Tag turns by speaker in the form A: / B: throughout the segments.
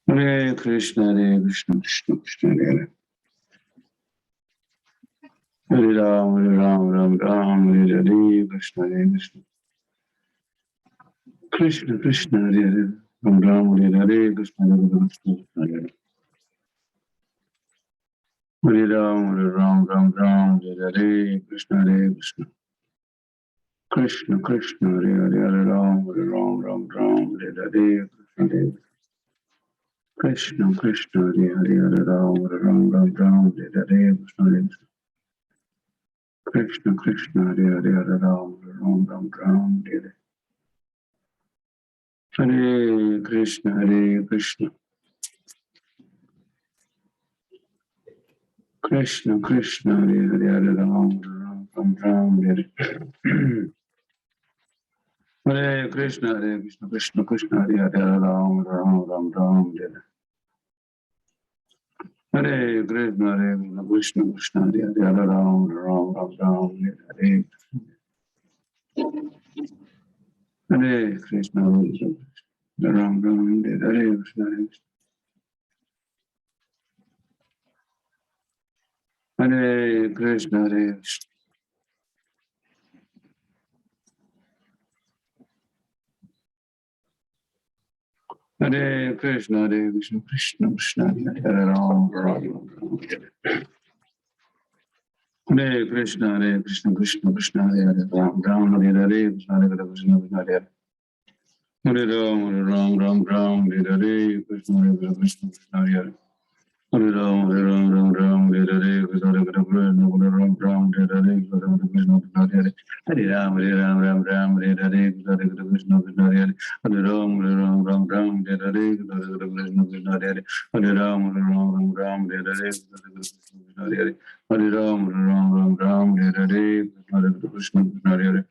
A: Hare Krishna, Hare Krishna, Krishna Krishna, Hare Hare. Hare Ram, Hare Ram, Ram Ram, Hare Hare, Krishna, Hare Krishna. Krishna Krishna, Hare Hare, Ram Ram, Hare Hare, Krishna, Hare Krishna, Krishna Hare. Hare Ram, Hare Ram, Ram Ram, Hare Hare, Krishna, Hare Krishna. Krishna Krishna, Hare Hare, Hare Ram, Hare Ram, Ram Ram, Hare Hare, Krishna, Hare Krishna Krishna, Hare Hare, Hare Ram, Hare Ram, Ram Ram, Hare Hare, Krishna, Hare Krishna Krishna, Hare Hare, Hare Ram, Hare Ram, Ram Ram, Hare Hare Krishna, Hare Krishna, Krishna Krishna, Hare Hare, Hare Ram, Ram Ram, Hare Hare Krishna, Hare Krishna, Krishna Krishna, Hare Hare, Hare Ram, Ram Ram, Hare Hare Krishna, Hare Krishna, Krishna Krishna, Hare Hare, Hare Ram, Ram Ram, Hare Hare Krishna, Hare Krishna, Ram Ram, Hare Krishna, Hare Krishna, Hare Krishna. Hare Krishna, Hare Krishna, Krishna Krishna, Hare Hare, Ram Ram, Hare Krishna, Hare Krishna, Krishna Krishna, Hare Hare, Ram Ram, Hare Hare, Krishna Hare Krishna, Krishna Hare Hare Ram, Ram Ram, Hare Hare, Krishna Hare Krishna, Krishna Hare Hare. Hare Ram, Ram Ram, Hare Hare, Krishna Hare Krishna, Ram Ram, Hare Hare, Krishna Hare Krishna, Krishna Hare Hare. Hare Ram, Ram Ram, Hare Hare, Krishna Hare Krishna, Krishna Hare Hare. Hare Ram, Ram Ram, Hare Hare, Krishna Hare Krishna, Krishna Hare Hare. Hare Ram, Ram, Hare Hare, Krishna Hare Krishna, Krishna Hare Hare. Hare Ram, Ram, Hare Hare, Krishna Hare Krishna, Krishna Hare Hare.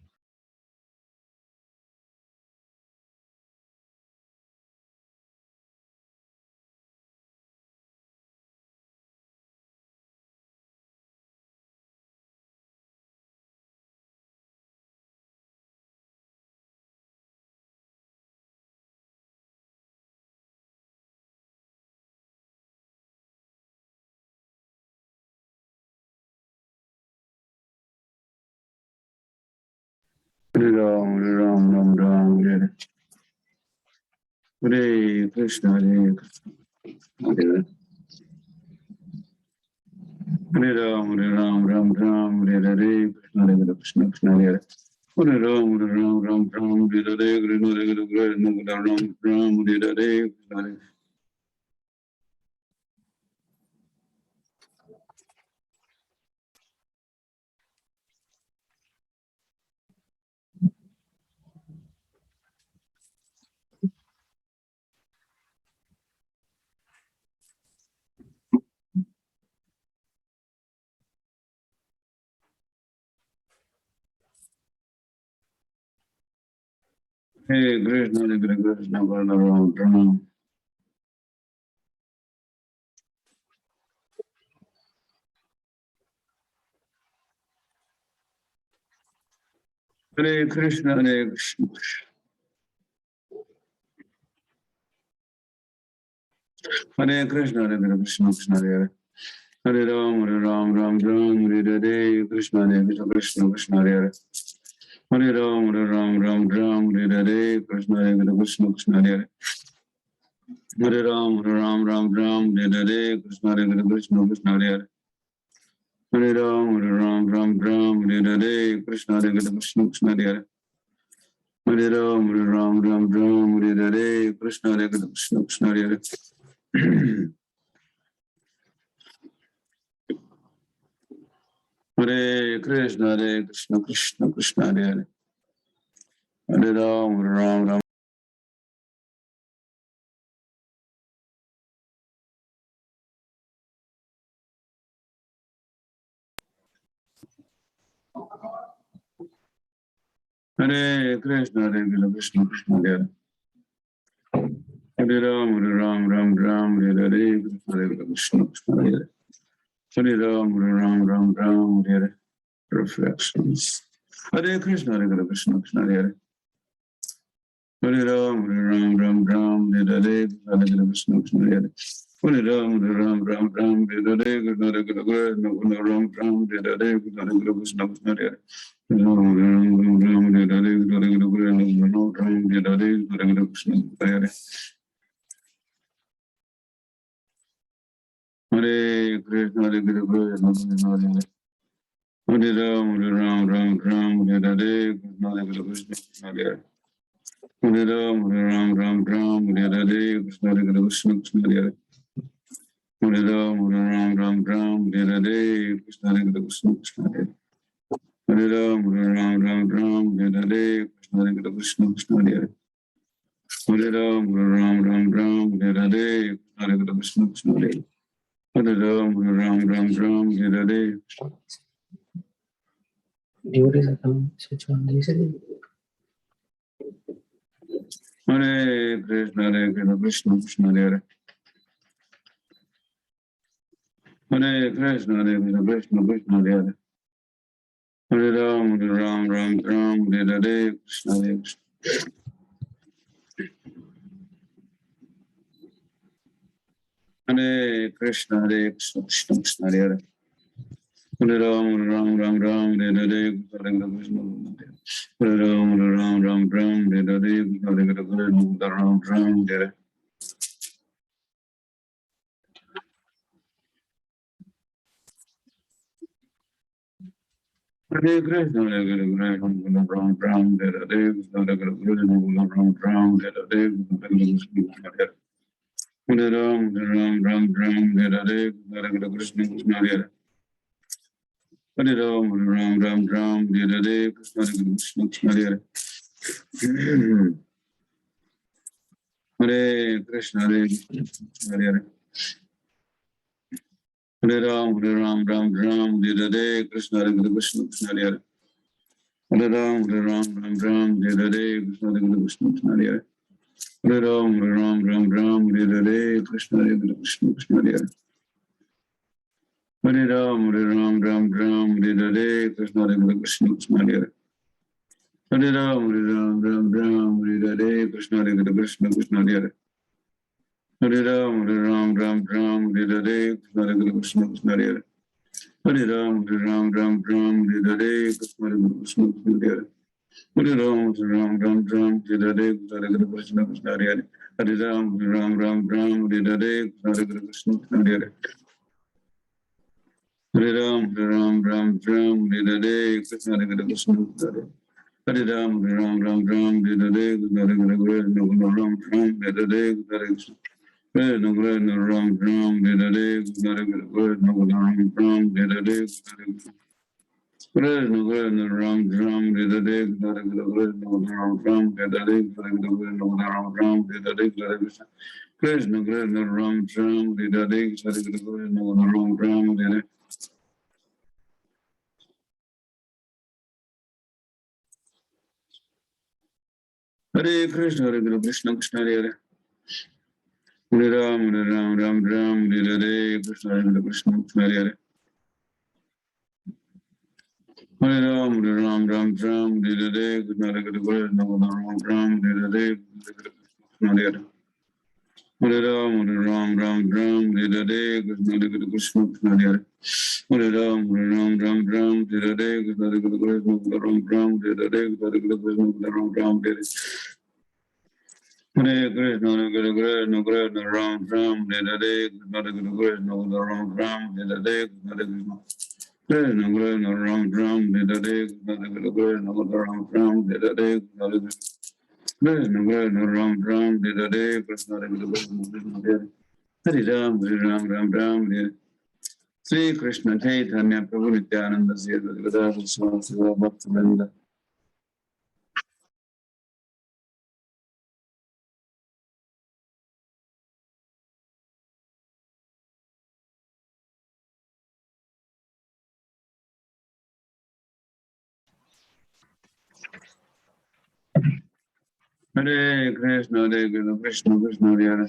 A: Hare Ram, Ram, Hare Hare. Hare Krishna, Hare Krishna, Hare Hare. Hare Ram, Ram Ram, Hare Hare, Krishna Hare Krishna, Krishna Hare Hare. Hare Ram, Ram Ram, Hare Hare, Krishna Hare Krishna, Ram Ram, Hare Hare, Krishna Hare. Hey Krishna Hare Krishna, Ram Ram. Hare Krishna, Hare Krishna. Hare Krishna, Hare Krishna, Krishna Hare Hare. Hare Ram, Ram Ram, Hare Hare, Krishna Hare Krishna, Krishna Krishna Hare Hare. Hare Ram, Ram, Hare Hare, Krishna Hare Krishna, Krishna Hare Hare. Hare Ram, Ram, Hare Hare, Krishna Hare Krishna, Krishna Hare Hare. Hare Ram, Ram, Hare Hare, Krishna Hare Krishna, Krishna Hare Hare. Hare Ram, Ram, Hare Hare, Krishna Hare Krishna, Krishna Hare Hare. Hare Krishna, Krishna Krishna, Hare Hare. Hare Ram. Hare Krishna, Krishna Krishna, Hare Hare. Hare Ram, Hare Hare, Krishna Hare Krishna, Krishna Hare Hare. Hare Ram, Hare Hare. Reflections. Hare Krishna, Krishna Krishna, Hare Hare. Hare Ram, Hare Hare, Hare Krishna Krishna Hare Hare Ram Ram Ram Ram Hare Hare Krishna Hare Krishna Ram Ram Hare Hare Krishna Hare Krishna Krishna Hare Ram Ram Ram Ram Hare Hare Krishna Hare Krishna Ram Ram Hare Hare Krishna Hare Hare Krishna Hare Krishna Hare Ram Ram Ram Ram Hare Hare Krishna Hare Krishna Hare Hare Ram Ram Ram Ram Hare Hare Krishna Hare Krishna Hare Hare Ram Ram Ram Ram Hare Hare Krishna Hare Krishna Hare Hare Ram Ram Ram Ram Hare Hare Krishna Hare Krishna Hare Hare Ram Ram Ram Ram Hare Hare Krishna Hare Krishna Hare Hare Ram Ram Ram Ram Hare Hare
B: Devotees are coming. Switch on these.
A: Hare Krishna Krishna Krishna Hare Hare Krishna Krishna Krishna Hare Hare Ram Ram Ram Ram Hare Hare Krishna Hare Krishna Hare Krishna Krishna Krishna Hare Hare Ram Ram Ram Ram Hare Hare Hare Krishna Hare Ram Ram Ram Ram Hare Hare Hare Krishna Ram Ram Hare Hare Krishna Hare Krishna Ram Ram Hare Hare Krishna Hare Krishna Ram Ram Hare Hare Hare Ram Ram Ram Ram Hare Hare Hare Krishna Hare Hare Ram Ram Ram Ram Hare Hare Krishna Krishna Hare Hare Krishna Hare Hare Hare Ram Ram Ram Ram Hare Hare Krishna Krishna Hare Hare Ram Ram Ram Hare Hare Krishna Krishna Hare Hare Ram Ram Ram Hare Hare Krishna Krishna Hare Hare Ram Ram Ram Hare Hare Krishna Krishna Hare Hare Ram Ram Ram Hare Hare Krishna Krishna Hare Hare Ram Ram Ram Hare Hare Krishna Krishna Hare Hare Ram Ram Ram Hare Hare Krishna Krishna Hare Hare Ram Ram Ram Hare Hare Krishna Krishna Hare Hare Ram Ram Ram Hare Hare Krishna Krishna Hare Hare Ram Ram Ram Hare Hare Krishna Krishna Hare Hare Ram Ram Ram Hare Hare Krishna Ram Ram Hare Hare Krishna Hare Ram Ram Hare Hare Krishna Ram Ram Hare Hare Hare Ram Ram Hare Hare Krishna Ram Ram Hare Hare Ram Ram Hare Hare Krishna Ram Ram Hare Hare Ram Ram Hare Hare Krishna Krishna Krishna Hare Hare Ram Ram Ram Hare Hare Krishna Krishna Krishna Hare Hare Ram Ram Ram Hare Hare Krishna Ram Ram Hare Hare Krishna Hare Hare Ram Ram Ram Hare Hare Krishna Krishna Hare Hare Ram Ram Ram Hare Hare Krishna Ram Ram Hare Hare Ram Ram Hare Hare Krishna Krishna Krishna Ram Ram Hare Hare Krishna Krishna Ram Ram Hare Hare Krishna Krishna Krishna Ram Ram Hare Hare Krishna Krishna Ram Ram Hare Hare Krishna Krishna Ram Ram Hare Hare Krishna Krishna Hare Hare Ram Ram Ram Hare Sri Krishna Chaitanya Prabhu Nityananda Sri Advaita Swami Bhaktivinoda Hare Krishna Krishna Krishna Hare Hare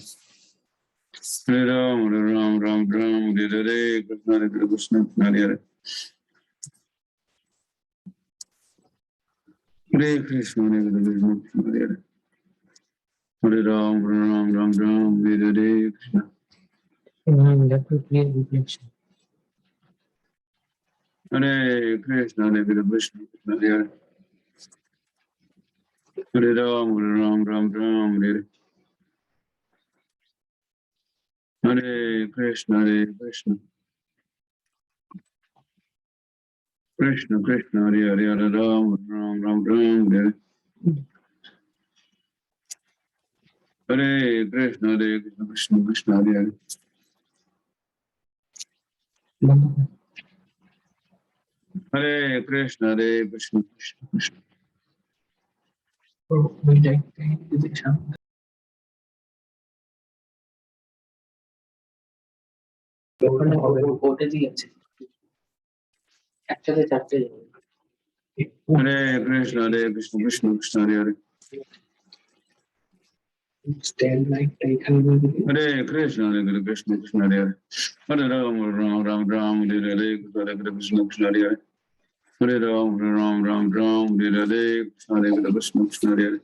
A: Hare Ram Ram Ram Hare Hare Krishna Krishna Hare Hare Hare Krishna Hare Krishna Hare Hare Hare Ram, Ram Ram Ram, Hare Hare Krishna.
B: That will create reflection.
A: Hare Krishna, Hare Krishna, Krishna Hare Hare Ram, Ram Ram Ram, Hare Hare Krishna, Hare Krishna. Krishna Krishna, Hare Hare, Hare Ram, Ram Ram Ram, Hare Hare Krishna, Hare Krishna, Krishna Krishna, Hare Hare. Hare Krishna, Hare Krishna, Krishna Krishna. Hare Krishna, Hare Krishna, Krishna Krishna, Hare Hare.
B: Stand like
A: Hare Krishna, Hare Krishna, Krishna Hare Hare. Hare Ram, Ram Ram, Hare Hare, Hare Krishna, Krishna Hare Hare. Hare Ram, Ram Ram, Hare Hare, Hare Krishna, Krishna Hare Hare.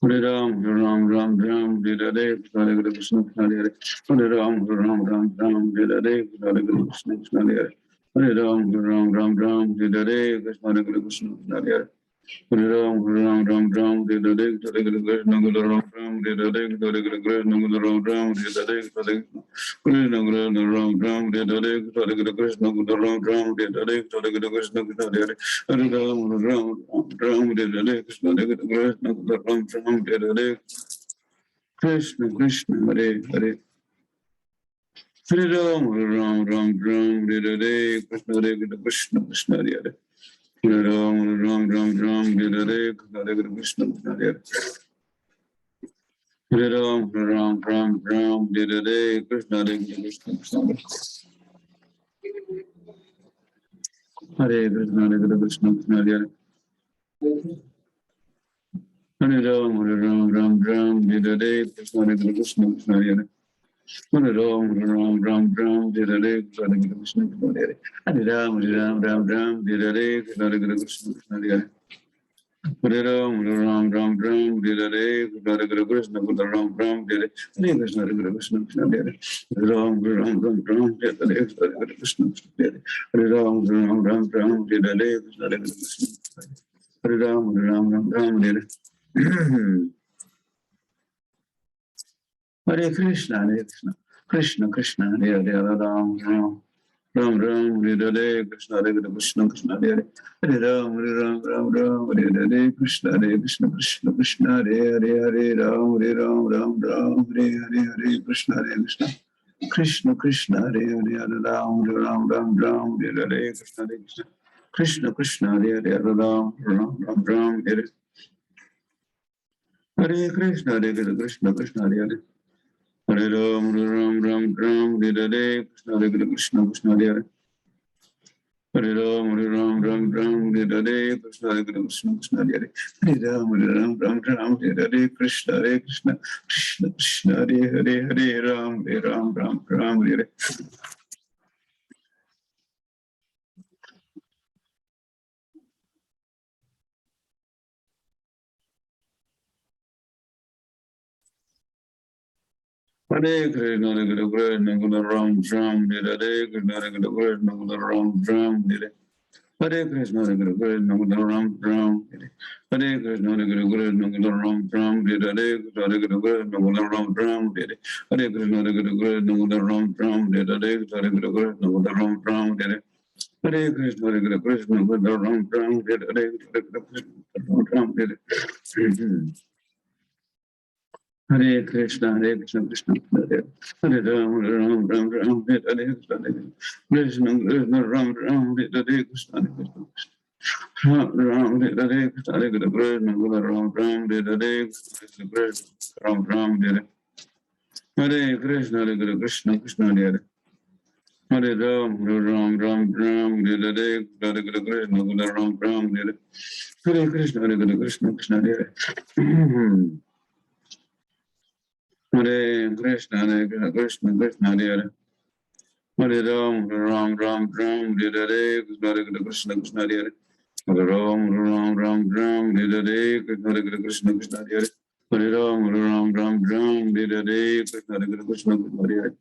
A: Hare Ram, Ram Ram, Hare Hare, Hare Krishna, Krishna Hare Hare. Hare Ram, Ram, Hare Hare, Hare Krishna, Krishna Hare Hare. Hare Ram, Ram, Hare Hare, Krishna Hare Krishna, Krishna Hare Hare. Hare Ram, Ram Ram, Hare Hare, Hare Krishna, Hare Ram, Hare Hare, Hare Krishna, Hare Ram, Hare Hare, Krishna Krishna, Ram, Hare Hare, Hare Krishna, Hare Ram, Hare Hare, Hare Krishna, Hare Hare, Hare Ram, Hare Hare, Krishna Hare Krishna, Hare Ram, Hare Hare, Krishna Krishna, Hare Hare. Hare Ram, Hare Hare, Krishna Hare Krishna, Krishna Hare Hare. Hare Ram, Hare Hare, Hare Krishna, Krishna Hare Hare. Hare Ram, Hare Hare, Krishna Hare Krishna, Krishna Hare Hare. Hare Krishna, Hare Krishna, Krishna Hare Hare. Hare Ram, Hare Hare, Krishna Hare Krishna, Krishna Hare Hare. Hare Ram, Hare Hare, Hare Krishna, Krishna Hare Hare. Hare Ram, Hare Hare, Krishna Hare Krishna, Krishna Hare Hare. Hare Ram, Hare Hare, Hare Krishna, Hare Ram, Hare Krishna, Hare Krishna, Krishna Hare Hare. Hare Ram, Hare Hare, Hare Krishna, Hare Hare Ram, Hare Hare, Hare Krishna. Hare Ram, Hare Hare. Hare Krishna, Hare Krishna, Krishna Krishna, Hare Hare, Hare Ram, Ram Hare Hare, Krishna Hare Krishna, Krishna Hare Hare, Hare Ram, Hare Hare, Krishna Krishna, Krishna Hare Hare, Hare Ram, Hare Hare, Krishna Hare Krishna, Krishna Krishna, Hare Hare, Hare Ram, Hare Hare, Krishna Hare Krishna, Krishna Krishna, Hare Hare, Hare Ram, Hare Hare Krishna, Hare Krishna, Krishna Hare Hare. Hare Ram, Hare Hare, Krishna Hare Krishna, Krishna Hare Hare. Hare Ram, Hare Hare, Krishna Hare Krishna, Krishna Hare Hare. Hare Ram, Hare Hare, Krishna Hare Krishna, Krishna Krishna, Hare Hare, Hare Ram, Hare Hare. Hare Krishna, Hare Krishna, Hare Ram, Hare Hare, Krishna Hare Krishna, Hare Ram, Hare Hare. Hare Krishna, Hare Krishna, Hare Ram, Hare Hare Krishna, Hare Krishna, Hare Ram, Hare Hare, Hare Krishna, Hare Ram, Hare Hare Krishna, Hare Krishna, Hare Ram, Hare Hare, Hare Krishna, Hare Ram, Hare Hare. Hare Krishna, Hare Krishna, Hare Ram, Hare Hare, Hare Krishna, Hare Ram, Hare Hare. Hare Krishna, Krishna, Hare Hare Ram, Ram, Hare Hare, Krishna, Krishna, Ram, Hare Hare, Krishna, Krishna. Ram, Hare Hare, Krishna, Hare Krishna, Ram, Hare Hare, Ram, Hare Hare Krishna, Hare Krishna, Krishna Hare Hare. Hare Ram, Ram, Hare Hare, Hare Krishna, Ram, Hare Hare. Hare Krishna, Hare Krishna, Krishna Hare Hare. Hare Krishna, Hare Krishna, Krishna Hare Hare. Hare Ram, Ram, Hare Hare, Hare Krishna, Krishna Hare Hare. Hare Ram, Ram Ram Ram, Hare Hare, Krishna Hare Krishna, Krishna Hare Hare. Hare Ram, Ram Ram Ram, Hare Hare, Krishna Hare Krishna, Krishna Hare Hare.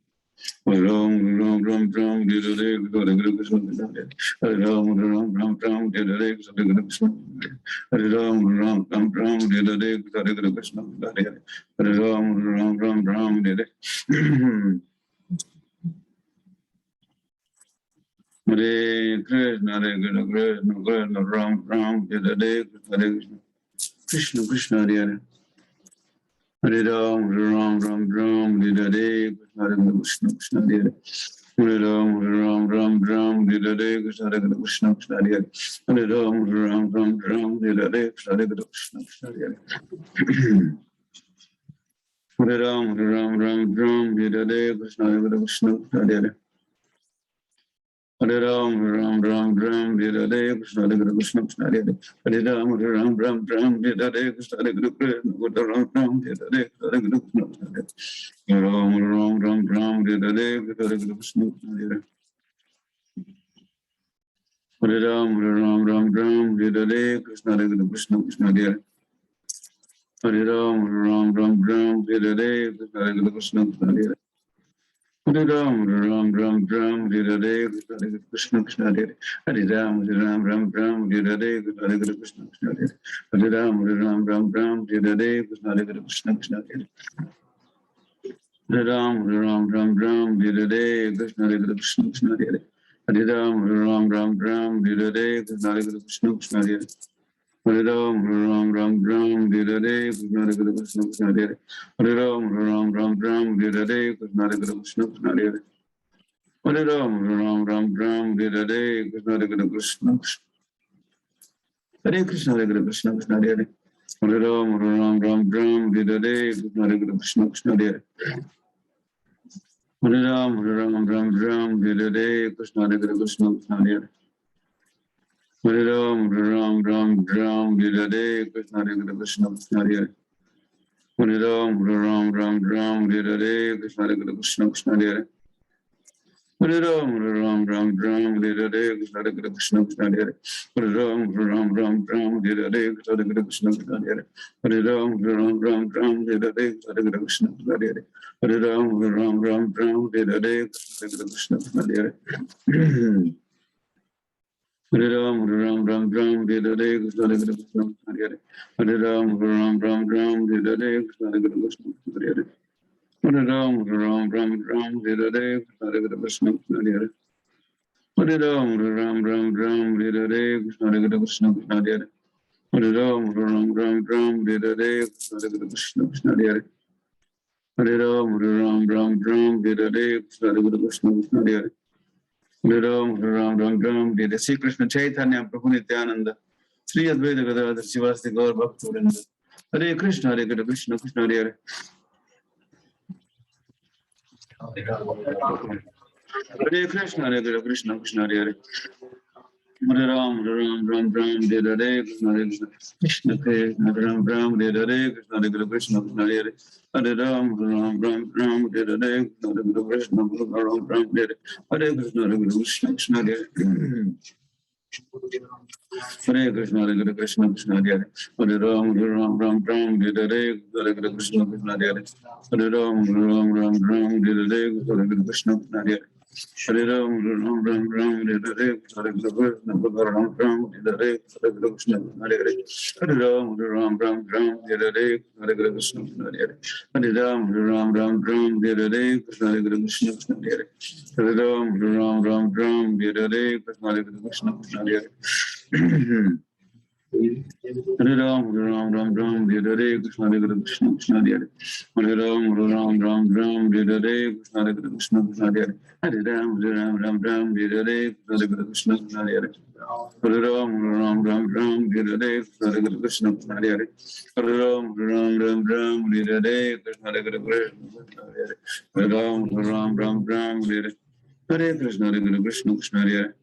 A: Hare Ram, Ram Ram Ram, Hare Hare, Krishna Hare Krishna, Krishna Hare Hare. Hare Ram, Ram Ram Ram, Hare Hare, Krishna Hare Krishna. Hare Ram, Ram Ram Ram, Hare Hare, Krishna Hare Krishna, Hare Hare. Hare Ram, Ram Ram Ram, Hare Hare. Hare Krishna, Hare Krishna, Krishna Ram Ram, Hare Hare, Hare Krishna, Krishna Krishna, Hare Hare. Hare Ram, Ram Ram Ram, Hare Hare, Krishna Hare Krishna, Krishna Hare Hare. Hare Ram, Ram Ram Ram, Hare Hare, Krishna Hare Krishna, Krishna Hare Hare. Hare Ram, Ram Ram Ram, Hare Hare, Krishna Hare Krishna, Krishna Hare Hare. Hare Ram, Ram Ram Ram, Hare Hare, Krishna Hare Krishna, Krishna Hare Hare. Hare Ram, Ram Ram Ram, Hare Hare, Krishna Hare Krishna, Krishna Hare Hare. Hare Ram, Ram Ram Ram, Hare Hare, Krishna Hare Krishna, Hare Ram Ram, Hare Hare, Hare Krishna, Krishna Hare. Hare Ram, Ram Ram Ram, Hare Hare, Hare Krishna, Hare. Hare Ram, Ram Ram Ram, Hare Hare, Krishna Hare Krishna, Krishna Hare. Hare Ram, Ram Ram Ram, Hare Hare, Krishna Hare Krishna, Krishna Hare. Hare Ram, Ram Ram Ram, Hare Hare, Krishna Krishna Hare. Hare Ram, Ram Ram Ram, Hare Hare, Krishna Krishna Hare. Hare Ram, Ram Ram Ram, Hare Hare, Krishna Krishna Hare. Hare Ram, Ram Ram Ram, Hare Hare, Krishna Krishna Hare. Hare Ram, Ram Ram Ram, Hare Hare, Krishna Krishna Hare. Hare Ram, Ram Ram Ram, Hare Hare, Krishna Krishna Hare. Hare Ram, Ram Ram Ram, Hare Hare, Krishna Krishna Hare. Hare Ram, Ram Ram Ram, Hare Hare, Krishna Krishna. Hare Krishna, Hare Krishna, Krishna Hare. Hare Ram, Ram Ram Ram, Hare Hare, Krishna Krishna, Krishna Hare. Hare Ram, Ram Ram Ram, Hare Hare, Krishna Krishna, Krishna Hare. Hare Ram, Ram Ram Ram, Hare Hare, Krishna Krishna, Krishna Hare. Hare Ram, Ram Ram Ram, Hare Hare, Krishna Krishna, Krishna Hare. Hare Ram, Ram Ram Ram, Hare Hare, Krishna Krishna, Krishna Hare. Hare Ram, Ram Ram Ram, Hare Hare, Krishna Krishna, Krishna Hare. Hare Ram, Ram Ram Ram, Hare Hare, Krishna Krishna, Krishna Hare. Hare Ram, Ram Ram Ram, Hare Hare, Krishna Krishna, Krishna Hare. Hare Ram, Ram Ram Ram, Hare Hare, Krishna Krishna, Krishna Hare. Hare Ram, Ram Ram Ram, Hare Hare, Krishna Krishna, Krishna Hare. Hare Ram, Ram Ram Ram, Hare Hare, Krishna Krishna, Krishna Hare. Hare Ram, Ram Ram Ram, Hare Hare, Krishna Krishna, Krishna Hare. Hare Ram, Ram Ram Ram, Hare Hare, Krishna Krishna, Krishna Hare. Hare Ram, Ram Ram Ram, Hare Hare, Krishna Krishna, Krishna Hare. Hare Ram, Ram Ram Ram, Hare Sri Krishna Chaitanya Prabhu Nityananda, Sri Advaita Gadadhar Sivasti Gaur Bhaktivinoda. Hare Krishna, Hare Krishna, Krishna Hare Hare. Hare Krishna, Hare Krishna, Krishna Hare Hare. Hare Ram, Ram Ram Ram, Hare Hare, Krishna Hare Krishna, Krishna Krishna, Ram Ram, Hare Hare, Krishna Hare Krishna, Krishna Hare Hare. Hare Ram, Ram Ram Ram, Hare Hare, Krishna Hare Krishna, Ram Ram, Hare Hare Krishna, Hare Krishna, Krishna Hare Hare. Hare Krishna, Hare Krishna, Krishna Hare Hare. Hare Ram, Ram Ram Ram, Hare Hare, Hare Krishna, Krishna Hare Hare. Hare Ram, Ram Ram Ram, Hare Hare, Hare Krishna, Krishna Hare Hare. Hare Ram, Ram Ram Ram, Hare Hare, Hare Krishna, Ram Ram, Hare Hare, Hare Krishna, Hare Hare. Hare Ram, Ram Ram Ram, Hare Hare, Hare Krishna, Hare Hare. Hare Ram, Ram Ram Ram, Hare Hare, Krishna Hare Krishna, Hare Hare. Hare Ram, Ram Ram Ram, Hare Hare, Krishna Hare Krishna, Hare Hare. Hare Ram, Ram Ram Ram, Hare Hare, Krishna Hare Krishna, Krishna Hare Hare. Hare Ram, Ram Ram Ram, Hare Hare, Krishna Hare Krishna, Krishna Hare Hare. Hare Ram, Ram Ram Ram, Hare Hare, Krishna Hare Krishna, Krishna Hare Hare. Hare Ram, Ram Ram Ram, Hare Hare, Krishna Hare Krishna, Krishna Hare Hare. Hare Ram, Ram Ram Ram, Hare Hare, Krishna Hare Krishna, Krishna Hare Hare. Hare Ram, Ram Ram Ram, Hare Hare, Krishna Hare Krishna, Krishna Hare Hare.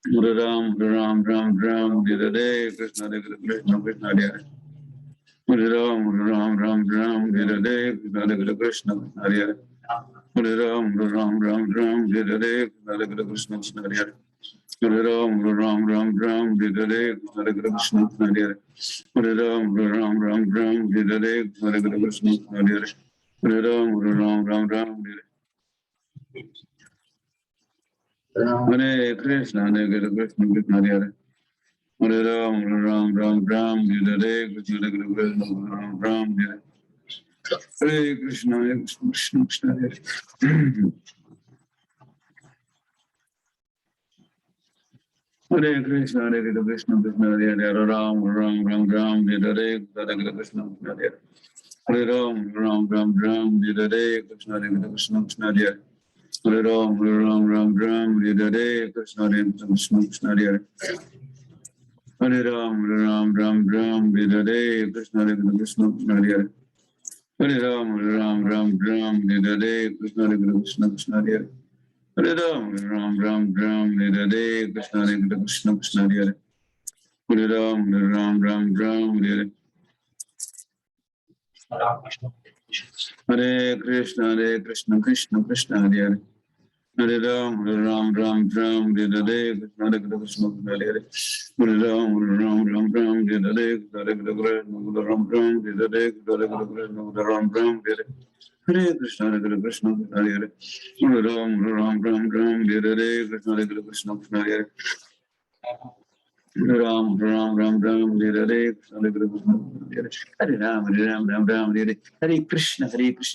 A: Hare Ram, Ram Ram Ram, Hare Hare, Krishna Hare Krishna, Krishna Hare Hare. Hare Ram, Ram Ram Ram, Hare Hare, Krishna Hare Krishna, Krishna Hare Hare. Hare Ram, Ram Ram Ram, Hare Hare, Krishna Hare Krishna, Krishna Hare Hare. Hare Ram, Ram Ram Ram, Hare Hare Krishna, Hare Hare Ram, Ram Ram Ram, Hare Hare Krishna, Hare Hare Ram, Ram Ram Ram, Hare Krishna, Hare Krishna, Hare Hare Ram, Ram Ram Ram, Hare Krishna, Ram Ram, Hare Krishna, Krishna Krishna, Hare Hare Krishna, Hare Krishna, Krishna Hare Hare, Ram Ram Ram Ram, Hare Hare Krishna, Hare Hare Ram, Ram Ram Ram, Hare Krishna, Hare Krishna, Krishna Hare Hare Ram, Ram Ram Ram, Hare Krishna, Hare Krishna, Krishna Hare Hare Ram, Ram Ram Ram, Hare Krishna, Hare Krishna, Krishna Hare Hare Ram, Ram Ram Ram, Hare Krishna, Hare Krishna, Krishna Hare Hare Ram, Ram Ram Ram, Hare Krishna, Hare Krishna, Krishna Hare Hare Ram, Ram Ram Ram, Hare Krishna, Krishna Krishna, Hare Hare Hare Ram, Ram Ram Ram, Hare Krishna, Hare Krishna, Hare Hare Hare Ram, Ram Ram Ram, Hare Krishna, Hare Krishna, Ram Ram, Hare Krishna, Hare Ram Ram, Hare Krishna, Hare Krishna, Hare Hare Hare Ram, Ram Ram Ram, Hare Krishna, Hare Krishna, Hare Hare Ram Ram Ram Ram, Hare Krishna, Hare Krishna, Hare Ram, Ram Ram Ram, Hare Krishna,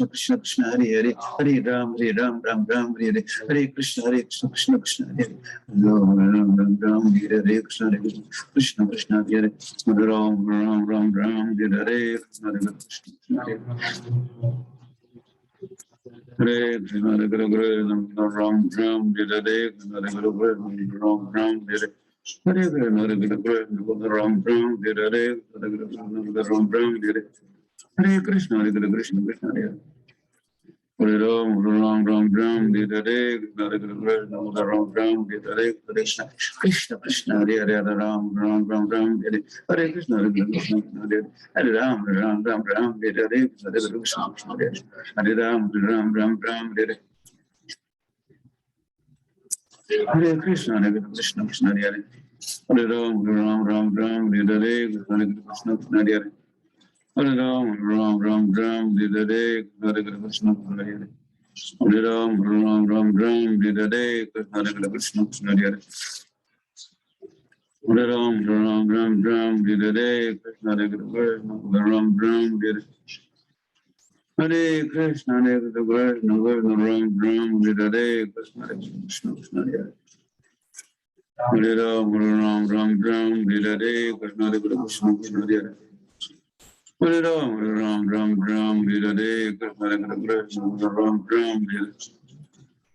A: Krishna Krishna, Hare Hare Hare Ram, Ram Ram, Hare Krishna, Krishna Krishna, Hare Ram, Ram Ram, Hare Krishna, Krishna Krishna, Hare Ram, Ram Ram, Hare Krishna, Krishna Hare Hare Krishna, Hare Krishna, Ram Ram, Hare Krishna, Ram Ram, Hare Hare Krishna, Hare Krishna, Ram Ram, Hare Ram Ram, Hare Krishna, Hare Krishna, Krishna Hare Hare Ram, Ram Ram Ram, Hare Krishna, Hare Krishna, Ram Ram, Hare Krishna, Krishna Krishna, Hare Hare Ram, Ram Ram Ram, Hare Krishna, Hare Krishna, Hare Hare Ram, Ram Ram Ram, Hare Krishna, Hare Krishna, Hare Ram, Ram Ram Ram, Hare Krishna, Hare Krishna, Krishna Hare Hare Ram, Ram Ram Ram, Hare Krishna, Hare Krishna, Krishna Hare Hare Ram, Ram Ram Ram, Hare Krishna, Hare Krishna, Hare Hare Hare Ram, Ram Ram Ram, Hare Krishna, Hare Krishna, Krishna Hare Hare Ram, Ram Ram Ram, Hare Krishna, Hare Krishna, Ram Ram, Hare Krishna, Hare Krishna, Ram Ram, Hare Krishna, Hare Krishna, Krishna Hare Hare Ram, Ram Ram Ram, Hare Krishna, Hare Krishna, Krishna Hare Hare Ram, Ram Ram Ram, Hare Krishna, Hare Krishna, Ram Ram,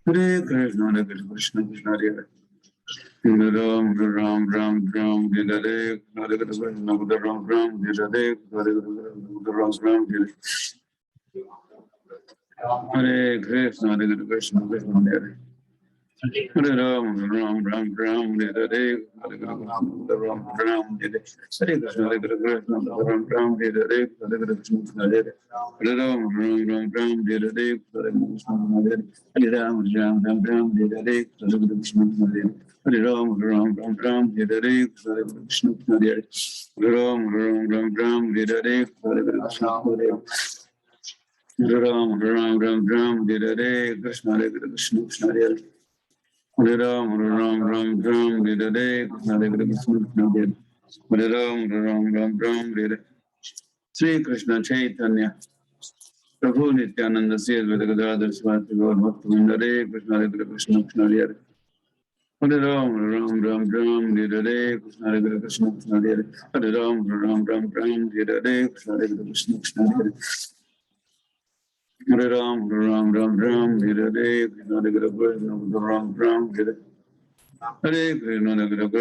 A: Hare Krishna, Hare Krishna, Krishna Hare Hare Ram, Ram Ram Ram, Hare Krishna, Hare Krishna, Ram Ram, Hare Krishna, Ram Ram, Hare Krishna, Hare Krishna, Krishna Hare Hare Ram, Ram Ram Ram, Hare Krishna, Hare Ram Ram, Hare Krishna, Hare Krishna, Ram Ram, Hare Krishna, Hare Ram, Ram Ram Ram, Hare Krishna, Hare Ram, Ram Ram Ram, Hare Krishna, Hare Ram, Ram Ram Ram, Hare Krishna, Hare Ram, Ram Ram Ram, Hare Krishna, Hare Ram, Ram Ram Ram, Hare Krishna, Hare Krishna, Hare Hare Ram, Ram Ram Ram, Hare Krishna, Hare Krishna, Hare Ram, Ram Ram Ram, Hare Sri Krishna Chaitanya Prabhu Nityananda Sri Advaita Gadadhar Swati Gaur Bhaktivinoda Hare Krishna, Hare Krishna, Krishna Hare Hare Ram, Ram Ram Ram, Hare Krishna, Hare Krishna, Krishna Hare Hare Ram, Ram Ram Ram, Hare Krishna, Hare Krishna, Krishna Hare Hare Ram, Ram Ram Ram, Hare Krishna, Hare Krishna, Ram Ram, Hare Hare Krishna, Hare Krishna,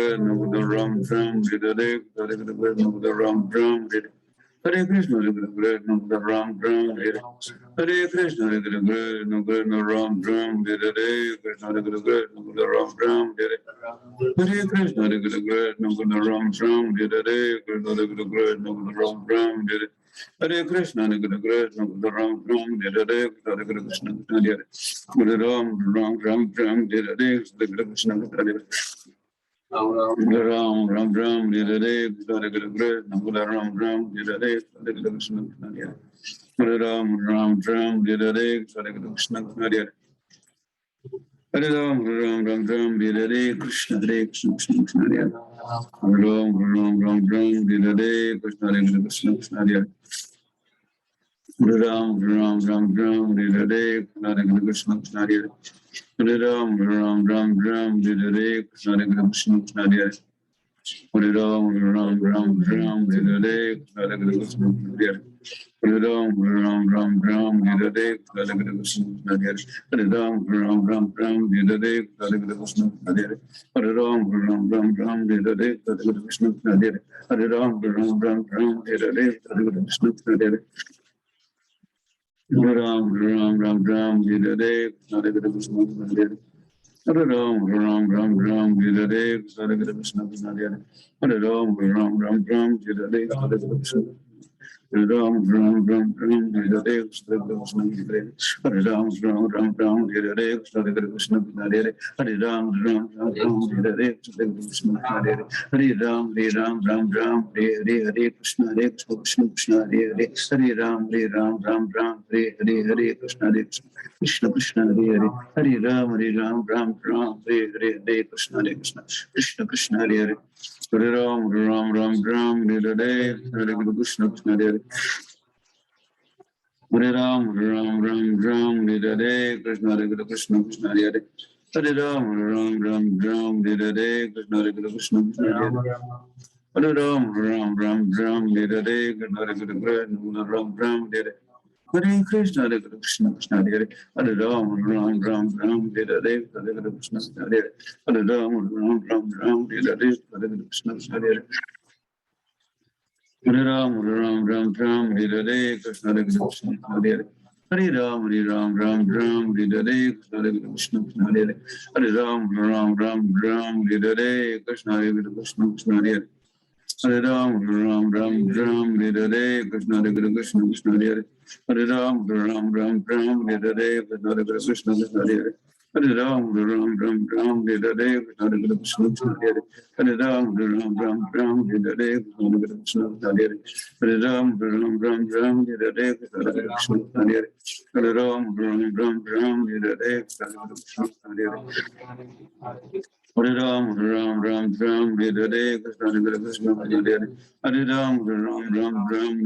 A: Ram Ram, Hare Hare Krishna, Ram Ram, Hare Krishna, Hare Krishna, Ram Ram, Hare Krishna, Hare Krishna, Ram Ram, Hare Krishna, Hare Krishna, Ram Ram, Hare Krishna, Hare Krishna, Ram Ram, Hare Krishna, Hare Krishna, Ram Ram, Hare Krishna, Hare Krishna, Ram Ram, Hare Krishna, Hare Ram, Ram Ram, Hare Krishna, Hare Ram Ram Ram Hare Hare Krishna Hare Krishna Ram Ram Hare Hare Hare Krishna Hare Ram Ram Ram Hare Hare Hare Krishna Hare Hare Ram Ram Ram Ram Hare Hare Krishna Hare Krishna Hare Ram Ram Ram Ram Hare Hare Krishna Hare Krishna Hare Hare Ram Ram Ram Ram Hare Hare Hare Krishna Hare Hare Ram Ram Ram Ram Hare Hare Krishna Hare Krishna Hare Hare Ram Ram Ram Ram Hare Hare Hare Krishna Hare Hare Ram Ram Ram Ram Hare Hare Hare Krishna Hare Hare Ram Ram Ram Ram Hare Hare Hare Krishna Hare Hare Ram Ram Ram Ram Hare Hare Hare Krishna Hare Hare Ram Ram Ram Ram Hare Hare Hare Krishna Hare Ram Ram Ram Ram Hare Hare Hare Krishna Hare Hare Ram Ram Ram Ram Hare Hare Hare Krishna Hare Hare Ram Ram Ram Ram Hare Hare Hare Krishna Ram Ram Ram Ram Hare Hare Hare Krishna Hare Ram Ram Ram Ram Hare Hare Hare Krishna Hare Hare Ram Ram Ram Ram Hare Hare Hare Krishna Hare Hare Ram Ram Ram Hare Hare Krishna Krishna Krishna Hare Hare Hare Ram Ram Ram Hare Hare Krishna Krishna Krishna Hare Hare Ram Ram Ram Hare Hare Krishna Krishna Krishna Krishna Hare Hare Hare Ram Ram Ram Ram Hare Hare Hare Krishna Krishna Hare Hare Ram Ram Ram Ram Hare Hare Krishna Krishna Krishna Hare Hare Hare Ram Ram Ram Ram Hare Hare Krishna Krishna Krishna Hare Hare Hare Ram Ram Ram Ram Hare Hare Krishna Krishna Ram Ram Hare Hare Krishna Krishna Krishna Hare Hare Ram Ram Ram Ram Hare Hare Hare Krishna Hare Hare Ram Ram Ram Ram Hare Hare Hare Krishna Hare Hare Ram Ram Ram Ram Hare Hare Krishna Krishna Hare Hare Ram Ram Ram Hare Hare Krishna Krishna Hare Hare Ram Ram Ram Hare Hare Krishna Krishna Hare Hare Ram Ram Ram Hare Hare Krishna Krishna Hare Hare Ram Ram Ram Hare Hare Krishna Krishna Hare Hare Ram Ram Ram Hare Hare Krishna Krishna Hare Hare Ram Ram Ram Hare Hare Krishna Krishna Hare Hare Ram Ram Ram Hare Hare Krishna Krishna Hare Hare Ram Ram Ram Hare Hare Krishna Hare Hare Ram Ram Ram Hare Hare Krishna Krishna Hare Hare Ram Ram Hare Hare Krishna Krishna Hare Hare Ram Ram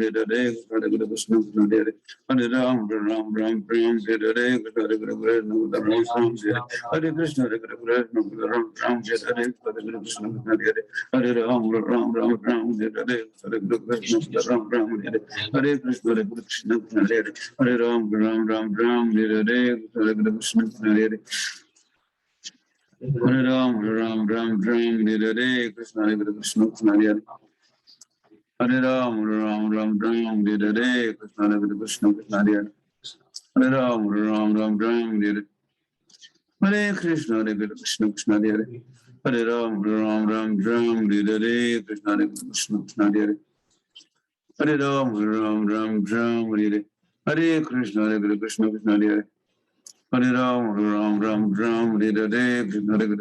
A: Hare Hare Krishna Ram Ram Hare Krishna Hare Hare Ram Ram Hare Krishna Ram Ram Hare Hare Krishna Krishna Hare Hare Ram Ram Hare Hare Krishna Hare Hare Ram Ram Hare Hare Krishna Krishna Hare Hare Ram Ram Hare Hare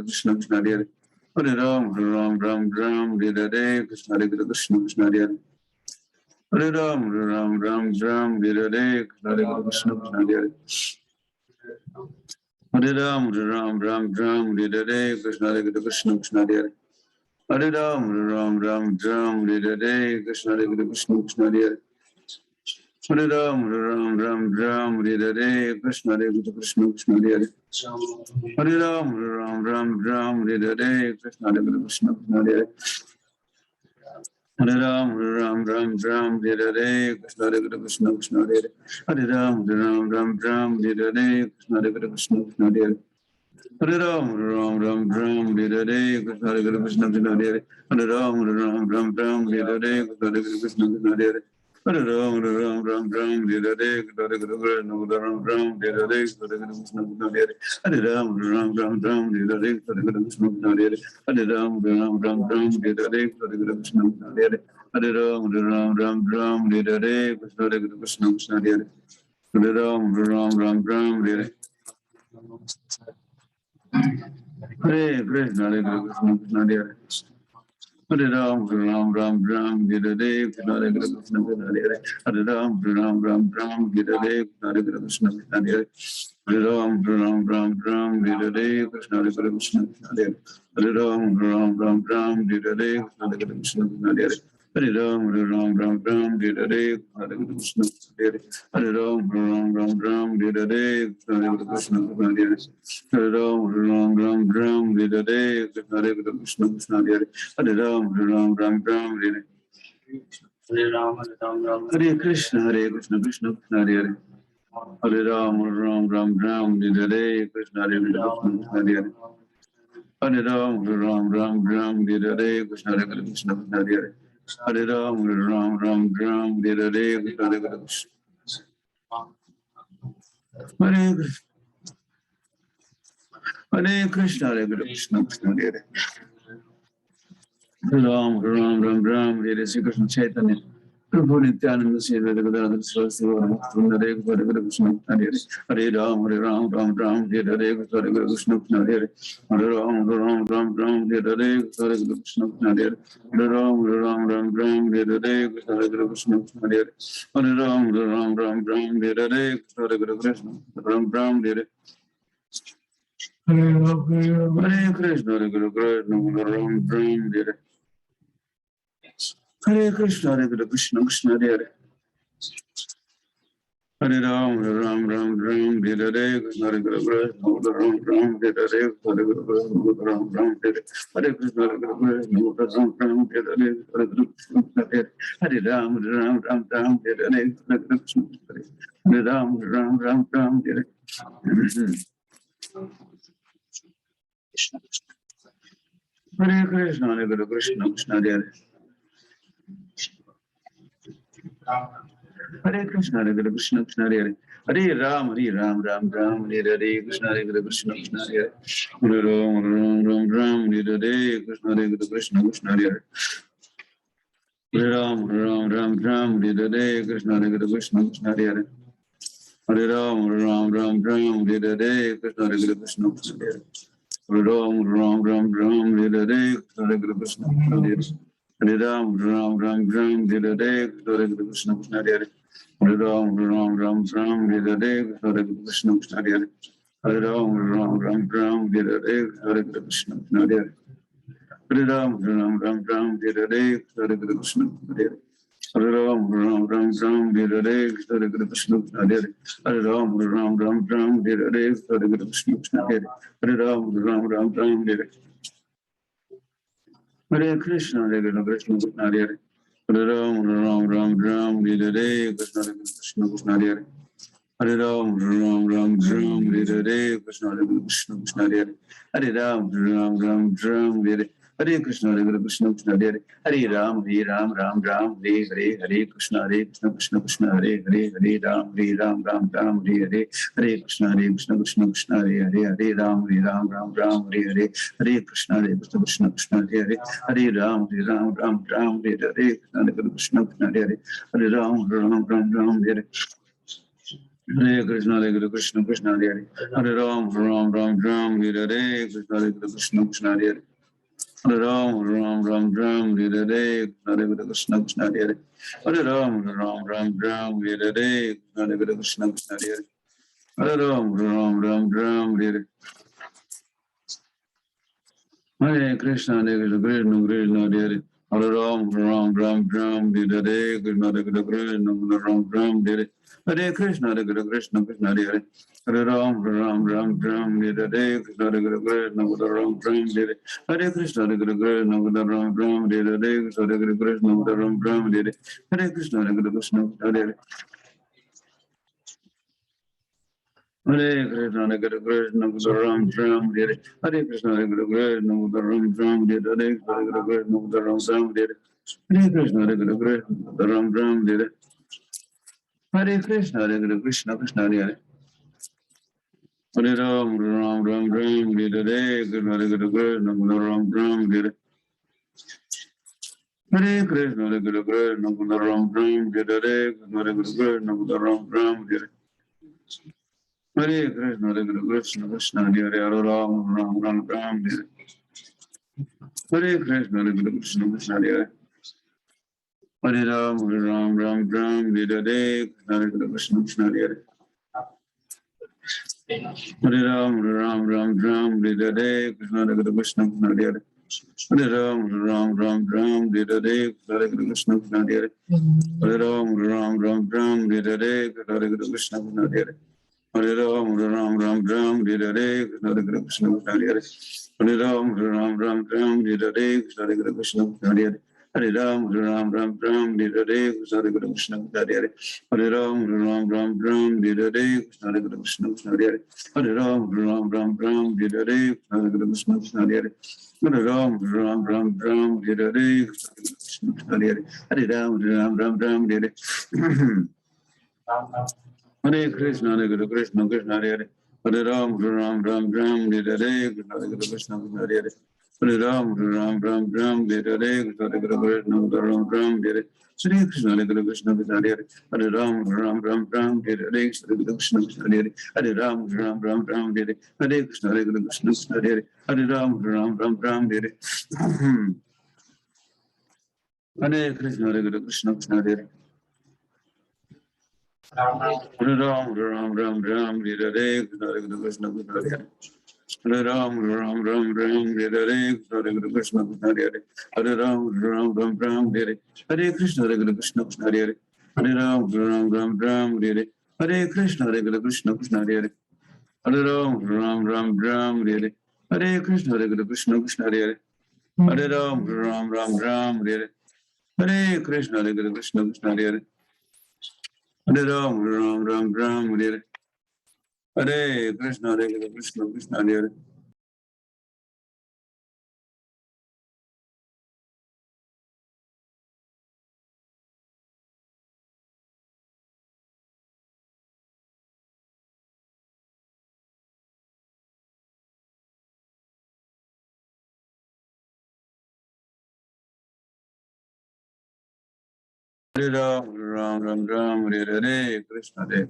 A: Krishna Krishna Hare Hare Ram Hare Hare Krishna Krishna Hare Hare Ram Hare Hare Krishna Krishna Hare Hare Ram Hare Hare Krishna Krishna Hare Hare Ram Hare Hare Krishna Krishna Hare Hare Ram Hare Hare Krishna Krishna Hare Hare Ram Hare Hare Krishna Krishna Hare Hare Ram Hare Hare Krishna Krishna Hare Hare Ram Hare Hare Krishna Krishna Hare Hare Ram Hare Hare Krishna Krishna Hare Hare Ram Hare Hare Krishna Krishna Hare Hare Ram Hare Hare Krishna Krishna Hare Hare Ram Hare Hare Krishna Krishna Hare Hare Ram Hare Hare Krishna Krishna Hare Hare Ram Hare Hare Krishna Krishna Hare Hare Ram Hare Hare Krishna Krishna Hare Hare Ram Hare Hare Krishna Krishna Hare Hare Ram Hare Hare Krishna Krishna Hare Hare Ram Hare Hare Krishna Krishna Hare Hare Ram Hare Hare Hare Krishna, Hare Krishna, Krishna Hare Hare Ram, Ram Ram Ram, Hare Hare, Krishna Hare Krishna, Krishna Hare Hare Ram, Ram Ram Ram, Hare Hare, Hare Krishna, Krishna Hare Hare Ram, Ram Ram Ram, Hare Hare, Krishna Hare Krishna, Krishna Hare Hare Ram, Ram Ram Ram, Hare Hare, Krishna Hare Krishna, Krishna Hare Hare Ram, Ram Ram Ram, Hare Hare, Hare Krishna, Hare Hare Ram, Ram Ram Ram, Hare Hare, Hare Krishna, Hare Hare Ram, Ram Ram Ram, Hare Hare, Hare Krishna, Krishna Hare Hare Ram, Ram Ram Ram, Hare Hare Ram, Hare Krishna, Krishna Krishna, Hare Hare Hare Ram, Ram Ram Ram, Hare Krishna, Hare Krishna, Hare Hare Hare Ram, Ram Ram Ram, Hare Krishna, Hare Krishna, Hare Hare Hare Ram, Ram Ram Ram, Hare Krishna, Hare Krishna, Hare Krishna, Hare Krishna, Hare Krishna, Krishna Hare Hare Ram Ram Ram Ram, Hare Sri Krishna Chaitanya Prabhu Nityananda Sri Gadadhar Saraswati Hare Hare Krishna Hare Hare Ram Ram Ram Hare Hare Krishna Hare Hare Ram Ram Ram Hare Hare Krishna Hare Hare Ram Ram Ram Hare Hare Krishna Hare Hare Ram Ram Ram Hare Hare Krishna Ram Ram Hare Hare Krishna Hare Krishna Ram Ram Hare Hare Krishna Hare Krishna Krishna Hare Hare Hare Ram Ram Ram Hare Hare Krishna Hare Krishna Ram Ram Hare Hare Hare Krishna Ram Ram Hare Hare Krishna Hare Krishna Ram Ram Hare Hare Hare Krishna Hare Ram Ram Hare Hare Hare Krishna Hare Ram Hare Hare Krishna Hare Krishna Krishna Hare Hare Hare Krishna, Hare Krishna, Krishna Hare Hare Ram, Ram Ram, Hare Hare Krishna, Hare Krishna, Krishna Hare Hare Ram, Ram, Hare Hare Krishna, Hare Krishna, Krishna Hare Hare Ram, Ram, Hare Hare Krishna, Hare Krishna, Krishna Hare Hare Ram, Ram, Hare Hare Krishna, Hare Krishna, Krishna Hare Hare Ram, Ram, Hare Hare Krishna, Hare Krishna, Krishna Hare Hare Ram, Ram, Hare Hare Krishna, Hare Krishna, Krishna Hare Hare Ram, Hare Hare Hare Krishna, Krishna Hare Hare Ram, Hare Hare Krishna, Krishna Hare Hare Ram, Hare Hare Hare Krishna, Hare Hare Ram, Hare Hare Hare Krishna, Hare Hare Ram, Hare Hare Hare Krishna, Hare Hare Ram, Hare Hare Krishna, Hare Krishna, Hare Hare Hare Ram, Hare Hare Krishna, Krishna Hare Hare Ram, Hare Hare Krishna, Krishna Hare Hare Ram, Hare Hare Krishna, Krishna Hare Hare Ram, Hare Hare Krishna, Krishna Hare Hare Ram, Hare Hare Krishna, Krishna Hare Ram, Hare Hare Krishna, Krishna Hare Hare Ram, Hare Hare Krishna, Krishna Hare Ram, Hare Hare Krishna, Krishna Hare Hare Ram, Hare Hare Krishna, Krishna Hare Hare Ram, Hare Hare Krishna, Krishna Hare Hare Ram, Hare Hare Krishna, Krishna Hare Hare Ram, Hare Hare Krishna, Krishna Krishna Hare Hare Hare Ram, Hare Hare Krishna, Krishna Ram, Hare Hare Krishna, Krishna Hare Hare Hare Ram, Hare Hare Krishna, Krishna Ram, Hare Hare Krishna, Krishna Ram, Hare Hare Krishna, Ram, Hare Krishna, Krishna Hare Hare Hare Krishna, Krishna Ram, Hare Hare Krishna, Krishna Ram, Hare Hare Krishna, Hare Krishna, Krishna Ram, Hare Hare Krishna, Krishna Krishna Hare Hare Ram, Hare Hare Krishna, Krishna Ram, Hare Hare Krishna, Krishna Ram, Hare Hare Krishna, Ram, Hare Hare Krishna, Hare Krishna, Krishna Hare Hare, Hare Ram, Ram Ram, Ram Hare Hare Krishna, Hare Krishna, Krishna Hare Hare, Hare Ram, Ram Ram, Ram Hare Hare, Hare Krishna, Krishna Hare Hare, Hare Ram, Ram Ram, Ram Hare Hare, Krishna Hare Krishna, Krishna Hare Hare, Hare Ram, Ram Ram, Ram Hare Hare, Hare Krishna, Krishna Hare Hare, Hare Ram, Ram Ram, Ram Hare Hare, Hare Krishna, Krishna Hare Hare, Hare Ram, Ram Ram, Ram Hare Hare, Hare Krishna, Krishna Hare Hare, Hare Ram, Ram Ram, Ram Hare Hare, Hare Krishna, Krishna Hare Hare, Hare Ram, Ram Ram, Ram Hare Hare, Hare Krishna, Krishna Hare Hare, Hare Ram, Ram Ram, Ram Hare Hare, Hare Krishna, Krishna Hare Hare, Hare Ram, Ram Ram, Ram Hare Hare, Hare Krishna, Krishna Hare Hare, Hare Ram, Ram Ram, Ram Hare Hare, Hare Krishna, Krishna Hare Hare, Hare Ram, Ram Ram, Ram Hare Hare. Hare Krishna, Hare Krishna, Krishna Hare Hare, Hare Ram, Ram Ram, Ram Hare Hare, Hare Krishna, Krishna Hare Hare, Hare Ram, Ram Ram, Ram Hare Hare, Hare Krishna, Ram Ram Hare, Shri Krishna, Hare Krishna, Krishna Hare Hare, Hare Ram, Ram Ram, Ram Hare Hare, Hare Krishna, Krishna Hare Hare, Hare Ram, Ram Ram, Ram Hare, Hare Krishna, Hare Krishna, Krishna Hare, Hare Ram, Ram Ram, Ram Hare, Hare Krishna, Hare Krishna, Krishna Hare, Hare Ram, Ram Ram, Ram Hare Hare, Hare Krishna, Krishna Hare, Hare Ram, Ram Ram, Ram Hare Hare, Hare Krishna, Krishna Hare, Hare Ram, Ram Ram, Ram Hare, Hare Krishna, Hare Krishna, Krishna Hare, Hare Ram, Ram Ram, Ram Hare, Hare Krishna, Hare Krishna, Krishna Hare, Hare Ram, Ram Ram, Ram Hare, Hare Krishna, Hare Krishna, Krishna Hare, Hare Ram, Ram Ram, Ram Hare, Hare Krishna, Hare Krishna, Krishna Hare, Hare Ram, Ram Ram, Ram Hare, Hare Krishna, Hare Krishna, Krishna Hare. Hare Ram, Ram Ram, Ram Hare Hare, Krishna Hare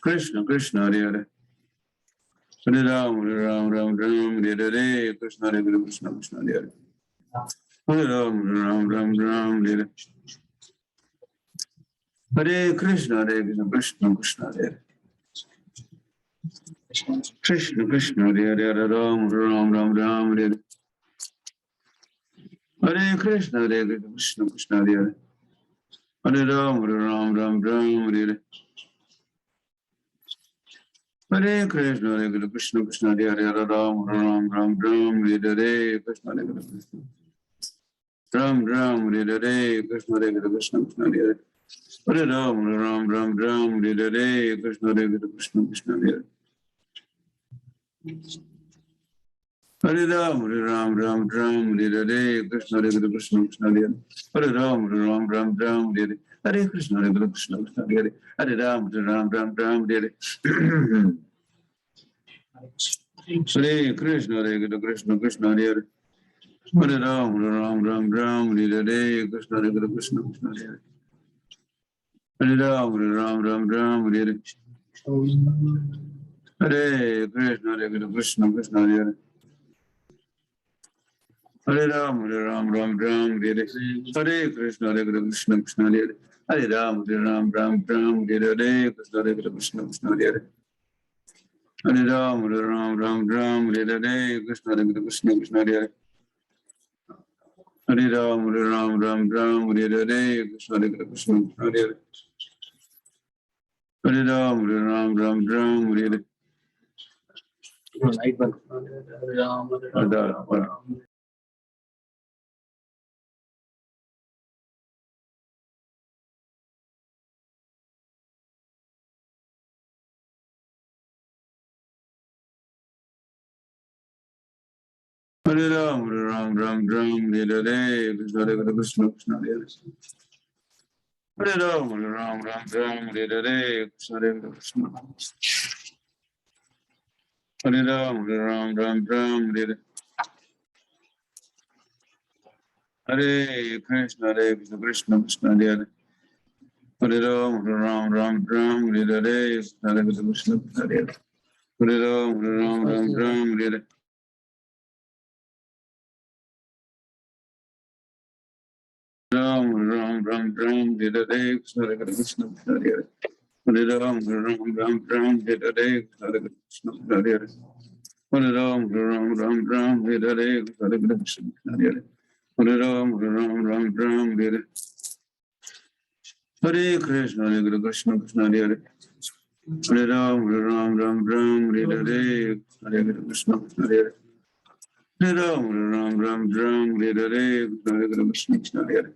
A: Krishna, Krishna Hare Hare, Hare Ram, Ram Ram, Ram Hare Hare, Krishna Hare Krishna, Krishna Hare Hare, Hare Ram, Ram Ram, Ram Hare Hare, Hare Krishna, Hare Krishna, Krishna Krishna Hare Hare, Krishna Krishna Hare Hare, Hare Ram, Ram Ram, Ram Hare Hare, Hare Krishna, Hare Krishna, Krishna Krishna Hare Hare, Hare Ram, Ram Ram, Ram Hare Hare, Hare Krishna, Hare Krishna, Krishna Hare Hare, Hare Ram, Ram Ram, Ram Hare Hare, Krishna Hare Krishna, Ram Ram Hare Hare, Krishna Hare Krishna, Krishna Hare Hare, Hare Ram, Ram Ram, Ram Hare Hare, Krishna Hare Krishna, Krishna Hare Hare, Hare Ram, Ram Ram, Ram Hare Hare, Krishna Hare Krishna, Krishna Hare Hare, Hare Ram, Ram Ram, Ram Hare Hare, Hare Krishna, Hare Krishna, Krishna Hare Hare, Hare Ram, Ram Ram, Ram Hare Hare, Hare Krishna, Hare Krishna, Krishna Hare Hare, Hare Ram, Ram Ram, Ram Hare Hare, Krishna Hare Krishna, Krishna Hare Hare, Hare Ram, Ram Ram, Ram Hare Hare, Hare Krishna, Hare Krishna, Krishna Hare Hare, Hare Ram, Ram Ram, Ram Hare Hare, Hare Krishna, Hare Krishna, Krishna Hare Hare, Hare Ram, Ram Ram, Ram Hare Hare, Krishna Hare Krishna, Krishna Hare Hare, Hare Ram, Ram Ram, Ram Hare Hare, Krishna Hare Krishna, Krishna Hare Hare, Hare Ram, Ram Ram, Ram Hare Hare, Krishna Hare Krishna, Krishna Hare Hare, Hare Ram, Ram Ram, Ram Hare Hare. Hare Ram, Ram Ram, Ram Hare Hare, Krishna Hare Krishna, Krishna Hare Hare, Hare Ram, Ram Ram, Ram Hare Hare, Krishna Hare Krishna, Hare Ram, Ram Ram, Ram Hare Hare, Hare Krishna, Hare Krishna, Krishna Krishna Hare Hare, Hare Ram, Ram Ram, Ram Hare Hare Hare Krishna Hare Hare Ram Ram Ram Hare Ram Ram Ram Ram Hare Hare Krishna Hare Hare Ram Ram Ram Hare Hare Krishna Hare Hare Ram Ram Hare Hare Krishna Hare Hare Ram Ram Hare Hare Krishna Hare Krishna Krishna Hare Hare Ram Ram Hare Hare Krishna Hare Hare Ram Ram Hare Hare Krishna Hare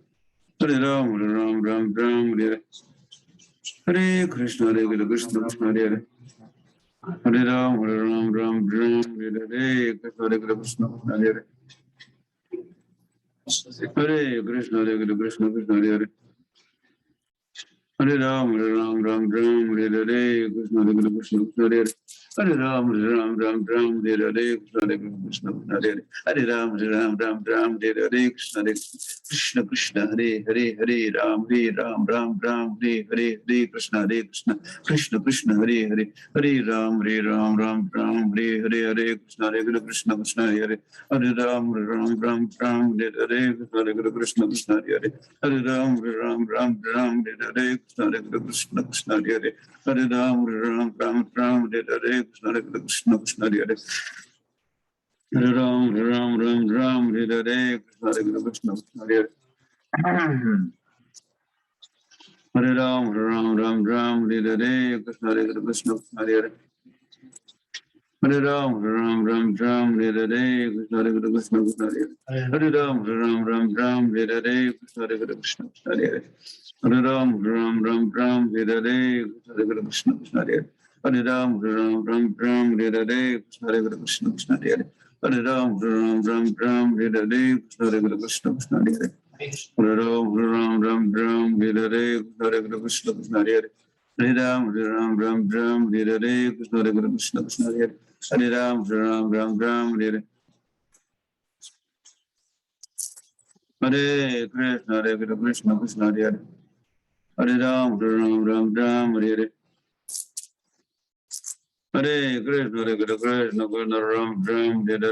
A: Hare Ram Ram Hare Hare Krishna Hare Krishna Krishna Hare Hare Ram Ram Hare Hare Krishna Hare Hare Krishna Hare Krishna Krishna Hare Hare Ram Hare Krishna Krishna Hare Hare Ram Hare Krishna Hare Hare Ram Hare Krishna Krishna Krishna Hare Hare Ram Hare Hare Krishna Krishna Krishna Hare Hare Ram Hare Krishna Krishna Hare Hare Ram Hare Krishna Hare Hare Ram Hare Krishna Krishna Hare Hare Ram Hare Krishna Krishna Hare Hare Ram Hare Krishna Krishna Hare Hare Ram Hare Krishna Krishna Hare Hare Ram Hare Krishna Krishna Hare Hare Ram Hare Krishna Krishna Hare Hare Ram Hare Krishna Krishna Hare Hare Ram Hare Krishna Krishna Hare Hare Ram Hare Krishna Krishna Hare Hare Ram Hare Krishna Krishna Hare Hare Ram Hare Krishna Krishna Hare Hare Ram Hare Hare Krishna Krishna Hare Hare Ram Hare Hare Krishna Krishna Ram Hare Krishna Ram Hare Hare Krishna Ram Ram Hare Hare Krishna Ram Krishna Hare Ram Hare Hare Krishna Hare Hare Ram Hare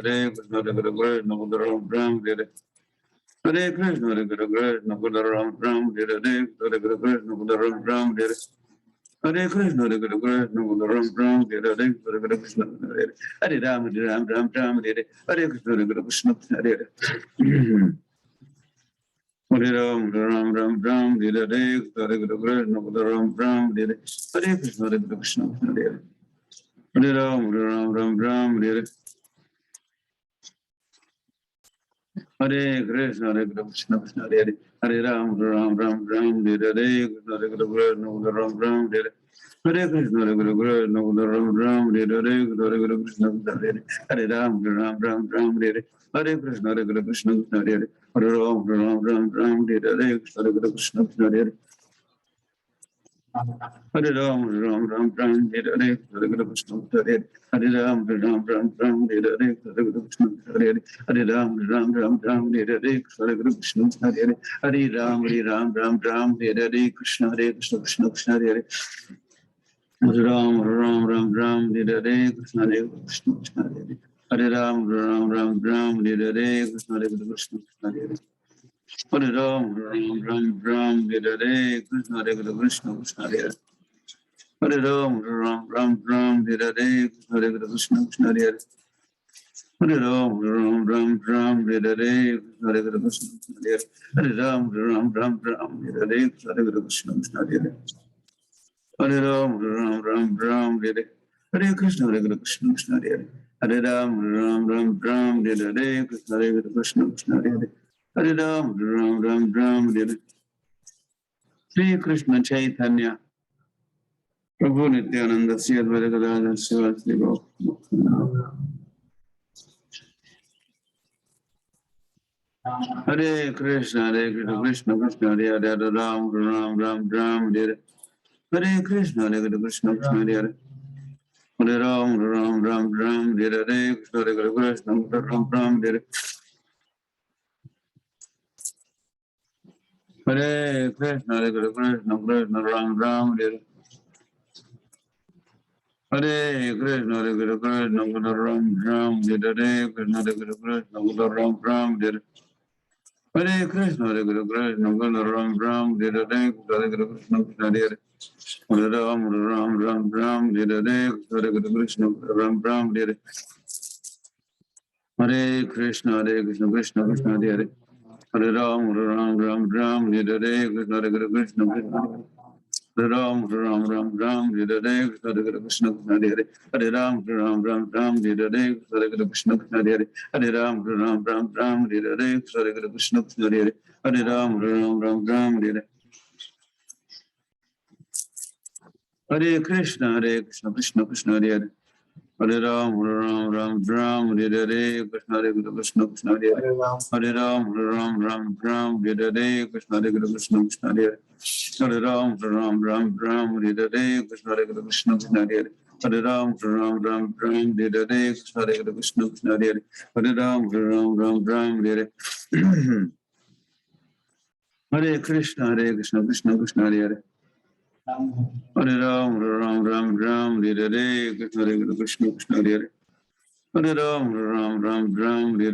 A: Krishna Hare Hare Ram Hare Hare Krishna Krishna Hare Hare Ram Hare Hare Ram Hare Hare Krishna Ram Krishna Hare Hare Ram Hare Hare Krishna Krishna Hare Hare Ram Hare Krishna Hare Hare Ram Hare Krishna Hare Hare Ram Hare Krishna Hare Hare Ram Hare Krishna Hare Hare Ram Hare Krishna Krishna Hare Hare Ram Hare Krishna Krishna Hare Hare Ram Hare Krishna Hare Hare Ram Hare Krishna Krishna Hare Hare Ram Hare Krishna Hare Hare Ram Hare Krishna Hare Hare Ram Hare Krishna Hare Hare Ram Hare Hare Krishna Krishna Hare Hare Ram Hare Krishna Hare Hare Ram Hare Shri Krishna Chaitanya Prabhu Nityananda Sri Advaita Gadadhar Srivastava Gopal Hare Krishna Krishna Krishna Hare Hare Ram Hare Hare Krishna Krishna Krishna Hare Hare Ram Hare Hare Krishna Ram Hare Hare Krishna Krishna Ram Hare Hare Krishna, Hare Krishna, Krishna Ram Ram, Hare Krishna, Hare Krishna, Krishna Ram Ram, Hare Krishna, Hare Krishna, Krishna Ram Ram, Hare Krishna, Hare Krishna, Hare Ram, Ram Ram Ram, Hare Krishna, Ram Ram, Hare Krishna, Hare Krishna, Krishna Krishna, Hare Hare Ram, Ram Ram Ram, Hare Krishna, Hare Krishna, Ram Ram Ram Ram, Hare Krishna, Hare Krishna, Hare Hare Ram Ram Ram Ram, Hare Krishna, Hare Krishna, Hare Hare Ram Ram Ram Ram, Hare Krishna, Hare Krishna, Hare Hare Ram Ram Ram Ram, Hare Krishna, Hare Krishna, Krishna Krishna, Hare Hare Ram Ram Ram Ram, Hare Krishna, Hare Krishna, Hare Hare Ram Ram Ram Ram, Hare Krishna, Hare Krishna, Hare Hare Ram Ram Ram Ram, Hare Krishna, Hare Krishna, Hare Hare Ram Ram Ram Ram, Hare Krishna, Hare Krishna, Hare Hare Ram Ram Ram Ram, Hare Krishna, Hare Krishna, Krishna Krishna, Hare Hare Ram Ram Ram Ram, Hare Krishna, Hare Krishna, Hare Hare Ram Ram Ram Ram, Hare Krishna, Hare Krishna, Hare Hare Ram Ram Ram Ram, Hare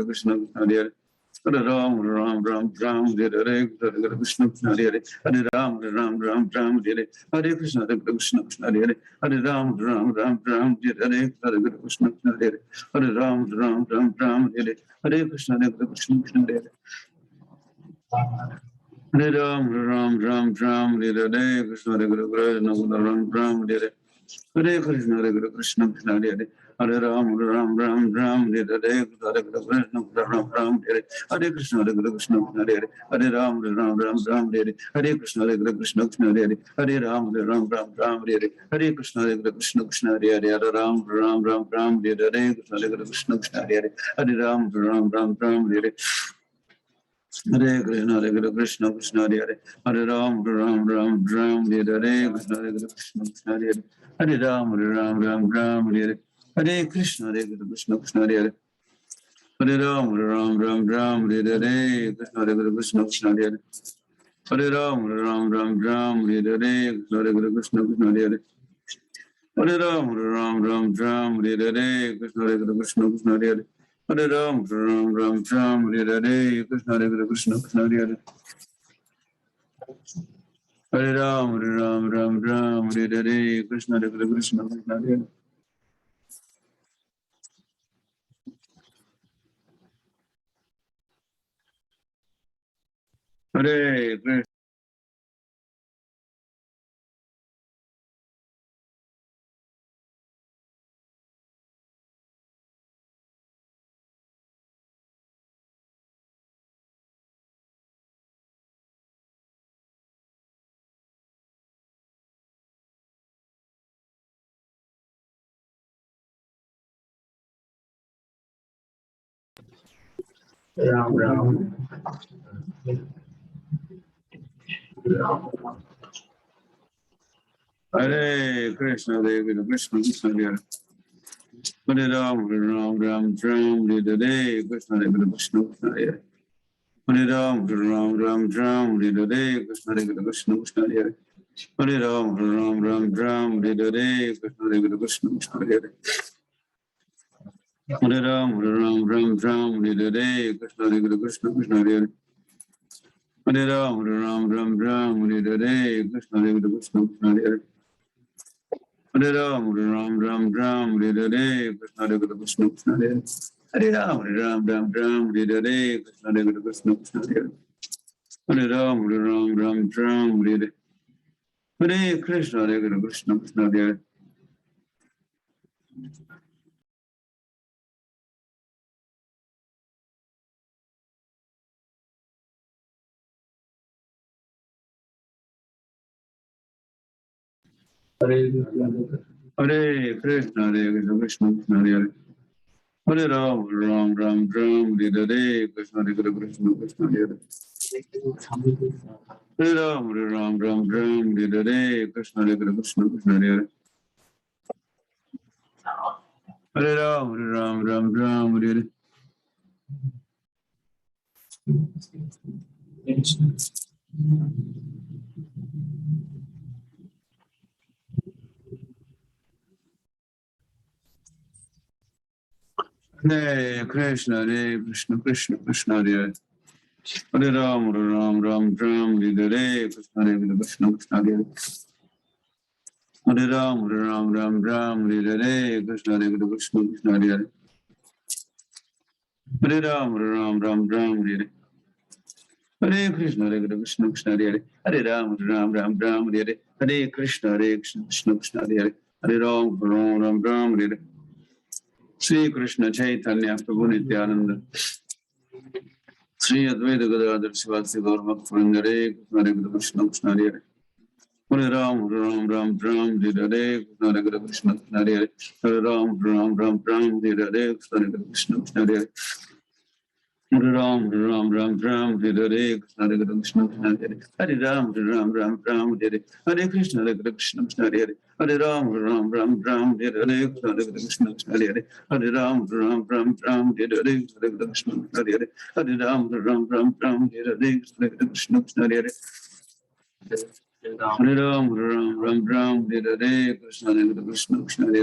A: Krishna, Hare Hare Ram Ram Ram Ram, Hare Krishna, Hare Krishna, Hare Hare Ram Ram Ram Ram, Hare Krishna, Hare Hare Ram Ram Ram Ram, Hare Krishna, Hare Krishna, Hare Hare Ram Ram Ram Ram, Hare Krishna, Hare Krishna, Ram Ram, Hare Krishna, Hare Krishna, Hare Hare Ram Ram Ram Ram, Hare Krishna, Hare Krishna, Ram Ram, Hare Krishna, Hare Krishna, Hare Hare Ram Ram Ram Ram, Hare Krishna, Hare Krishna, Hare Ram Ram Ram Ram, Hare Krishna, Hare Krishna, Hare Ram Ram Ram Ram, Hare Krishna, Hare Krishna, Hare Ram Ram Ram Ram, Hare Krishna, Hare Krishna, Krishna Hare Hare, Hare Ram, Ram Ram Ram, Hare Krishna, Hare Krishna, Krishna Hare Hare, Hare Ram, Ram Ram Ram, Hare Hare Krishna, Hare Krishna, Krishna Hare Hare, Hare Ram, Ram Ram Ram, Hare Krishna, Hare Krishna, Krishna Hare Hare, Hare Ram, Ram Ram Ram, Hare Krishna, Hare Krishna, Krishna Hare Hare, Hare Ram, Ram Ram Ram, Hare Krishna, Hare Krishna, Krishna Hare Hare, Hare Ram, Ram Ram Ram, Hare Krishna, Hare Krishna, Krishna Hare Hare, Hare Ram, Ram Ram Ram, Hare Krishna, Hare Krishna, Krishna Hare Hare. Hare Krishna.
B: Ram Ram.
A: Hare Krishna, Hare Krishna, Krishna Hare Hare. Hare Ram, Ram Ram Ram, Hare Krishna, Hare Krishna, Krishna Hare Hare. Hare Ram, Ram Ram Ram, Hare Krishna, Hare Krishna, Krishna Hare Hare. Hare Ram, Ram Ram Ram, Hare Krishna, Hare Krishna, Krishna Hare Hare. Hare Ram, Ram Ram Ram, Hare Krishna, Hare Krishna, Krishna Hare Hare. Hare Ram, Ram Ram Ram, Hare Krishna, Hare Krishna, Krishna Hare Hare. Hare Ram, Ram Ram Ram, Hare Krishna, Hare Krishna, Krishna Hare Hare. Hare Ram, Ram Ram Ram, Hare Krishna, Hare Krishna, Krishna Hare Hare. Hare Ram, Ram Ram Ram, Hare Krishna, Hare Krishna, Krishna Hare Hare. Hare Krishna, Hare Krishna, Krishna Krishna Hare Hare. Hare Ram, Ram Ram Ram, Hare Krishna, Hare Krishna, Krishna Hare Hare. Hare Ram, Ram Ram Ram, Hare Krishna, Hare Krishna, Krishna Hare Hare. Hare Ram, Ram Ram Ram, Hare Hare. Hare Krishna, Hare Krishna, Krishna Krishna, Hare Hare Ram, Ram Ram, Hare Krishna, Hare Krishna, Krishna Hare Hare Ram, Ram Ram, Hare Krishna, Hare Krishna, Krishna Hare Hare Ram, Ram, Hare Hare Krishna, Hare Krishna, Krishna Hare Hare Ram, Ram, Hare Krishna, Krishna Krishna Hare Hare Ram, Ram, Hare Sri Krishna Chaitanya Prabhu Nityananda Sri Advaita Gadadhar Sivasi Gaur Bhaktivinoda Hare Krishna, Krishna Hare Hare Ram, Ram, Hare Krishna, Krishna Hare Hare Ram, Hare Krishna, Krishna Hare Hare Ram, Hare Krishna, Krishna Hare Hare Ram, Hare Krishna, Krishna Hare Hare Ram, Hare Krishna, Krishna Hare Hare Ram, Hare Krishna, Hare Ram, Hare Krishna, Krishna Hare Hare Ram, Hare Krishna, Krishna Hare Hare Ram, Hare Krishna, Krishna Hare Hare Ram, Hare Krishna, Hare Hare Ram, Hare Krishna, Krishna Hare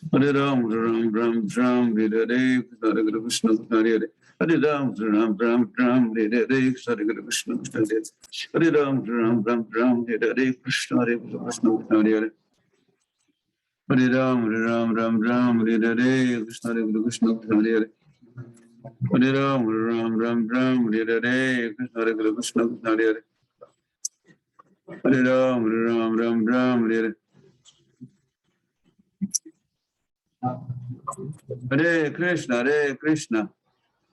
A: Hare Ram, Hare Krishna, Krishna Hare Hare Ram, Hare Krishna, Krishna Hare Hare Ram, Hare Krishna, Krishna Hare Hare Ram, Hare Hare Krishna, Krishna
B: Ram,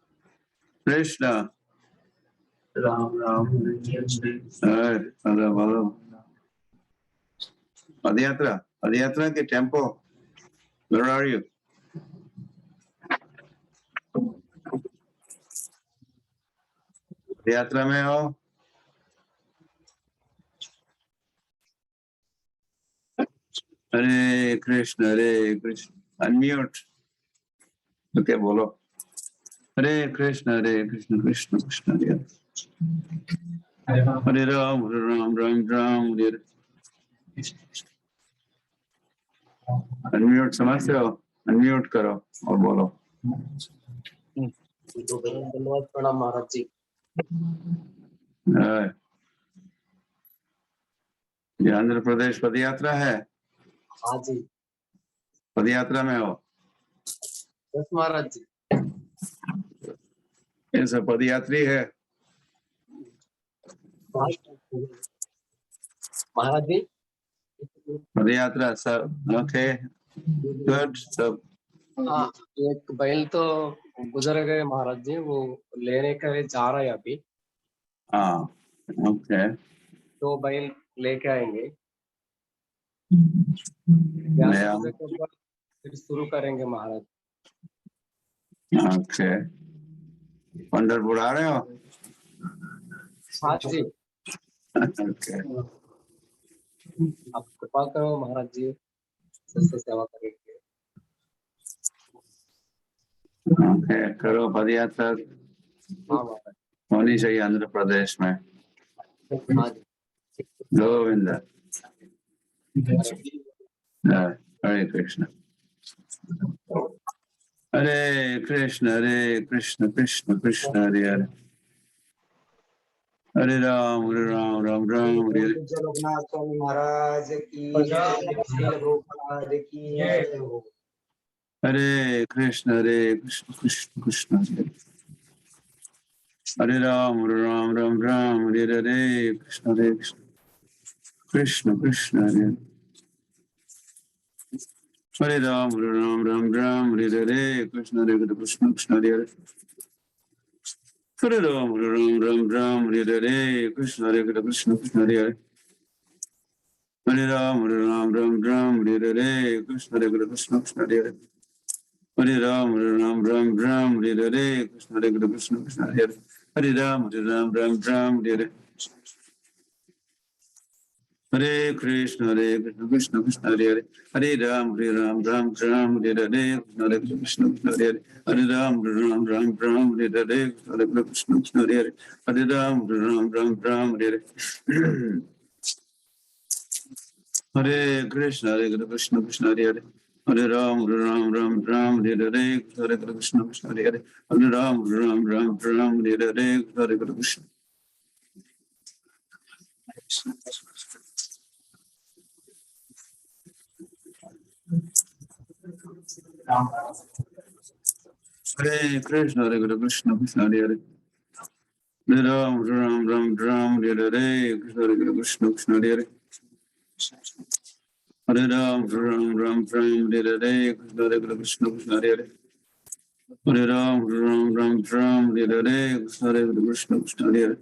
A: Hare Hare Padayatra ke tempo. Where are you? Padayatra में हो? Hare Krishna, unmute. Okay, बोलो. Hare Krishna, Krishna Krishna Hare Hare Ram, Hare Unmute समझते हो? Unmute करो और बोलो.
B: धन्यवाद प्रणाम महाराज जी.
A: ये आंध्र प्रदेश पदयात्रा है.
B: हाँ जी.
A: पदयात्रा में हो?
B: यस महाराज जी.
A: ये सब पदयात्री है.
B: महाराज जी.
A: पदयात्रा सब ओके गुड सब.
B: हाँ, एक बैल तो गुजर गए महाराज जी, वो लेने के लिए जा रहा है अभी.
A: हाँ ओके.
B: तो बैल लेके आएंगे.
A: नया
B: फिर शुरू करेंगे महाराज.
A: ओके. पंढरपुर आ रहे हो?
B: हाँ जी.
A: ओके.
B: आप कृपा करो महाराज जी, सबसे सेवा करेंगे.
A: ओके करो पदयात्रा.
B: हाँ महाराज.
A: होनी चाहिए आंध्र प्रदेश में.
B: हाँ जी.
A: गोविंद. हरे कृष्ण. हरे कृष्ण, कृष्ण कृष्ण हरे हरे. हरे राम, राम हरे हरे.
B: रघुनाथ स्वामी महाराज की जय.
A: हरे कृष्ण, कृष्ण कृष्ण हरे हरे. हरे राम, राम हरे हरे. कृष्ण कृष्ण कृष्ण हरे हरे. हरे राम, राम हरे हरे. कृष्ण कृष्ण हरे हरे. हरे राम, राम हरे हरे. कृष्ण कृष्ण हरे हरे. हरे राम, राम हरे हरे. कृष्ण कृष्ण हरे हरे. हरे राम, राम हरे हरे. कृष्ण कृष्ण हरे हरे. हरे राम, राम हरे हरे. हरे कृष्ण कृष्ण हरे हरे. हरे राम, राम हरे हरे. कृष्ण कृष्ण हरे हरे. हरे राम, राम हरे हरे. कृष्ण कृष्ण हरे हरे. हरे Ram, Ram Hare Hare. Hare Krishna Krishna Krishna Hare Hare Hare Ram Ram Ram Ram Hare Hare Hare Krishna Krishna Hare Hare Hare Ram Ram Ram Ram Hare Hare Hare Krishna Hare Krishna Krishna Krishna Hare Hare Hare Ram Ram Ram Ram Hare Hare Hare Krishna Krishna Hare Hare Hare Ram Ram Ram Ram Hare Hare Hare Krishna Krishna Hare Hare Hare Ram Ram Ram Ram Hare Hare Hare Krishna Krishna Hare Hare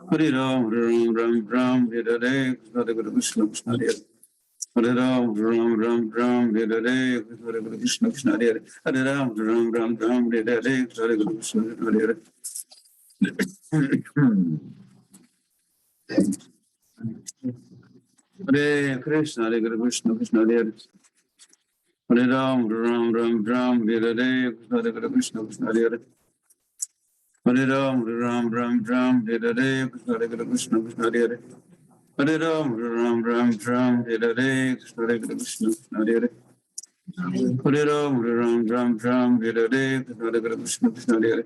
A: Hare Ram Ram Ram Ram Hare Hare Hare Krishna Krishna Hare Hare Hare Ram Ram Ram Ram Hare Hare Hare Krishna Krishna Hare Hare Hare Ram Ram Ram Ram Hare Hare Hare Krishna Hare Hare Hare Krishna Krishna Krishna Hare Hare Hare Ram Ram Ram Ram Hare Hare Hare Krishna Krishna Hare Hare Hare Ram Ram Ram Ram Hare Hare Hare Krishna Krishna Hare Hare Hare Ram Ram Ram Ram Hare Hare Hare Krishna Krishna Hare Hare Hare Ram Ram Ram Ram Hare Hare Hare Krishna Krishna Hare Hare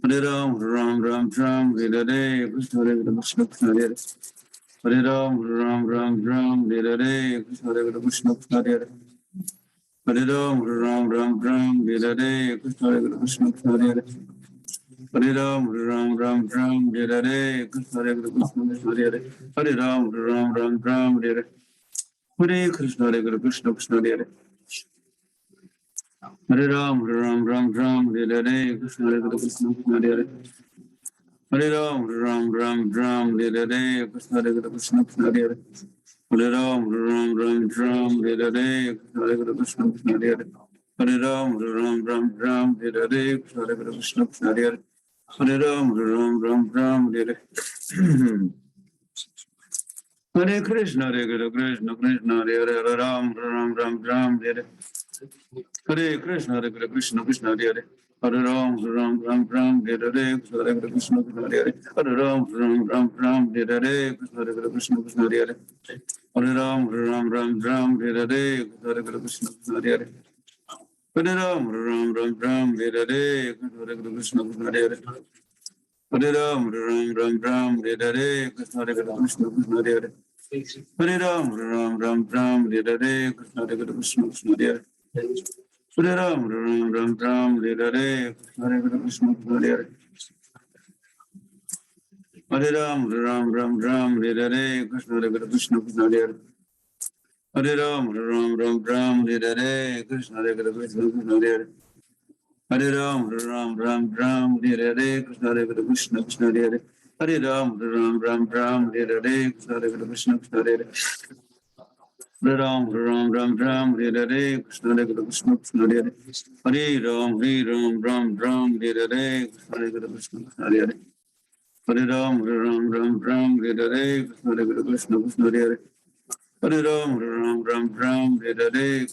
A: Hare Ram Ram Ram Ram Hare Hare Krishna Krishna Hare Hare Hare Ram Ram Ram Ram Hare Hare Krishna Krishna Hare Hare Hare Ram Ram Ram Ram Hare Hare Krishna Krishna Hare Hare Hare Ram Ram Ram Ram Hare Hare Krishna Krishna Hare Hare Hare Ram Ram Ram Ram Hare Hare Hare Krishna Hare Krishna Krishna Hare Hare Hare Ram Ram Ram Ram Hare Hare Krishna Krishna Hare Hare Hare Ram Ram Ram Ram Hare Hare Krishna Krishna Hare Hare Hare Ram Ram Ram Ram Hare Hare Krishna Krishna Hare Hare Hare Ram Ram Ram Ram Hare Hare Krishna Krishna Hare Hare Hare Ram Ram Ram Ram Hare Hare Hare Krishna Krishna Krishna Hare Hare Hare Ram Ram Ram Ram Hare Hare Krishna Krishna Krishna Hare Hare Hare Ram Ram Ram Ram Hare Hare Hare Krishna Krishna Hare Hare Hare Ram Ram Ram Ram Hare Hare Hare Krishna Krishna Hare Hare Hare Ram Ram Ram Ram Hare Hare Hare Krishna Krishna Hare Hare Hare Ram Ram Ram Ram Hare Hare Hare Krishna Krishna Hare Hare Hare Ram Ram Ram Ram Hare Hare Hare Krishna Krishna Hare Hare Hare Ram Ram Ram Ram Hare Hare Hare Krishna Krishna Hare Hare Hare Ram Ram Ram Ram Hare Hare Hare Krishna Krishna Hare Hare Hare Ram Ram Ram Ram Hare Hare Krishna Krishna Hare Hare Hare Ram Ram Ram Ram Hare Hare Krishna Krishna Hare Hare Hare Ram Ram Ram Ram Hare Hare Krishna Krishna Hare Hare Hare Ram Ram Ram Ram Hare Hare Krishna Krishna Hare Hare Hare Ram Ram Ram Ram Hare Hare Krishna Krishna Hare Hare Hare Ram Ram Ram Hare Hare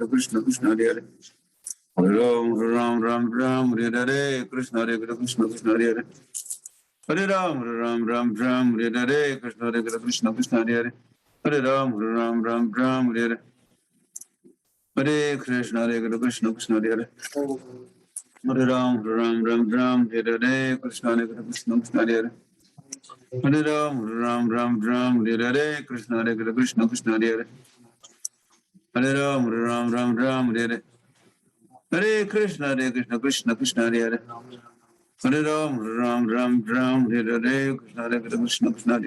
A: Krishna Krishna Hare Hare Hare Ram Ram Ram Hare Hare Krishna Krishna Hare Hare Hare Ram Ram Ram Hare Hare Krishna Krishna Hare Hare Hare Ram Ram Ram Hare Hare Krishna Krishna Hare Hare Hare Ram Ram Hare Hare Krishna Krishna Hare Hare Hare Ram Ram Hare Hare Krishna Krishna Hare Hare Hare Ram Ram Hare Hare Hare Krishna Krishna Hare Hare Hare Ram Ram Hare Hare Krishna Krishna Hare Hare Hare Ram Hare Hare Krishna Krishna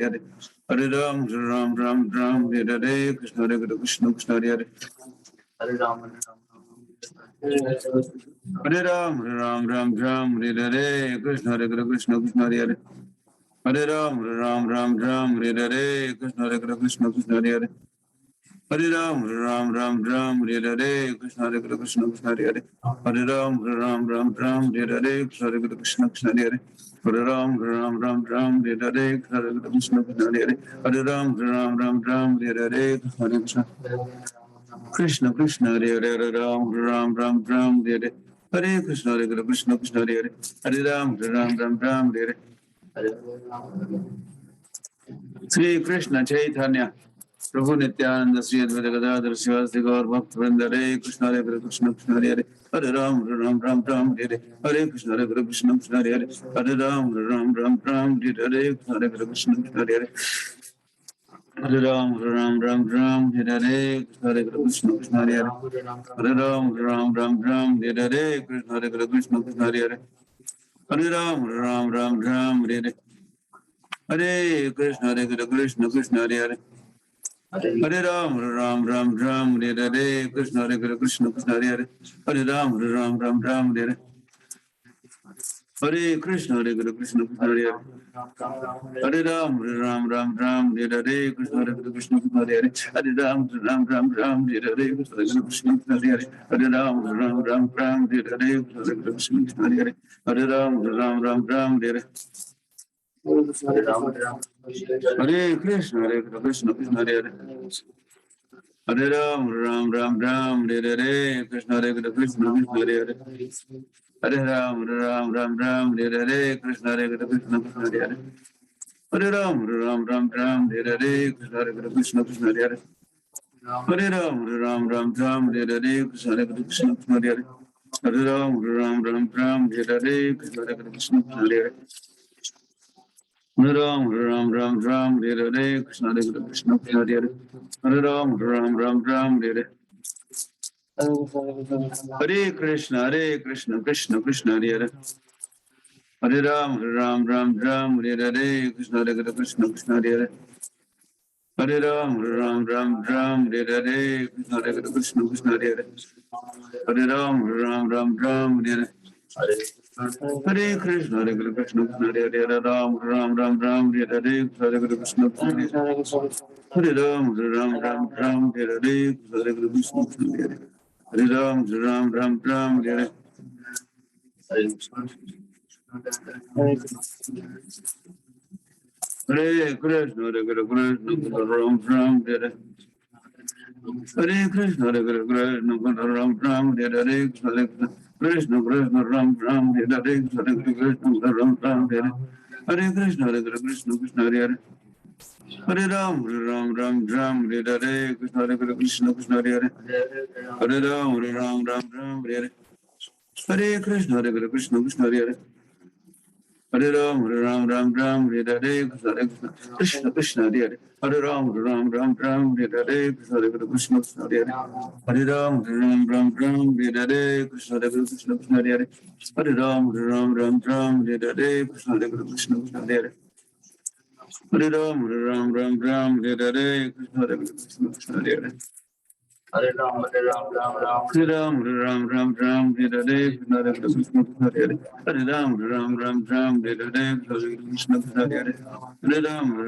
A: Hare Hare Hare Ram Hare Hare Hare Krishna Krishna Krishna Hare Hare Hare Ram Hare Hare Krishna Krishna Hare Hare Hare Ram Hare Hare Krishna Krishna Hare Hare Hare Ram Hare Hare Krishna Krishna Hare Hare Hare Ram Hare Hare Krishna Krishna Hare Hare Hare Ram Hare Hare Krishna Krishna Hare Hare Hare Ram Hare Hare Krishna Krishna Hare Hare Hare Ram Hare Hare Krishna Krishna Hare Hare Hare Ram Hare Hare Krishna Krishna Hare Hare Krishna Krishna Hare Hare Hare Ram Hare Hare Hare Krishna Krishna Krishna Hare Hare Hare Ram Ram Ram Ram Hare Hare Sri Krishna Chaitanya Prabhu Nityananda Sri Advaita Gadadhar Sivasadi Gaur Bhakta Vrinda Hare Krishna Krishna Krishna Hare Hare Hare Ram Ram Ram Ram Hare Hare Krishna Krishna Krishna Hare Hare Hare Ram Ram Ram Ram Hare Hare Krishna Krishna Krishna Hare Hare Hare Ram Ram Ram Ram Hare Hare Hare Krishna Krishna Hare Hare Hare Ram Ram Ram Ram Hare Hare Krishna Krishna Krishna Hare Hare Hare Ram Ram Ram Ram Hare Hare Hare Krishna Krishna Krishna Hare Hare Hare Ram Ram Ram Ram Hare Hare Krishna Krishna Krishna Hare Hare Hare Ram Ram Ram Ram Hare Hare Hare Krishna Krishna Krishna Hare Hare Hare Ram Ram Ram Ram Hare Hare Krishna Krishna Krishna Hare Hare Hare Ram Ram Ram Ram Hare Hare Krishna Krishna Krishna Hare Hare Hare Ram Ram Ram Ram Hare Hare Krishna Krishna Krishna Hare Hare Hare Ram Ram Ram Ram Hare Hare Hare Krishna Krishna Krishna Hare Hare Hare Ram Ram Ram Ram Hare Hare Krishna Krishna Krishna Hare Hare Hare Ram Ram Ram Ram Hare Hare Krishna Krishna Krishna Hare Hare Hare Ram Ram Ram Ram Hare Hare Krishna Krishna Krishna Hare Hare Hare Ram Ram Ram Ram Hare Hare Krishna Krishna Krishna Hare Hare Hare Ram Ram Ram Ram Hare Hare Krishna Krishna Krishna Hare Hare Hare Ram Ram Ram Ram Hare Hare Krishna Krishna Krishna Hare Hare Hare Ram Ram Ram Ram Hare Hare Hare Krishna Krishna Krishna Hare Hare Hare Ram Ram Ram Ram Hare Hare Krishna Krishna Krishna Hare Hare Hare Ram Ram Ram Ram Hare Hare Krishna Krishna Krishna Hare Hare Hare Ram Ram Ram Ram Hare Hare Hare Krishna Krishna Krishna Hare Hare Hare Ram Ram Ram Ram Hare Hare Hare Krishna Krishna Hare Hare Ram Ram Ram Ram Hare Hare Hare Krishna Krishna Hare Hare Hare Ram Ram Ram Ram Hare Hare Hare Krishna Ram Ram Hare Hare Krishna Ram Ram Hare Hare Krishna Ram Ram Hare Hare Krishna Ram Ram Hare Hare Krishna Krishna Hare Hare Hare Ram Ram Ram Ram Hare Hare Krishna Krishna Hare Hare Hare Ram Ram Ram Ram Hare Hare Hare Krishna Krishna Hare Hare Hare Ram Ram Ram Hare Hare Krishna Krishna Hare Hare Hare Ram Ram Ram Hare Hare Krishna Krishna Krishna Hare Hare Hare Ram Ram Ram Hare Hare Krishna Krishna Krishna Hare Hare Hare Ram Ram Ram Hare Hare Krishna Krishna Krishna Hare Hare Hare Ram Ram Hare Hare Krishna Krishna Krishna Hare Hare Hare Ram Ram Hare Hare Krishna Krishna Krishna Hare Hare Hare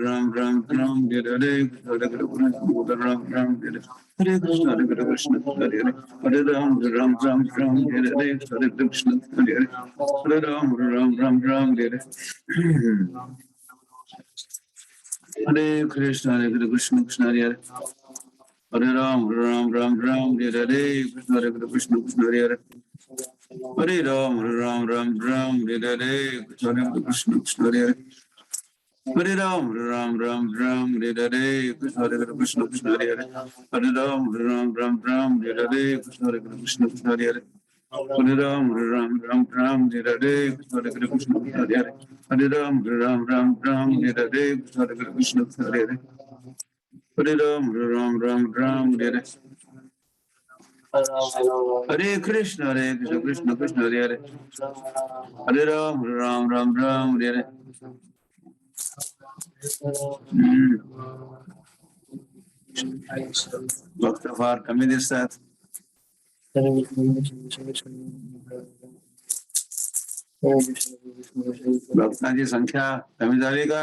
A: Ram Ram Hare Hare Krishna Krishna Hare Hare Hare Ram Ram Hare Hare Krishna Krishna Ram Hare Hare Hare Krishna Krishna Hare Hare Hare Ram Hare Hare Hare Krishna Hare Hare Hare Ram Hare Hare Hare Krishna Krishna Hare Hare Hare Ram Ram Hare Hare Krishna Krishna Hare Hare Hare Ram Ram Hare Hare Krishna Krishna Hare Hare Hare Ram Ram Hare Hare Krishna Krishna Hare Hare Hare Ram Ram Hare Hare Krishna Krishna Hare Hare Hare Ram Ram Hare Hare Krishna Krishna Hare Hare Hare Ram Ram Hare Hare Krishna Krishna Hare Hare Hare Ram Ram Hare Hare Hare Krishna Krishna Krishna Hare Hare Hare Ram Ram Hare Hare Bhakta var kami distat. भक्तांची संख्या कमी झाली का?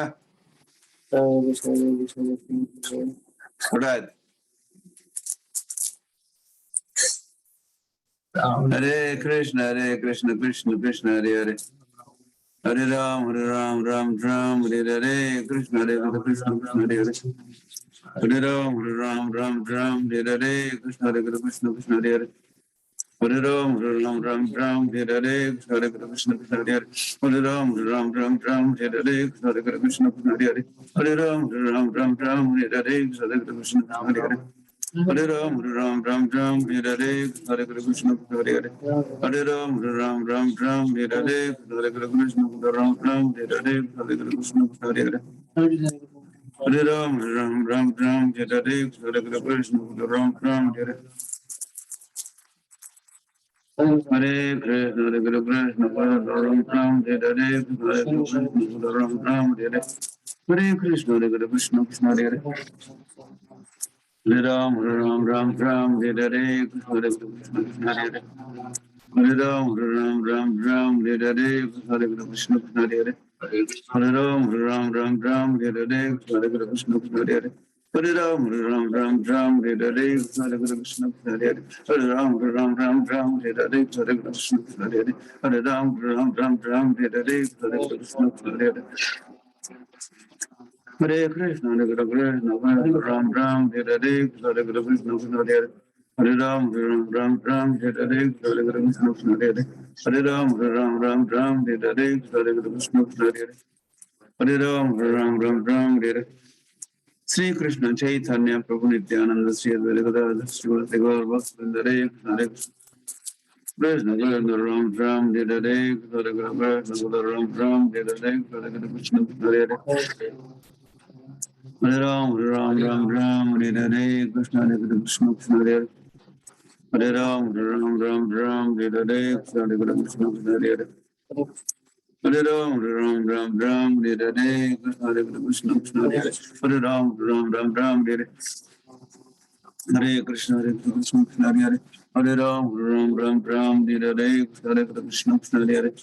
A: थोडा आहेत. हरे Krishna Krishna Krishna Hare Hare Hare Ram Ram Ram Hare Hare Krishna Krishna Hare Hare Hare Ram Ram Ram Hare Hare Krishna Krishna Hare Hare Hare Ram, Hare Ram, Ram Ram, Hare Hare, Hare Krishna, Krishna Hare Hare. Hare Ram, Ram Ram, Ram, Hare Hare, Hare Krishna, Krishna Hare Hare. Hare Ram, Ram Ram, Ram, Hare Hare, Hare Krishna, Hare Hare. Hare Ram, Ram Ram, Ram, Hare Hare, Hare Krishna, Hare Hare. Hare Ram, Ram Ram, Ram, Hare Hare, Hare Krishna, Ram Ram, Hare Hare, Hare Krishna, Hare Hare. Hare Ram, Ram Ram, Ram, Hare Hare, Hare Krishna, Ram Ram, Hare Hare. Hare Krishna, Hare Krishna, Hare Ram Ram, Hare Hare, Hare Krishna, Ram Ram, Hare Hare. Hare Krishna, Hare Krishna, Krishna Hare Hare. Hare Ram, Ram Ram, Ram, Hare Hare, Hare Krishna, Krishna Hare Hare. Hare Ram, Ram Ram, Ram, Hare Hare, Hare Krishna, Krishna Hare Hare. Hare Ram, Ram Ram, Ram, Hare Hare, Hare Krishna, Krishna Hare Hare. Hare Ram, Ram Ram, Ram, Hare Hare, Hare Krishna, Krishna Hare Hare. Hare Ram, Ram Ram, Ram, Hare Hare, Hare Krishna, Krishna Hare Hare. Hare Ram, Ram Ram, Ram, Hare Hare, Hare Krishna, Krishna Hare Hare. Hare Krishna, Hare Krishna, Hare Ram Ram, Hare Hare, Hare Krishna, Krishna Hare Hare. Hare Ram, Ram Ram, Ram, Hare Hare, Hare Krishna, Krishna Hare Hare. Hare Ram, Ram Ram, Ram, Hare Hare, Hare Krishna, Krishna Hare Hare. Hare Ram, Ram Ram, Ram, Hare Hare. Sri Krishna Chaitanya Prabhu Nityananda Sri Advaita Gadadhar Srimati Gaur Bhaktivinoda Hare Krishna Krishna Krishna Ram Ram Hare Hare Hare Krishna Ram Ram Hare Hare Hare Krishna Hare Hare Hare Ram Ram Ram Ram Hare Hare Krishna Hare Krishna Krishna Hare Hare Hare Ram Ram Ram Ram Hare Hare Krishna Hare Krishna Krishna Hare Hare Hare Ram Ram Ram Ram Hare Hare Krishna Hare Krishna Krishna Hare Hare Hare Ram Ram Ram Ram Hare Hare Krishna Hare Krishna Krishna Hare Hare Hare Ram Ram Ram Ram Hare Hare Hare Krishna Krishna Hare Hare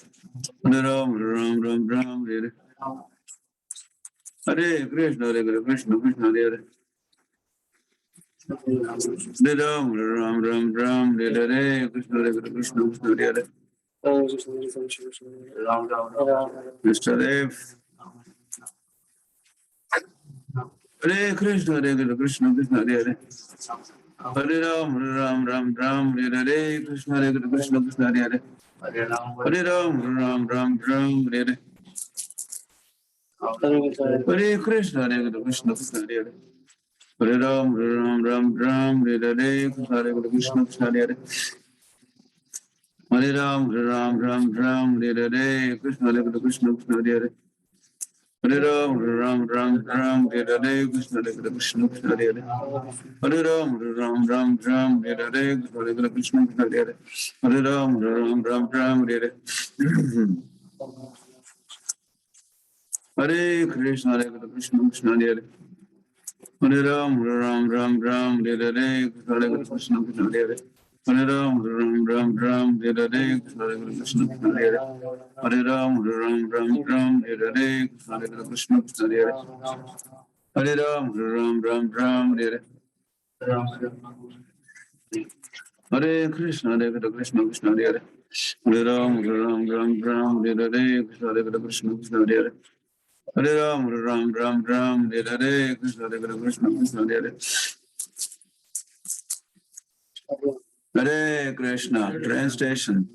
A: Hare Ram Ram Ram Ram Hare Hare Krishna Hare Krishna Krishna Hare Hare Hare Ram Ram Ram Ram Hare Hare Krishna Hare Krishna Krishna Hare Hare Mr. Dev Hare Krishna Hare Krishna Krishna Hare Hare Hare Ram Ram Ram Ram Hare Hare Krishna Hare Krishna Krishna Hare Hare Hare Ram Ram Ram Ram Hare Hare Hare Krishna Hare Krishna Krishna Hare Hare Hare Ram Ram Ram Ram Hare Hare Krishna Hare Krishna Krishna Hare Hare Hare Ram Ram Ram Ram Hare Hare Krishna Hare Krishna Krishna Hare Hare Hare Ram Ram Ram Ram Hare Hare Krishna Hare Krishna Krishna Hare Hare Hare Ram Ram Ram Ram Hare Hare Krishna Hare Krishna Krishna Hare Hare Hare Ram Ram Ram Ram Hare Hare Hare Krishna Hare Krishna Krishna Hare Hare Hare Ram Ram Ram Ram Hare Hare Krishna Hare Krishna Krishna Hare Hare Hare Ram Ram Ram Ram Hare Hare Krishna Hare Krishna Krishna Hare Hare Hare Ram Ram Ram Ram Hare Hare Krishna Hare Krishna Krishna Hare Hare Hare Ram Ram Ram Ram Hare Hare Krishna Hare Krishna Krishna Hare Hare Hare Ram Ram Ram Ram Hare Hare Krishna Hare Krishna Krishna Hare Hare Hare Ram Ram Ram Ram Hare Hare Krishna Hare Krishna Krishna Hare Hare Hare Krishna train station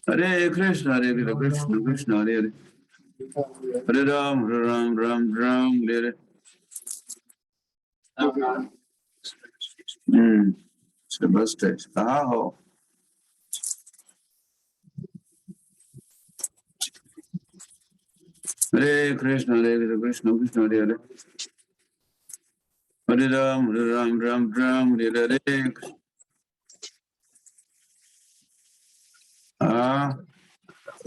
A: Hare Krishna Hare Krishna Krishna Hare Hare Hare Ram Ram Ram Ram Hare Hare it's the bus station कहाँ हो Hare Krishna Hare Krishna Krishna Hare Hare Hare Ram Ram Ram Ram Hare Hare हाँ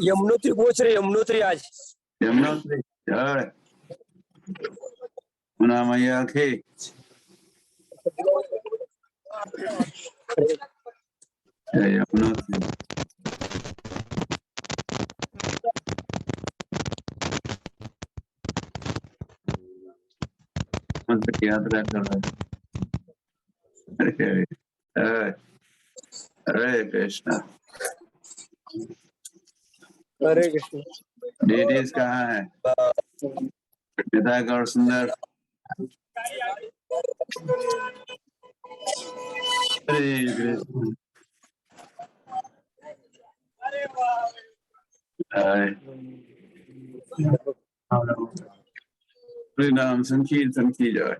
C: यमुनोत्री पहुंच रहे यमुनोत्री आज
A: यमुनोत्री जय मुना मैया की जय यमुनोत्री मंत्र की यात्रा कर रहे हैं हरे कृष्णा
C: हरे कृष्ण
A: डीडीज कहाँ है विधायक और सुंदर हरे कृष्ण हरे हरे नाम संकीर्तन की जाए।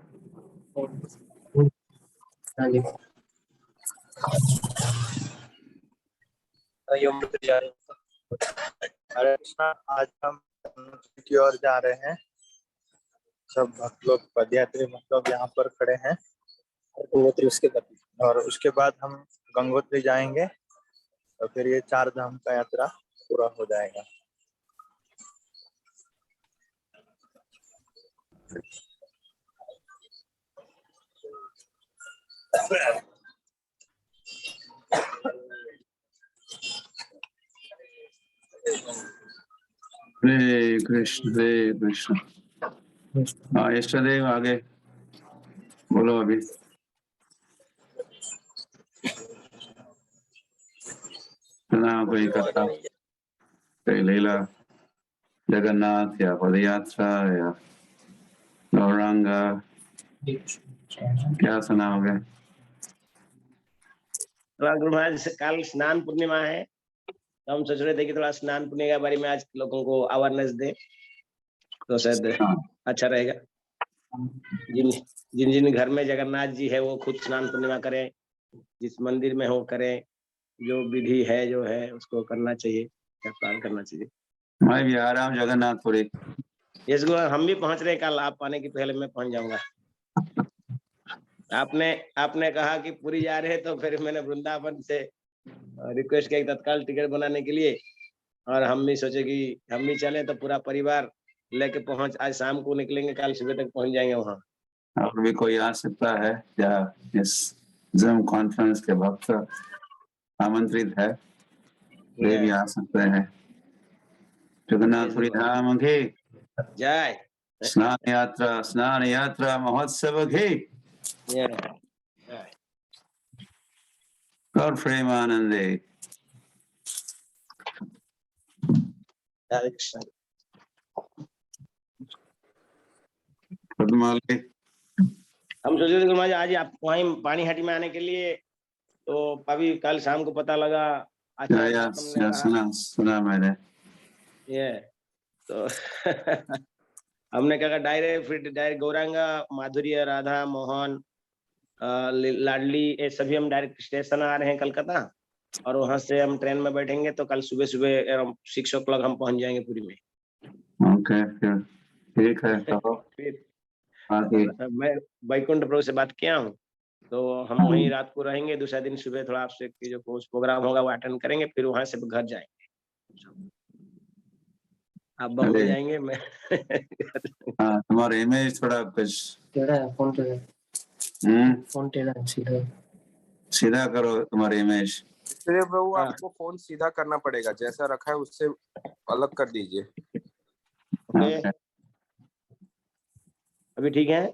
C: यमुनोत्री जा रहे हैं।
D: हरे कृष्णा। आज हम यमुनोत्री की ओर जा रहे हैं। सब भक्त लोग पदयात्री मतलब यहाँ पर खड़े हैं
C: यमुनोत्री उसके बाद
D: और उसके बाद हम गंगोत्री जाएंगे और फिर ये 4 धाम का यात्रा पूरा हो जाएगा।
A: हरे कृष्ण हरे कृष्ण। हाँ इष्टदेव आगे बोलो अभी। सुना कोई कथा, कोई लीला, जगन्नाथ या पद यात्रा या गौरांगा, क्या सुनाओगे?
E: गुरु महाराज कल स्नान पूर्णिमा है, तो हम सोच रहे थे कि थोड़ा स्नान पूर्णिमा के बारे में आज लोगों को अवेयरनेस दे तो शायद अच्छा रहेगा। जिन जिन जिन घर में जगन्नाथ जी है वो खुद स्नान पूर्णिमा करें, जिस मंदिर में हो करें, जो विधि है जो है उसको करना चाहिए, क्या पालन करना चाहिए।
A: मैं भी आ रहा हूँ जगन्नाथपुरी।
E: यस गुरु, हम भी पहुंच रहे हैं, कल आप आने के पहले मैं पहुंच जाऊंगा। आपने कहा कि पुरी जा रहे हैं तो फिर मैंने वृंदावन से रिक्वेस्ट किया तत्काल टिकट बनाने के लिए, और हम भी सोचे कि हम भी चले तो पूरा परिवार लेके पहुंच, आज शाम को निकलेंगे, कल सुबह तक पहुंच जाएंगे वहाँ।
A: और भी कोई आ सकता है या इस जूम कॉन्फ्रेंस के वक्त आमंत्रित है, वे भी आ सकते हैं। जगन्नाथपुरी धाम की
E: जय।
A: स्नान यात्रा महोत्सव की और प्रेमानंदे। पद्मावती
E: हम सोच रहे थे गुरुमाजी आज आप वहीं पानीहाटी में आने के लिए, तो अभी कल शाम को पता लगा
A: सुना मैंने
E: ये तो हमने कहा डायरेक्ट गौरांगा, माधुर्य, राधा मोहन, लाडली, ये सभी हम डायरेक्ट स्टेशन आ रहे हैं कलकत्ता, और वहां से हम ट्रेन में बैठेंगे तो कल सुबह सुबह 6 o'clock हम पहुंच जाएंगे पुरी में।
A: ओके फिर ठीक है। तो
E: मैं वैकुंठ प्रभु से बात किया हूँ, तो हम वहीं रात को रहेंगे, दूसरा दिन सुबह थोड़ा आपसे जो प्रोग्राम होगा वो अटेंड करेंगे, फिर वहां से घर जाएंगे। आप बम हो जाएंगे, मैं
A: हाँ तुम्हारा इमेज थोड़ा कुछ सीधा करो तुम्हारा इमेज।
F: इसलिए प्रभु आपको फोन सीधा करना पड़ेगा, जैसा रखा है उससे अलग कर दीजिए।
E: ओके अभी ठीक है?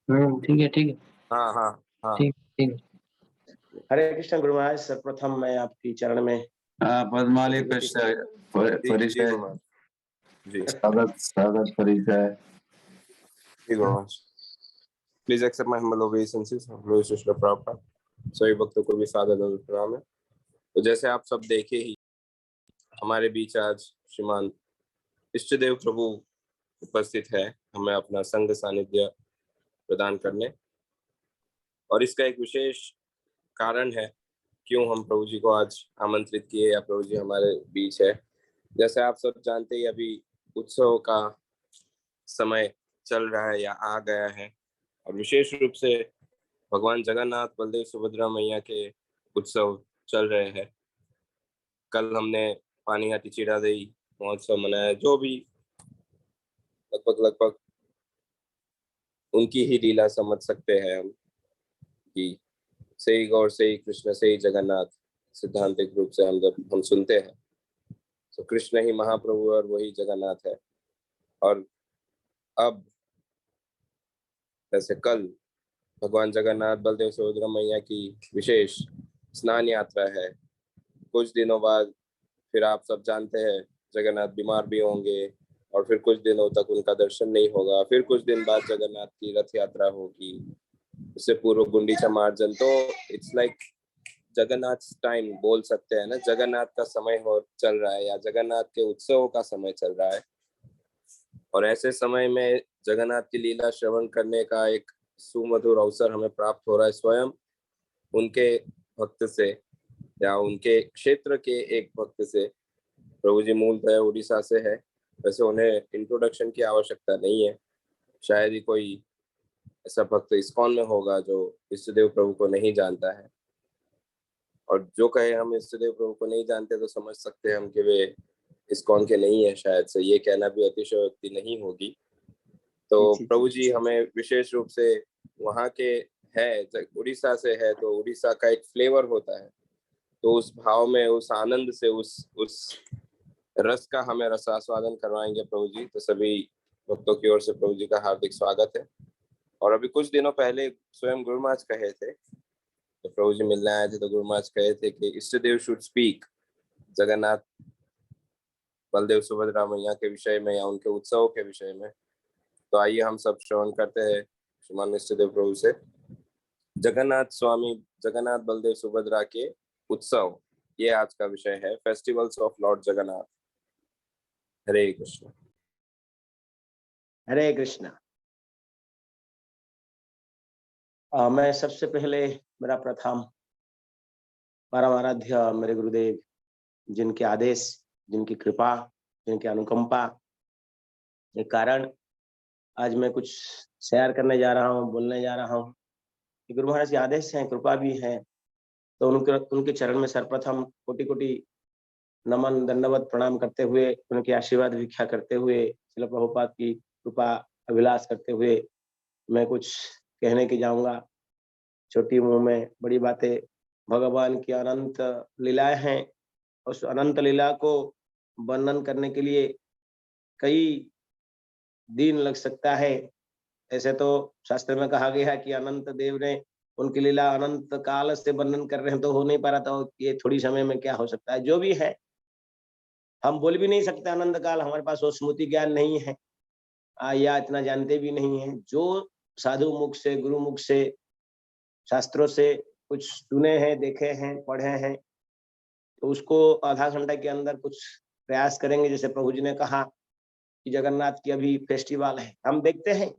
C: ठीक है।
F: हाँ हाँ हाँ
C: ठीक।
E: हरे कृष्ण गुरु महाराज, सर्वप्रथम मैं आपकी चरण में
A: पद्माली परिचय
F: जी
A: स्वागत Parichay.
F: Please accept my humble obeisances. सभी भक्तों को भी सादर प्रणाम है। तो जैसे आप सब देखे ही, हमारे बीच आज श्रीमान इष्टदेव प्रभु उपस्थित है हमें अपना संग सानिध्य प्रदान करने, और इसका एक विशेष कारण है क्यों हम प्रभु जी को आज आमंत्रित किए या प्रभु जी हमारे बीच है। जैसे आप सब जानते ही अभी उत्सव का समय चल रहा है या आ गया है, और विशेष रूप से भगवान जगन्नाथ, बलदेव, सुभद्रा मैया के उत्सव चल रहे हैं। कल हमने पानीहाटी चिड़ादेई महोत्सव मनाया, जो भी लगभग उनकी ही लीला समझ सकते हैं हम कि से ही गौर, से ही कृष्ण, से ही जगन्नाथ सिद्धांतिक रूप से हम जब हम सुनते हैं तो कृष्ण ही महाप्रभु और वही जगन्नाथ है। और अब जैसे कल भगवान जगन्नाथ, बलदेव, सुभद्रा मैया की विशेष स्नान यात्रा है, कुछ दिनों बाद फिर आप सब जानते हैं जगन्नाथ बीमार भी होंगे और फिर कुछ दिनों तक उनका दर्शन नहीं होगा। फिर कुछ दिन बाद जगन्नाथ की रथ यात्रा होगी, उससे पूर्व गुंडीचा मार्जन, तो इट्स लाइक जगन्नाथ टाइम बोल सकते हैं ना, जगन्नाथ का समय हो चल रहा है या जगन्नाथ के उत्सव का समय चल रहा है। और ऐसे समय में जगन्नाथ की लीला श्रवण करने का एक सुमधुर अवसर हमें प्राप्त हो रहा है, स्वयं उनके भक्त से या उनके क्षेत्र के एक भक्त से। प्रभु जी मूलतः उड़ीसा से है, वैसे उन्हें इंट्रोडक्शन की आवश्यकता नहीं है, शायद ही कोई ऐसा भक्त इस्कॉन में होगा जो इष्टदेव प्रभु को नहीं जानता है। और जो कहे हम इष्टदेव प्रभु को नहीं जानते तो समझ सकते हैं हम कि वे इस्कॉन के नहीं है, शायद से ये कहना भी अतिशयोक्ति नहीं होगी। तो प्रभु जी हमें विशेष रूप से वहाँ के है, उड़ीसा से है तो उड़ीसा का एक फ्लेवर होता है, तो उस भाव में, उस आनंद से, उस रस का हमें रसास्वादन करवाएंगे प्रभु जी। तो सभी भक्तों की ओर से प्रभु जी का हार्दिक स्वागत है। और अभी कुछ दिनों पहले स्वयं गुरु महाराज कहे थे, तो प्रभु जी मिलने आए थे तो गुरु महाराज कहे थे कि इष्टदेव शुड स्पीक जगन्नाथ बलदेव सुभद्रा मैया के विषय में या उनके उत्सव के विषय में। तो आइए हम सब श्रवण करते हैं श्रीमान इष्टदेव प्रभु से जगन्नाथ स्वामी जगन्नाथ बलदेव सुभद्रा के उत्सव, ये आज का विषय है, फेस्टिवल्स ऑफ लॉर्ड जगन्नाथ। हरे कृष्ण।
E: हरे कृष्णा। मैं सबसे पहले मेरा प्रथम परम आराध्य मेरे गुरुदेव, जिनके आदेश, जिनकी कृपा, जिनकी अनुकंपा के कारण आज मैं कुछ शेयर करने जा रहा हूँ, बोलने जा रहा हूँ। गुरु महाराज के आदेश हैं, कृपा भी है, तो उनके चरण में सर्वप्रथम कोटि कोटि नमन दंडवत प्रणाम करते हुए, उनके आशीर्वाद भिक्षा करते हुए, श्रील प्रभुपाद की कृपा अभिलाष करते हुए मैं कुछ कहने की जाऊंगा। छोटी मुंह में बड़ी बातें, भगवान की अनंत लीलाएं हैं। उस अनंत लीला को वर्णन करने के लिए कई दिन लग सकता है। ऐसे तो शास्त्र में कहा गया है कि अनंत देव ने उनकी लीला अनंत काल से वर्णन कर रहे हैं, तो हो नहीं पा रहा था ये थोड़ी समय में क्या हो सकता है। जो भी है हम बोल भी नहीं सकते अनंत काल, हमारे पास वो स्मृति ज्ञान नहीं है या इतना जानते भी नहीं है। जो साधु मुख से, गुरु मुख से, शास्त्रों से कुछ सुने हैं, देखे हैं, पढ़े हैं, तो उसको आधा घंटा के अंदर कुछ प्रयास करेंगे। जैसे प्रभु जी ने कहा कि जगन्नाथ की अभी फेस्टिवल है, हम देखते हैं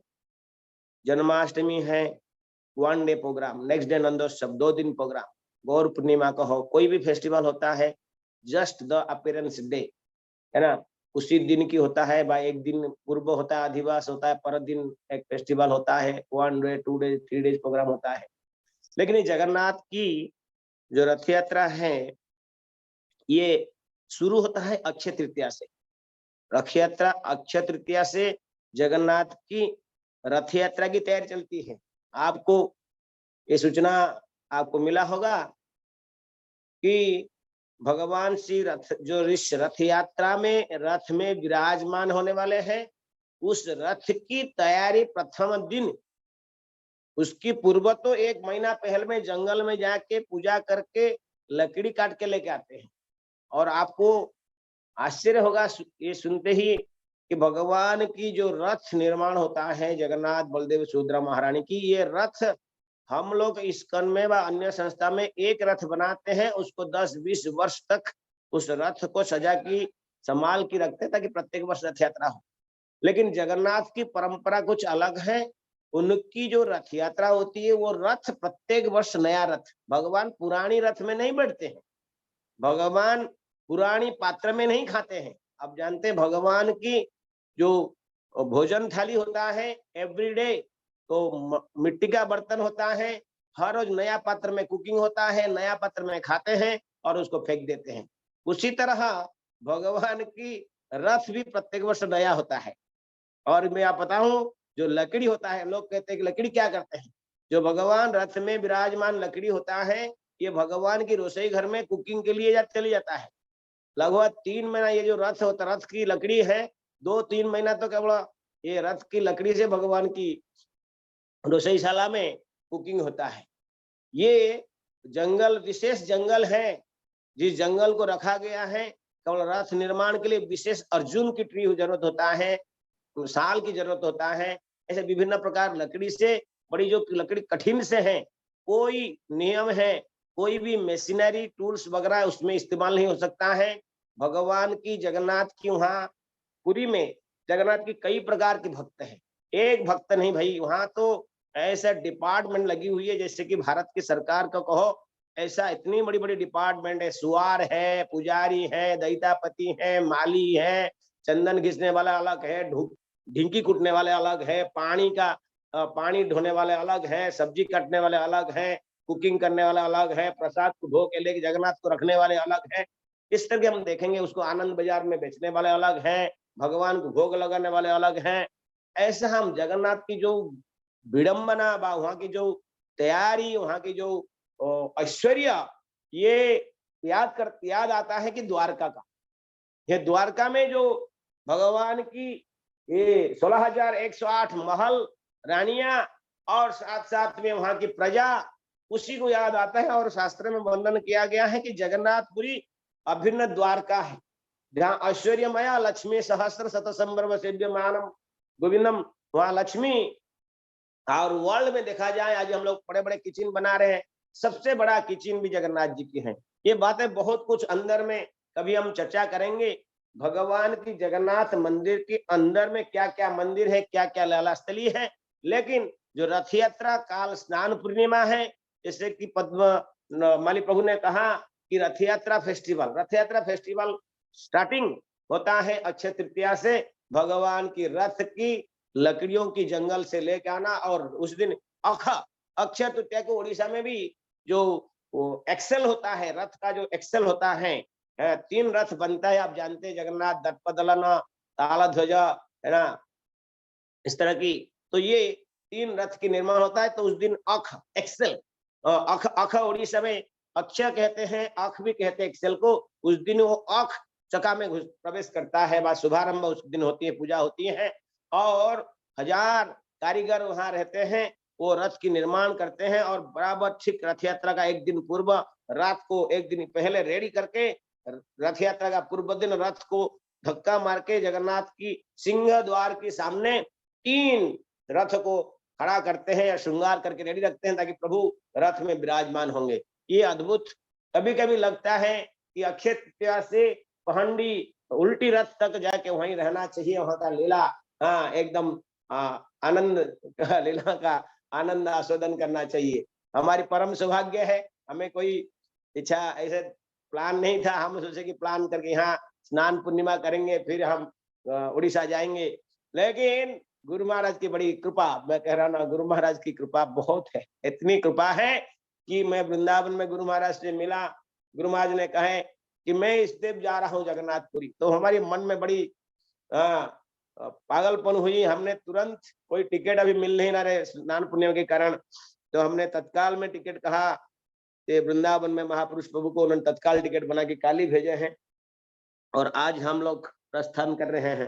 E: जन्माष्टमी है 1 day programme, next day Nandotsav 2 दिन प्रोग्राम, गौर पूर्णिमा का हो, कोई भी फेस्टिवल होता है जस्ट द अपीयरेंस डे, है ना, उसी दिन की होता है। भाई एक दिन पूर्व होता है, अधिवास होता है, पर दिन एक फेस्टिवल होता है, 1 डे 2 डे 3 डेज प्रोग्राम होता है। लेकिन ये जगन्नाथ की जो रथ यात्रा है ये शुरू होता है अक्षय तृतीया से। रथ यात्रा अक्षय तृतीया से जगन्नाथ की रथ यात्रा की तैयारी चलती है। आपको ये सूचना आपको मिला होगा कि भगवान श्री रथ जो इस रथ यात्रा में रथ में विराजमान होने वाले हैं, उस रथ की तैयारी प्रथम दिन, उसकी पूर्व तो 1 महीना पहले में जंगल में जाके पूजा करके लकड़ी काट के लेके आते हैं। और आपको आश्चर्य होगा ये सुनते ही कि भगवान की जो रथ निर्माण होता है जगन्नाथ बलदेव सुभद्रा महारानी की, ये रथ हम लोग इस्कॉन में व अन्य संस्था में एक रथ बनाते हैं, उसको 10-20 वर्ष तक उस रथ को सजा की संभाल की रखते हैं ताकि प्रत्येक वर्ष रथ यात्रा हो। लेकिन जगन्नाथ की परंपरा कुछ अलग है। उनकी जो रथ यात्रा होती है वो रथ प्रत्येक वर्ष नया रथ, भगवान पुरानी रथ में नहीं बैठते हैं, भगवान पुरानी पात्र में नहीं खाते हैं। आप जानते हैं भगवान की जो भोजन थाली होता है एवरीडे, तो मिट्टी का बर्तन होता है, हर रोज नया पात्र में कुकिंग होता है, नया पात्र में खाते हैं और उसको फेंक देते हैं। उसी तरह भगवान की रथ भी प्रत्येक वर्ष नया होता है। और मैं आप बताऊं, जो लकड़ी होता है, लोग कहते हैं कि लकड़ी क्या करते हैं, जो भगवान रथ में विराजमान लकड़ी होता है, ये भगवान की रसोई घर में कुकिंग के लिए चले जाता है। लगभग 3 महीना ये जो रथ होता, रथ की लकड़ी है, 2-3 महीना तो केवल ये रथ की लकड़ी से भगवान की रसोईशाला में कुकिंग होता है। ये जंगल विशेष जंगल है, जिस जंगल को रखा गया है केवल रथ निर्माण के लिए। विशेष अर्जुन की ट्री जरूरत होता है, साल की जरूरत होता है, ऐसे विभिन्न प्रकार लकड़ी से बड़ी जो लकड़ी कठिन से है, कोई नियम है, कोई भी मशीनरी टूल्स वगैरह उसमें इस्तेमाल नहीं हो सकता है। भगवान की जगन्नाथ की वहाँ पुरी में जगन्नाथ की कई प्रकार के भक्त हैं, एक भक्त नहीं भाई, वहां तो ऐसा डिपार्टमेंट लगी हुई है जैसे कि भारत की सरकार को कहो, ऐसा इतनी बड़ी बड़ी डिपार्टमेंट है, सुवार है, पुजारी है, दैतापति है, माली है, चंदन घिसने वाला अलग है, ढिंकी कूटने वाले अलग है, पानी ढोने वाले अलग है, सब्जी काटने वाले अलग है, कुकिंग करने वाले अलग है, प्रसाद को धो के लेके जगन्नाथ को रखने वाले अलग है। इस तरह के हम देखेंगे, उसको आनंद बाजार में बेचने वाले अलग हैं, भगवान को भोग लगाने वाले अलग हैं। ऐसा हम जगन्नाथ की जो विडंबना, वहां की जो तैयारी, वहां की जो ऐश्वर्य, ये याद आता है कि द्वारका का, ये द्वारका में जो भगवान की ये 16,108 महल, रानियां और साथ साथ में वहां की प्रजा, उसी को याद आता है। और शास्त्र में वर्णन किया गया है कि जगन्नाथपुरी अभिन्न द्वारका है, जहाँ ऐश्वर्यमया लक्ष्मी सहस्र शत संभ्रम सेव्यमानम गोविंदम, वहां लक्ष्मी। और वर्ल्ड में देखा जाए, आज हम लोग बड़े बड़े किचन बना रहे हैं, सबसे बड़ा किचन भी जगन्नाथ जी की है। ये बातें बहुत कुछ अंदर में कभी हम चर्चा करेंगे। भगवान की जगन्नाथ मंदिर के अंदर में क्या क्या मंदिर है, क्या क्या लीला स्थली है। लेकिन जो रथ यात्रा काल स्नान पूर्णिमा है, जैसे कि पद्म माली प्रभु ने कहा कि रथ यात्रा फेस्टिवल स्टार्टिंग होता है अक्षय तृतीया से। भगवान की रथ की लकड़ियों की जंगल से लेके आना, और उस दिन अक्षय तृतीया को उड़ीसा में भी जो एक्सेल होता है, रथ का जो एक्सेल होता है, 3 रथ बनता है, आप जानते हैं, जगन्नाथ, दर्पदलन, तालध्वज, है ना, इस तरह की। तो ये 3 रथ की निर्माण होता है। तो उस दिन एक्सेल, अख उड़ीसा में अक्षय कहते हैं, अख भी कहते हैं एक्सेल को। उस दिन वो अख चका में प्रवेश करता है, बाद शुभारंभ उस दिन होती है, पूजा होती है, और 1000 कारीगर वहां रहते हैं, वो रथ की निर्माण करते हैं। और बराबर ठीक रथ यात्रा का एक दिन पूर्व, रात को एक दिन पहले रेडी करके, रथ यात्रा का पूर्व दिन रथ को धक्का मार के जगन्नाथ की सिंह द्वार के सामने 3 रथ को खड़ा करते हैं या श्रृंगार करके रेडी रखते हैं, ताकि प्रभु रथ में विराजमान होंगे। ये अद्भुत। कभी कभी लगता है कि अक्षय तृतीया से पहंडी उल्टी रथ तक जाके वहीं रहना चाहिए, वहां का लीला एकदम आनंद लीला का आनंद आस्वादन करना चाहिए। हमारी परम सौभाग्य है, हमें कोई इच्छा ऐसे प्लान नहीं था, हम सोचे कि प्लान करके यहाँ स्नान पूर्णिमा करेंगे, फिर हम उड़ीसा जाएंगे। लेकिन गुरु महाराज की बड़ी कृपा, मैं कह रहा ना, गुरु महाराज की कृपा बहुत है। इतनी कृपा है कि मैं वृंदावन में गुरु महाराज से मिला, गुरु महाराज ने कहे कि मैं इस देव जा रहा हूँ जगन्नाथपुरी। तो हमारी मन में बड़ी पागलपन हुई। हमने तुरंत, कोई टिकट अभी मिल नहीं रहे स्नान पुण्य के कारण, तो हमने तत्काल में टिकट कहा कि वृंदावन में महापुरुष प्रभु को उन्होंने तत्काल टिकट बना के काली भेजे हैं, और आज हम लोग प्रस्थान कर रहे हैं।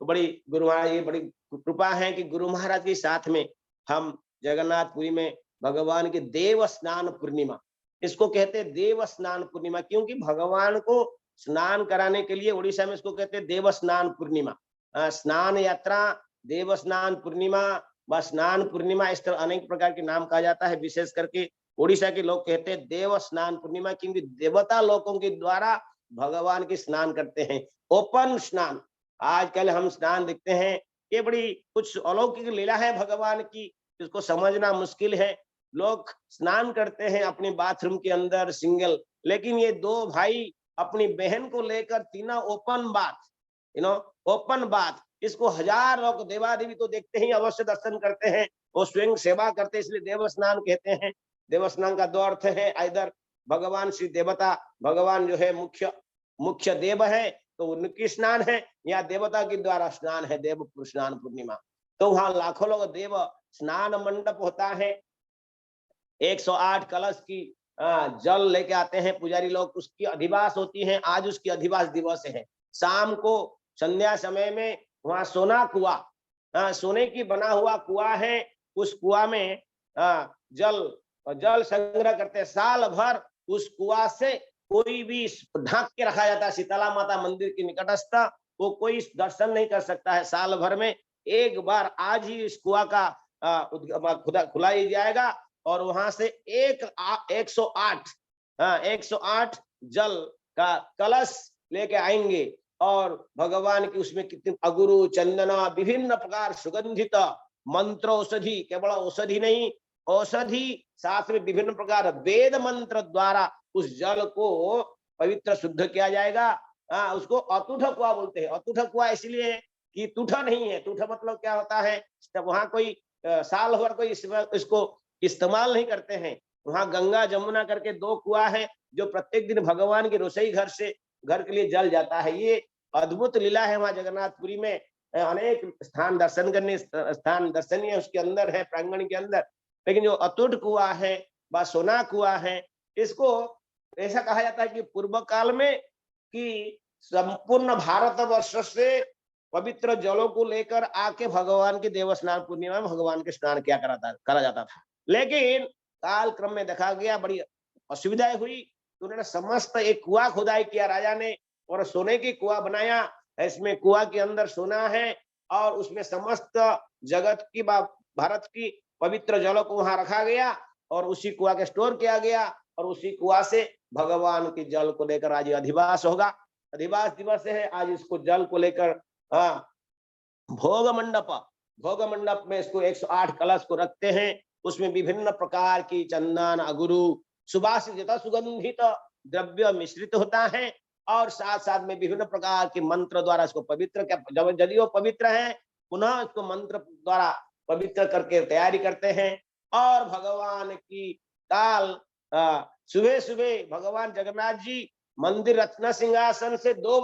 E: तो बड़ी गुरु महाराज, ये बड़ी कृपा है कि गुरु महाराज के साथ में हम जगन्नाथपुरी में भगवान के देव स्नान पूर्णिमा, इसको कहते हैं देव स्नान पूर्णिमा, क्योंकि भगवान को स्नान कराने के लिए उड़ीसा में इसको कहते हैं देव स्नान पूर्णिमा। स्नान यात्रा, देव स्नान पूर्णिमा व स्नान पूर्णिमा, इस तरह अनेक प्रकार के नाम कहा जाता है। विशेष करके उड़ीसा के लोग कहते हैं देव स्नान पूर्णिमा, क्योंकि देवता लोगों के द्वारा भगवान के स्नान करते हैं, ओपन स्नान। आजकल हम स्नान देखते हैं, ये बड़ी कुछ अलौकिक लीला है भगवान की, इसको समझना मुश्किल है। लोग स्नान करते हैं अपने बाथरूम के अंदर सिंगल, लेकिन ये 2 भाई अपनी बहन को लेकर तीनों ओपन बाथ, ओपन बाथ, इसको 1000 लोग देवादेवी तो देखते ही अवश्य दर्शन करते हैं, वो स्वयं सेवा करते हैं, इसलिए देव स्नान कहते हैं। देव स्नान का 2 अर्थ है, इधर भगवान श्री देवता, भगवान जो है मुख्य देव है, तो उनकी स्नान है, या देवता के द्वारा स्नान है, देव स्नान पूर्णिमा। तो वहां लाखों लोग देव स्नान मंडप होता है, 108 कलश की जल लेके आते हैं पुजारी लोग, उसकी अधिवास होती है। आज उसकी अधिवास दिवस है। शाम को संध्या समय में वहां सोना कुआ, सोने की बना हुआ कुआ है, उस कुआ में जल संग्रह करते। साल भर उस कुआ से कोई भी ढांक के रखा जाता है, शीतला माता मंदिर के निकटस्थ, वो कोई दर्शन नहीं कर सकता है। साल भर में एक बार आज ही इस कुआ का खुला ही जाएगा और वहां से 108 108 जल का कलश लेके आएंगे और भगवान की उसमें कितने अगुरु चंदना विभिन्न प्रकार सुगंधित मंत्र औषधि, केवल औषधि नहीं, औषधि साथ में विभिन्न प्रकार वेद मंत्र द्वारा उस जल को पवित्र शुद्ध किया जाएगा। उसको अतुठ कुआ बोलते हैं। अतुठ कुआ इसलिए कि टूठा नहीं है। टूठा मतलब क्या होता है, वहां कोई साल भर कोई इसको इस्तेमाल नहीं करते हैं। वहां गंगा जमुना करके 2 कुआ है जो प्रत्येक दिन भगवान के रसोई घर के लिए जल जाता है। ये अद्भुत लीला है वहां जगन्नाथपुरी में। अनेक स्थान दर्शनीय उसके अंदर है, प्रांगण के अंदर। लेकिन जो अतुट कुआ है व सोना कुआ है, इसको ऐसा कहा जाता है कि पूर्व काल में कि संपूर्ण भारतवर्ष से पवित्र जलों को लेकर आके भगवान के देव स्नान पूर्णिमा में भगवान के स्नान किया करा जाता था। लेकिन काल क्रम में देखा गया बड़ी असुविधाएं हुई, तो उन्होंने समस्त एक कुआ खुदाई किया राजा ने और सोने की कुआ बनाया। इसमें कुआ के अंदर सोना है और उसमें समस्त जगत की भारत की पवित्र जलों को वहां रखा गया और उसी कुआ के स्टोर किया गया और उसी कुआ से भगवान के जल को लेकर आज अधिवास होगा। अधिवास दिवस है आज। इसको जल को लेकर भोग मंडप में इसको 108 कलश को रखते हैं। उसमें विभिन्न प्रकार की चंदन, अगुरु, सुवासित सुगंधित द्रव्य मिश्रित होता है और साथ साथ में विभिन्न प्रकार के मंत्र द्वारा इसको पवित्र, यदि वो पवित्र है पुनः इसको मंत्र द्वारा पवित्र करके तैयारी करते हैं। और भगवान की काल सुबह सुबह भगवान जगन्नाथ जी मंदिर रत्न सिंहासन से 2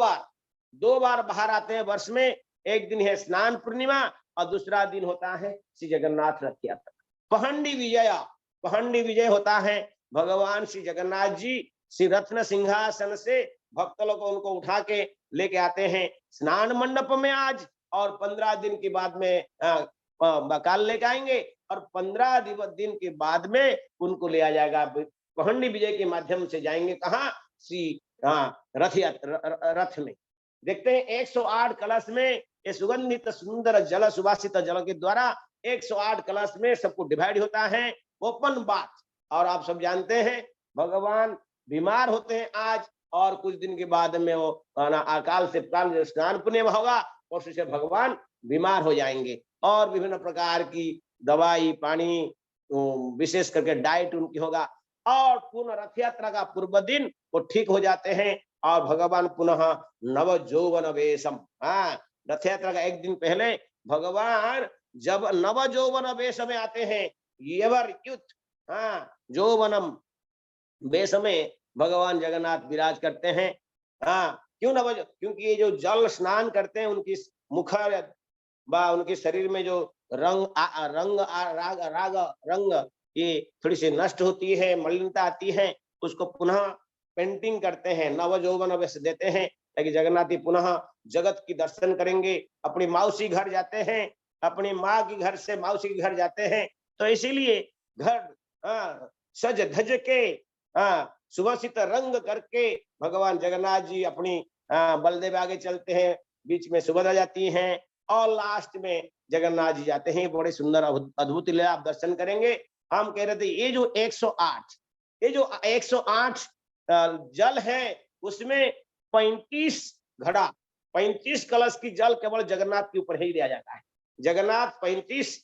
E: बार बाहर आते हैं वर्ष में। एक दिन है स्नान पूर्णिमा और दूसरा दिन होता है श्री जगन्नाथ रथ यात्रा, पहंडी विजय होता है। भगवान श्री जगन्नाथ जी श्री रत्न सिंहासन से भक्त लोग को उनको उठा के लेके आते हैं स्नान मंडप में आज, और 15 दिन के बाद में काल लेके आएंगे और 15 दिन के बाद में उनको ले आ जाएगा। पहंडी विजय के माध्यम से जाएंगे कहाँ, श्री रथ में। देखते हैं 108 कलश में ये सुगंधित सुंदर जल, सुवासित जल के द्वारा 108 कलश में सबको डिवाइड होता है। ओपन बात। और आप सब जानते हैं भगवान बीमार होते हैं आज और कुछ दिन के बाद में वो अकाल से प्राण स्नान पूर्णिमा होगा और उससे भगवान बीमार हो जाएंगे और विभिन्न प्रकार की दवाई पानी विशेष करके डाइट उनकी होगा और पुनः रथ यात्रा का पूर्व दिन वो ठीक हो जाते हैं और भगवान पुनः नव यौवन वेशम। रथ यात्रा का एक दिन पहले भगवान जब नव यौवन वेश में आते हैं, येवर युथ यौवनम वेश में भगवान जगन्नाथ विराज करते हैं। क्योंकि ये जो जल स्नान करते हैं उनकी मुख उनके शरीर में जो रंग ये थोड़ी सी नष्ट होती है, मलिनता आती है, उसको पुनः पेंटिंग करते हैं, नव यौवन वेश देते हैं ताकि जगन्नाथ जी पुनः जगत की दर्शन करेंगे। अपनी मौसी घर जाते हैं, अपनी माँ की घर से मौसी के घर जाते हैं, तो इसीलिए घर सज धज के सुवासित रंग करके भगवान जगन्नाथ जी अपनी बलदेव आगे चलते हैं, बीच में सुभद्रा जाती हैं और लास्ट में जगन्नाथ जी जाते हैं। बड़े सुंदर अद्भुत लीला आप दर्शन करेंगे। हम कह रहे थे ये जो 108 जल है उसमें 35 घड़ा 35 कलश की जल केवल जगन्नाथ के ऊपर ही दिया जाता है। जगन्नाथ 35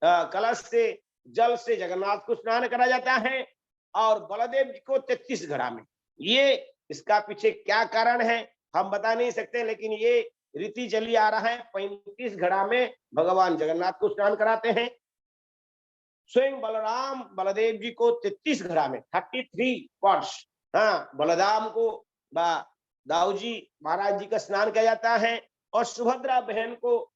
E: कलश से जल से जगन्नाथ को स्नान करा जाता है और बलदेव जी को 33 घड़ा में। ये इसका पीछे क्या कारण है हम बता नहीं सकते, लेकिन ये रीति चली आ रहा है। 35 घड़ा में भगवान जगन्नाथ को स्नान कराते हैं। स्वयं बलराम बलदेव जी को 33 घड़ा में 33 पॉट्स बलराम को दाऊ जी महाराज जी का स्नान किया जाता है और सुभद्रा बहन को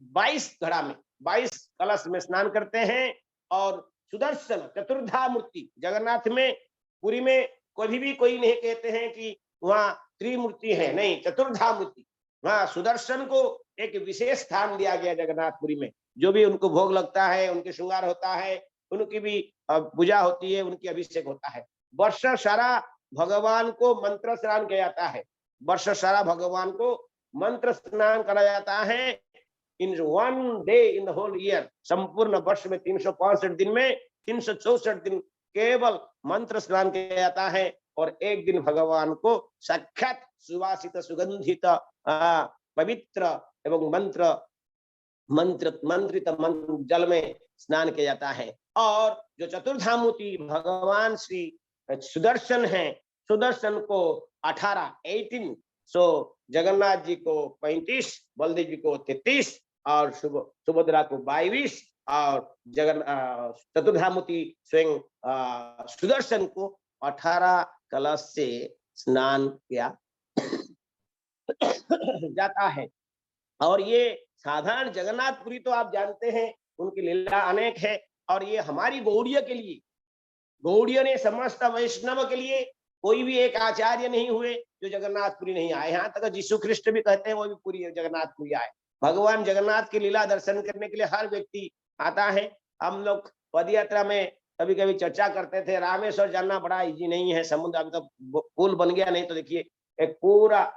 E: 22 घड़ा में 22 कलश में स्नान करते हैं। और सुदर्शन चतुर्धा मूर्ति जगन्नाथ में पुरी में कोई नहीं कहते हैं कि वहां त्रिमूर्ति है, नहीं, चतुर्धा मूर्ति। वहां सुदर्शन को एक विशेष स्थान दिया गया जगन्नाथपुरी में। जो भी उनको भोग लगता है, उनके श्रृंगार होता है, उनकी भी पूजा होती है, उनकी अभिषेक होता है। वर्ष सारा भगवान को मंत्र स्नान किया जाता है, वर्ष सारा भगवान को मंत्र स्नान करा जाता है in one day in the whole year, संपूर्ण वर्ष में 365 दिन में 364 दिन केवल मंत्र स्नान किया जाता है, और एक दिन भगवान को साक्षात सुवासित सुगंधित पवित्र एवं मंत्रित जल में स्नान किया जाता है। और जो चतुर्धामूर्ति भगवान श्री सुदर्शन है, सुदर्शन को 18 सो जगन्नाथ जी को 35, बलदेव जी को 33 और सुभद्रा को 22 और चतुर्धामूर्ति स्वयं सुदर्शन को 18 कलश से स्नान किया जाता है। और ये साधारण जगन्नाथपुरी तो आप जानते हैं, उनकी लीला अनेक है। और ये हमारी गौड़िया के लिए, गौड़िया ने समस्त वैष्णव के लिए कोई भी एक आचार्य नहीं हुए जो जगन्नाथपुरी नहीं आए। यहाँ तक यीशु ख्रिस्ट भी कहते हैं वो भी पूरी जगन्नाथपुरी आए। भगवान जगन्नाथ की लीला दर्शन करने के लिए हर व्यक्ति आता है। हम लोग पद यात्रा में कभी कभी चर्चा करते थे, रामेश्वर जाना बड़ा इजी नहीं है, समुद्र अभी तो पुल बन गया, नहीं तो देखिए एक पूरा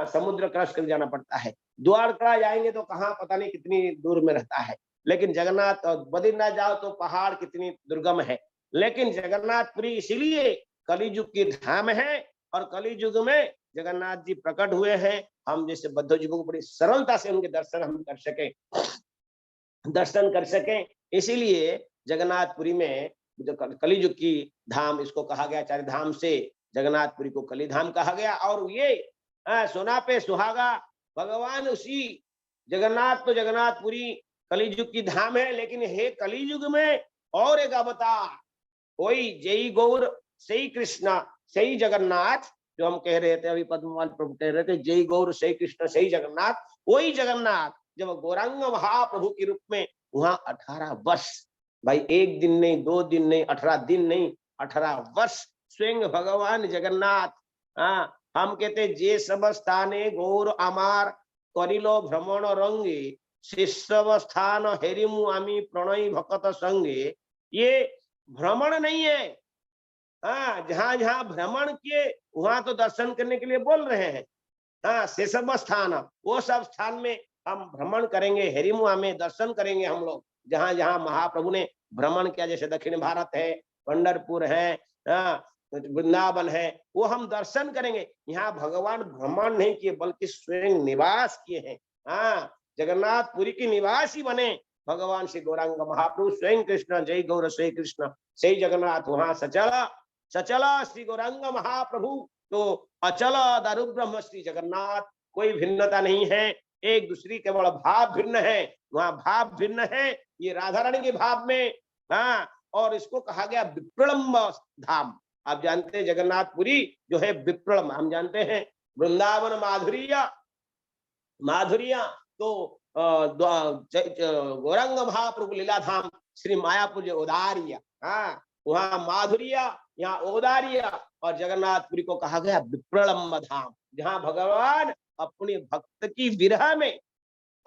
E: समुद्र क्रॉस कर जाना पड़ता है। द्वारका जाएंगे तो कहाँ पता नहीं कितनी दूर में रहता है, लेकिन जगन्नाथ बद्रीनाथ जाओ तो पहाड़ कितनी दुर्गम है। लेकिन जगन्नाथपुरी इसीलिए कलियुग की धाम है, और कलियुग में जगन्नाथ जी प्रकट हुए हैं। हम जैसे बद्धजीवों को बड़ी सरलता से उनके दर्शन हम कर सके, इसीलिए जगन्नाथपुरी में जो कलियुग की धाम इसको कहा गया, चार धाम से जगन्नाथपुरी को कली धाम कहा गया। और ये सोना पे सुहागा भगवान उसी जगन्नाथ, तो जगन्नाथपुरी कलियुग की धाम है। लेकिन हे कलियुग में और एक अवतार, कोई जय गौर सही कृष्ण सही जगन्नाथ, जो हम कह रहे थे अभी पद्मवान प्रभु कह रहे थे, जय गौर सही कृष्ण सही जगन्नाथ, वही जगन्नाथ जब गौरांग महाप्रभु के रूप में वहां 18 वर्ष, भाई एक दिन नहीं 2 दिन नहीं 18 दिन नहीं 18 वर्ष स्वयं भगवान जगन्नाथ। हम कहते जे सब स्थाने गौर अमार करिलो भ्रमण रंगे, शिष्य स्थान हेरिमु आमी प्रणय भक्त संगे। ये भ्रमण नहीं है, जहां जहां भ्रमण किए वहां तो दर्शन करने के लिए बोल रहे हैं। शेषव स्थान, वो सब स्थान में हम भ्रमण करेंगे, हेरिमुआ में दर्शन करेंगे हम लोग, जहां जहां महाप्रभु ने भ्रमण किया, जैसे दक्षिण भारत है, पंढरपुर है, वृंदावन है, वो हम दर्शन करेंगे। यहाँ भगवान भ्रमण नहीं किए बल्कि स्वयं निवास किए हैं। जगन्नाथपुरी की निवासी बने भगवान श्री गौरांग महाप्रभु स्वयं कृष्ण, जय गौर श्री कृष्ण सही जगन्नाथ। वहां सचल श्री गौरांग महाप्रभु, तो अचल दारु ब्रह्म श्री जगन्नाथ, कोई भिन्नता नहीं है, एक दूसरी केवल भाव भिन्न है। वहां भाव भिन्न है, ये राधा रानी के भाव में। और इसको कहा गया विप्रलंब धाम। आप जानते हैं जगन्नाथपुरी जो है विप्रलंब, हम जानते हैं वृंदावन माधुरिया तो गौरांग महाप्रभु लीला धाम श्री मायापुर जो औदार्य, वहां माधुरिया यहाँ औदार्य, और जगन्नाथपुरी को कहा गया विप्रलंब धाम, जहां भगवान अपने भक्त की विरह में,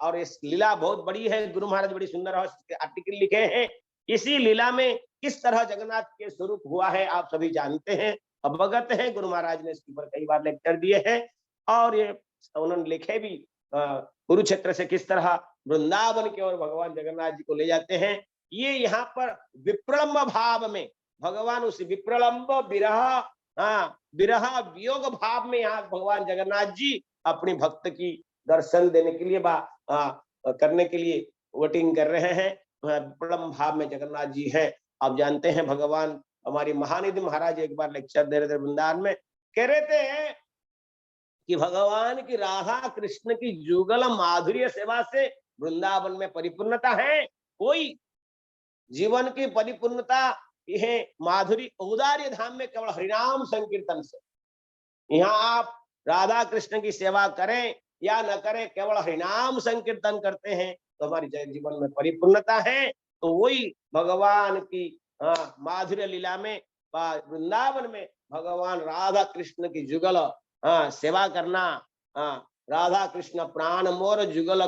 E: और इस लीला बहुत बड़ी है, गुरु महाराज बड़ी सुंदर आर्टिकल लिखे हैं। इसी लीला में किस तरह जगन्नाथ के स्वरूप हुआ है आप सभी जानते हैं, अवगत हैं। गुरु महाराज ने इसके ऊपर कई बार लेक्चर दिए हैं, और ये उन्होंने लिखे भी कुरुक्षेत्र से किस तरह वृंदावन की ओर भगवान जगन्नाथ जी को ले जाते हैं। ये यहाँ पर विप्रलंब भाव में भगवान उस विप्रलंब विरह वियोग भाव में यहाँ भगवान जगन्नाथ जी अपनी भक्त की दर्शन देने के लिए करने के लिए वोटिंग कर रहे हैं। विप्रलंब भाव में जगन्नाथ जी हैं। आप जानते हैं भगवान हमारी महानिधि महाराज एक बार लेक्चर दे रहे थे वृंदावन में, कह रहे थे कि भगवान की राधा कृष्ण की जुगल माधुर्य सेवा से वृंदावन में परिपूर्णता है। कोई जीवन की परिपूर्णता यह माधुरी औदार्य धाम में केवल हरिनाम संकीर्तन से। यहाँ आप राधा कृष्ण की सेवा करें या न करें, केवल हरिनाम संकीर्तन करते हैं तो हमारी जीवन में परिपूर्णता है। तो वही भगवान की माधुर्य लीला में वृंदावन में भगवान राधा कृष्ण की जुगल सेवा करना, राधा कृष्ण प्राण मोर जुगल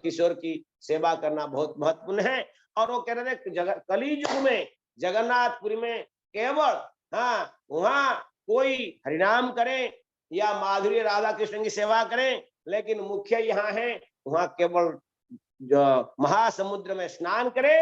E: किशोर की सेवा करना बहुत महत्वपूर्ण है। और वो कह रहे थे कलियुग में जगन्नाथपुरी में केवल वहां कोई हरिनाम करें या माधुर्य राधा कृष्ण की सेवा करें, लेकिन मुख्य यहाँ है वहां केवल जो महासमुद्र में स्नान करे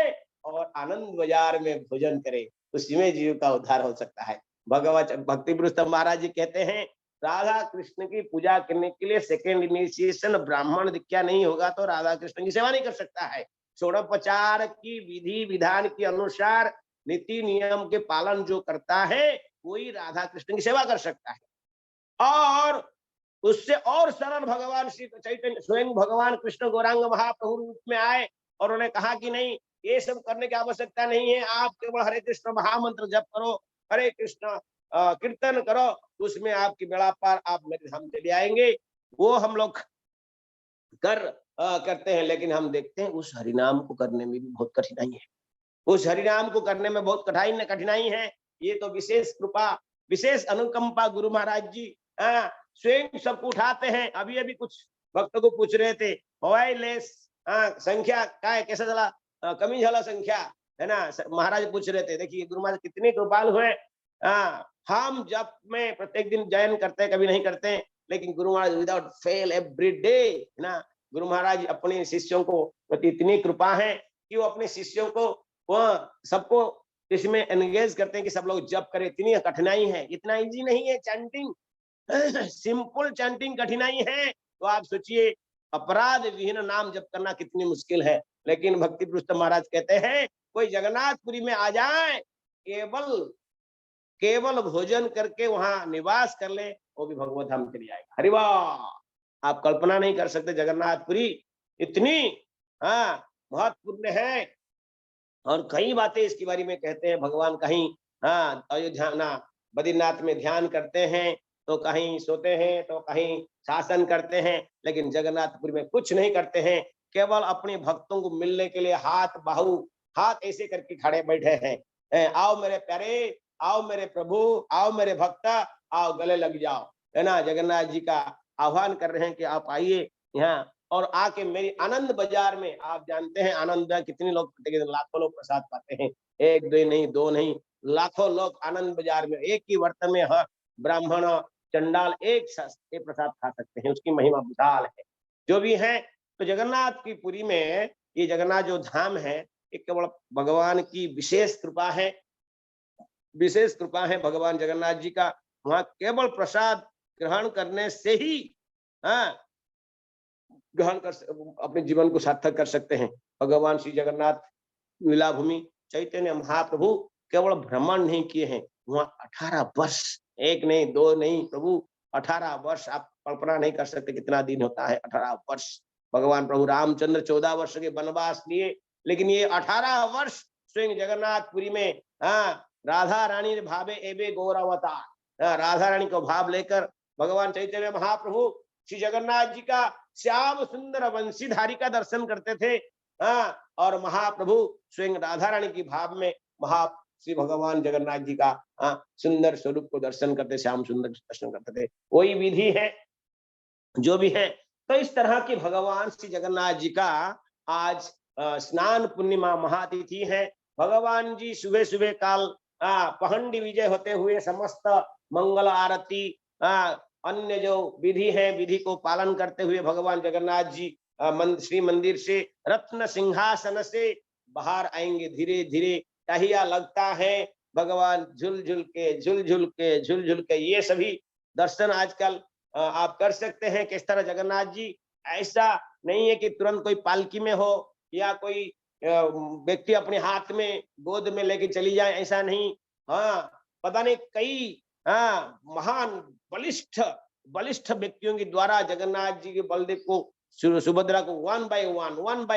E: और आनंद बाजार में भोजन करे, उसी में जीव का उद्धार हो सकता है। भगवत भक्ति पुरुषोत्तम महाराज जी कहते हैं, राधा कृष्ण की पूजा करने के लिए सेकेंड इनिशिएशन ब्राह्मण दीक्षा नहीं होगा तो राधा कृष्ण की सेवा नहीं कर सकता है। षोडोपचार की विधि विधान के अनुसार नीति नियम के पालन जो करता है वही राधा कृष्ण की सेवा कर सकता है। और उससे और सरल भगवान श्री चैतन्य स्वयं भगवान कृष्ण गौरांग महाप्रभु रूप में आए और उन्होंने कहा कि नहीं, ये सब करने की आवश्यकता नहीं है, आप केवल हरे कृष्ण महामंत्र जप करो, हरे कृष्ण कीर्तन करो, उसमें आपकी बेड़ा पार, आप मेरे धाम चले आएंगे। वो हम लोग करते हैं, लेकिन हम देखते हैं उस हरिनाम को करने में भी बहुत कठिनाई है। उस हरिनाम को करने में बहुत कठिनाई है। ये तो विशेष कृपा, विशेष अनुकंपा गुरु महाराज जी स्वयं सबको उठाते हैं। अभी अभी कुछ भक्तों को पूछ रहे थे, संख्या क्या है, कैसा चला, कमी झाला संख्या है ना, महाराज पूछ रहे थे। देखिए गुरु महाराज कितने कृपालु है। हम जब में प्रत्येक दिन जयन करते हैं, कभी नहीं करते, लेकिन Guru Maharaj without fail every day है ना। गुरु महाराज अपने शिष्यों को प्रति इतनी कृपा है कि वो अपने शिष्यों को वह सबको इसमें एंगेज करते हैं कि सब लोग जप करें। इतनी कठिनाई है, इतना इजी नहीं है चैंटिंग, सिंपल चैंटिंग कठिनाई है। तो आप सोचिए अपराध विहीन नाम जप करना कितनी मुश्किल है। लेकिन भक्ति पुरुषोत्तम महाराज कहते हैं, कोई जगन्नाथपुरी में आ जाए, केवल भोजन करके वहां निवास कर ले, वो भी भगवत धाम चली जाएगा। हरि वाह, आप कल्पना नहीं कर सकते जगन्नाथपुरी इतनी महत्वपूर्ण है। और कई बातें इसके बारे में कहते हैं। भगवान कहीं अयोध्या ना बद्रीनाथ में ध्यान करते हैं, तो कहीं सोते हैं, तो कहीं शासन करते हैं, लेकिन जगन्नाथपुरी में कुछ नहीं करते हैं। केवल अपने भक्तों को मिलने के लिए हाथ ऐसे करके खड़े बैठे हैं। आओ मेरे प्यारे, आओ मेरे प्रभु, आओ मेरे भक्त, आओ गले लग जाओ, है ना। जगन्नाथ जी का आह्वान कर रहे हैं कि आप आइए यहाँ और आके मेरी आनंद बाजार में, आप जानते हैं आनंद बाजार कितने लोग, लाखों लोग प्रसाद पाते हैं, एक दो नहीं, दो नहीं, लाखों लोग आनंद बाजार में एक ही बर्तन में ब्राह्मण चंडाल एक प्रसाद खा सकते हैं। उसकी महिमा विशाल है। जो भी है, तो जगन्नाथ की पुरी में ये जगन्नाथ जो धाम है, एक केवल भगवान की विशेष कृपा है, विशेष कृपा है भगवान जगन्नाथ जी का। वहां केवल प्रसाद ग्रहण करने से ही ग्रहण कर अपने जीवन को सार्थक कर सकते हैं। भगवान श्री जगन्नाथ लीला भूमि चैतन्य महाप्रभु केवल भ्रमण नहीं किए हैं, वहां 18 वर्ष, एक नहीं दो नहीं प्रभु, 18 वर्ष, आप कल्पना नहीं कर सकते कितना दिन होता है 18 वर्ष। भगवान प्रभु रामचंद्र 14 वर्ष के वनवास लिए, लेकिन ये 18 वर्ष स्वयं जगन्नाथपुरी में राधा रानी भावे एवे गौरवता, राधा रानी को भाव लेकर भगवान चैतन्य महाप्रभु श्री जगन्नाथ जी का श्याम सुंदर वंशीधारी का दर्शन करते थे। और महाप्रभु स्वयं राधा रानी की भाव में श्री भगवान जगन्नाथ जी का सुंदर स्वरूप को दर्शन करते, श्याम सुंदर दर्शन करते थे। वही विधि है जो भी है। तो इस तरह की भगवान श्री जगन्नाथ जी का आज स्नान पूर्णिमा महातिथि है। भगवान जी सुबह सुबह काल पहंडी विजय होते हुए समस्त मंगल आरती अन्य जो विधि है, विधि को पालन करते हुए भगवान जगन्नाथ जी श्री मंदिर से रत्न सिंहासन से बाहर आएंगे। धीरे धीरे टहिया लगता है, भगवान झुल झुल के ये सभी दर्शन आजकल आप कर सकते हैं। किस तरह जगन्नाथ जी, ऐसा नहीं है कि तुरंत कोई पालकी में हो या कोई व्यक्ति अपने हाथ में गोद में लेके चली जाए, ऐसा नहीं। पता नहीं कई महान बलिष्ठ व्यक्तियों के द्वारा जगन्नाथ जी के बलदेव को, सुभद्रा को वन बाय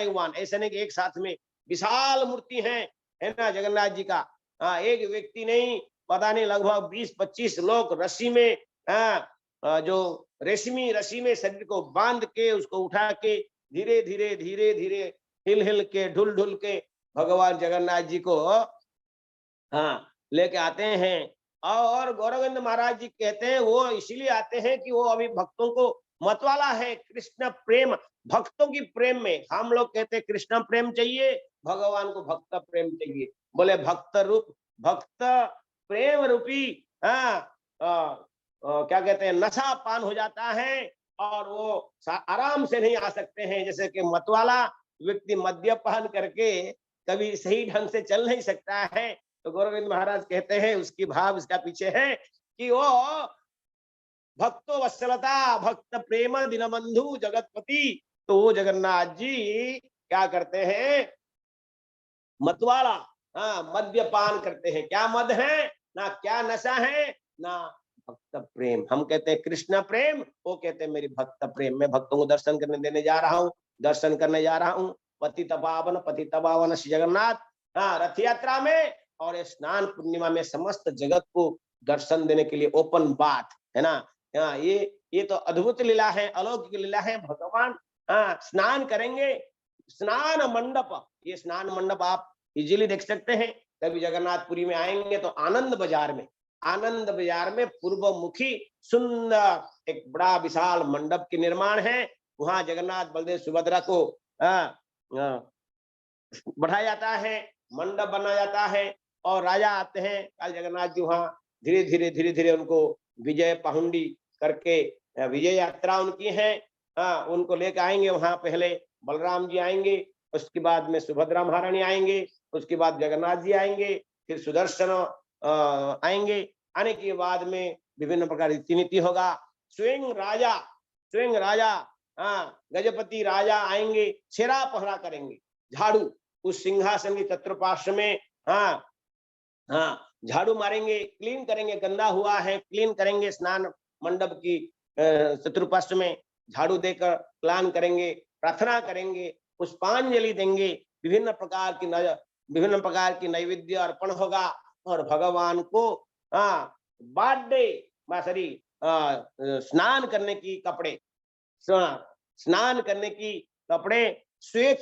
E: वन, ऐसा नहीं कि एक साथ में विशाल मूर्ति है ना जगन्नाथ जी का। एक व्यक्ति नहीं, पता नहीं लगभग 20-25 लोग रस्सी में, जो रेशमी रस्सी में शरीर को बांध के उसको उठा के धीरे धीरे हिल के ढुल के भगवान जगन्नाथ जी को लेके आते हैं। और गौरविंद महाराज जी कहते हैं वो इसीलिए आते हैं कि वो अभी भक्तों को मतवाला है। कृष्ण प्रेम, भक्तों की प्रेम में, हम लोग कहते हैं कृष्ण प्रेम चाहिए, भगवान को भक्त प्रेम चाहिए। बोले भक्त प्रेम रूपी क्या कहते हैं, नशा पान हो जाता है और वो आराम से नहीं आ सकते हैं। जैसे कि मतवाला व्यक्ति मद्यपान करके कभी सही ढंग से चल नहीं सकता है, तो गौरविंद महाराज कहते हैं उसकी भाव इसका पीछे है कि वो भक्तो वत्सलता भक्त प्रेम दीनबंधु जगतपति, तो वो जगन्नाथ जी क्या करते हैं, मतवाला, हाँ, मद्यपान करते हैं। क्या मद है ना, क्या नशा है ना, भक्त प्रेम। हम कहते हैं कृष्ण प्रेम, वो कहते हैं मेरी भक्त प्रेम। मैं भक्तों को दर्शन करने देने जा रहा हूँ, दर्शन करने जा रहा हूँ। पतित पावन श्री जगन्नाथ, हाँ, रथ यात्रा में और स्नान पूर्णिमा में समस्त जगत को दर्शन देने के लिए ओपन बात है ना। हाँ, ये तो अद्भुत लीला है, अलौकिक लीला है। भगवान हाँ स्नान करेंगे, स्नान मंडप, ये स्नान मंडप आप इजीली देख सकते हैं। कभी जगन्नाथपुरी में आएंगे तो आनंद बाजार में पूर्व मुखी सुंदर एक बड़ा विशाल मंडप के निर्माण है। वहां जगन्नाथ बलदेव सुभद्रा को बढ़ाया जाता है, मंडप बना जाता है और राजा आते हैं। काल जगन्नाथ जी वहां धीरे धीरे उनको विजय पाहुंडी करके विजय यात्रा उनकी है, उनको लेकर आएंगे। वहां पहले बलराम जी आएंगे, उसके बाद में सुभद्रा महारानी आएंगे, उसके बाद जगन्नाथ जी आएंगे, फिर सुदर्शन आएंगे। आने के बाद में विभिन्न प्रकार रीति नीति होगा। स्वयं राजा गजपति राजा आएंगे, छेरा पहरा करेंगे, झाड़ू उस सिंहासन के चतुर्पार्श्व में झाड़ू मारेंगे, क्लीन करेंगे, गंदा हुआ है क्लीन करेंगे। स्नान मंडप की चतुर्पार्श्व में झाड़ू देकर प्लान करेंगे, प्रार्थना करेंगे, पुष्पांजलि देंगे, विभिन्न प्रकार की नैवेद्य अर्पण होगा और भगवान को स्नान करने की कपड़े श्वेत,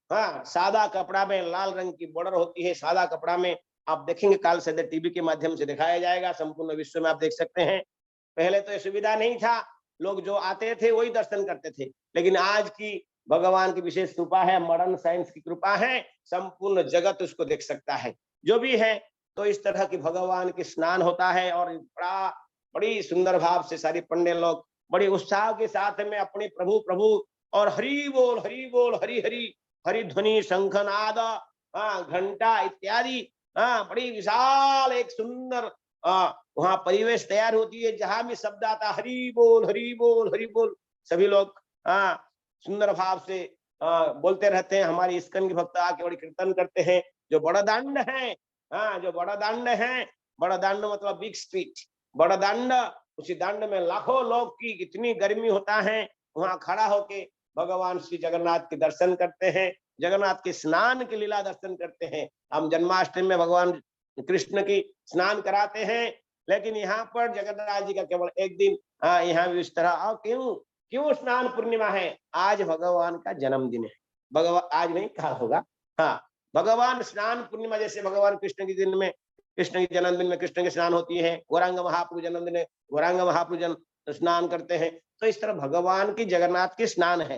E: सादा कपड़ा में लाल रंग की बॉर्डर होती है। सादा कपड़ा में आप देखेंगे, काल से टीवी के माध्यम से दिखाया जाएगा, संपूर्ण विश्व में आप देख सकते हैं। पहले तो ये सुविधा नहीं था, लोग जो आते थे वही दर्शन करते थे, लेकिन आज की भगवान की विशेष कृपा है, मॉडर्न साइंस की कृपा है, संपूर्ण जगत उसको देख सकता है। जो भी है तो इस तरह की भगवान की स्नान होता है और बड़ी सुंदर भाव से सारी पंडे लोग बड़ी उत्साह के साथ में अपने प्रभु और हरि बोल हरि हरि हरि ध्वनि शंखनाद घंटा इत्यादि बड़ी विशाल एक सुंदर वहां परिवेश तैयार होती है, जहां भी शब्द आता हरि बोल हरि बोल हरि बोल, सभी लोग सुंदर भाव से बोलते रहते हैं। हमारी इस्कन के भक्त आके बड़ी कीर्तन करते हैं। जो बड़ा दांड है, बड़ा दांड मतलब बिग स्ट्रीट, बड़ा दांड, उसी दांड में लाखों लोग की इतनी गर्मी होता है, वहां खड़ा होके भगवान श्री जगन्नाथ के दर्शन करते हैं, जगन्नाथ के स्नान की लीला दर्शन करते हैं। हम जन्माष्टमी में भगवान कृष्ण की स्नान कराते हैं, लेकिन यहाँ पर जगन्नाथ जी का केवल एक दिन यहाँ भी इस तरह। क्यों स्नान पूर्णिमा है? आज भगवान का जन्मदिन है। भगवान आज नहीं, कल होगा। भगवान स्नान पूर्णिमा, जैसे भगवान कृष्ण के दिन में, कृष्ण के जन्मदिन में कृष्ण की स्नान होती है, गौरांग महाप्रभु जन्मदिन है, गौरांग महाप्रभु स्नान करते हैं। तो इस तरह भगवान की जगन्नाथ की स्नान है।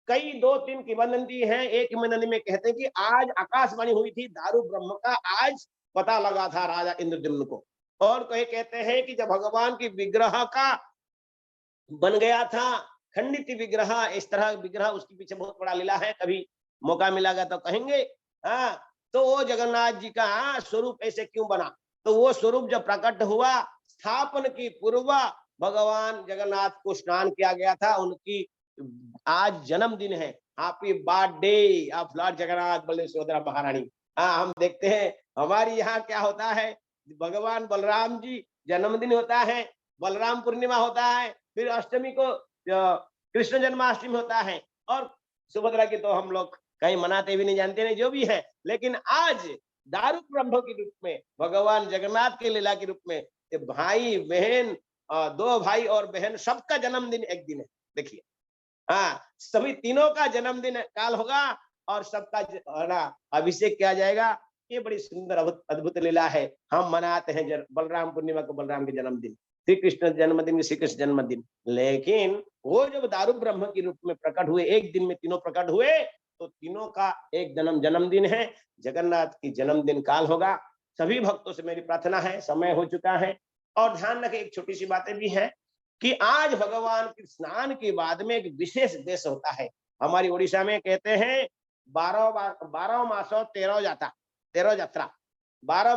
E: कई 2-3 किंवदंती है। एक किंवदंती में कहते हैं कि आज आकाशवाणी हुई थी दारू ब्रह्म का, आज पता लगा था राजा इंद्रद्युम्न को। और कई कहते हैं कि जब भगवान की विग्रह का बन गया था, खंडित विग्रह, इस तरह विग्रह, उसके पीछे बहुत बड़ा लीला है, कभी मौका मिलेगा तो कहेंगे। तो वो जगन्नाथ जी का स्वरूप ऐसे क्यों बना? तो वो स्वरूप जब प्रकट हुआ, स्थापन की पूर्व भगवान जगन्नाथ को स्नान किया गया था, उनकी आज जन्मदिन है। Happy birthday of Lord Jagannath Baldev Subhadra महारानी। हम देखते हैं हमारी यहाँ क्या होता है, भगवान बलराम जी जन्मदिन होता है, बलराम पूर्णिमा होता है, फिर अष्टमी को कृष्ण जन्माष्टमी होता है, और सुभद्रा की तो हम लोग कहीं मनाते भी नहीं, जानते नहीं, जो भी है। लेकिन आज दारू ब्रह्म के रूप में, भगवान जगन्नाथ के लीला के रूप में, भाई बहन, 2 भाई और बहन, सबका जन्मदिन एक दिन है। देखिए, सभी तीनों का जन्मदिन काल होगा और सबका अभिषेक किया जाएगा। ये बड़ी सुंदर अद्भुत लीला है। हम मनाते हैं बलराम पूर्णिमा को बलराम के जन्मदिन, श्री कृष्ण जन्मदिन श्री कृष्ण जन्मदिन। लेकिन वो जब दारू ब्रह्म के रूप में प्रकट हुए, एक दिन में तीनों प्रकट हुए, तो तीनों का एक जन्मदिन है। जगन्नाथ की जन्मदिन काल होगा। सभी भक्तों से मेरी प्रार्थना है, समय हो चुका है, और ध्यान रखें एक छोटी सी बातें भी है कि आज भगवान के स्नान के बाद में एक विशेष देश होता है। हमारी उड़ीसा में कहते हैं 12 मासों 13 यात्रा, 12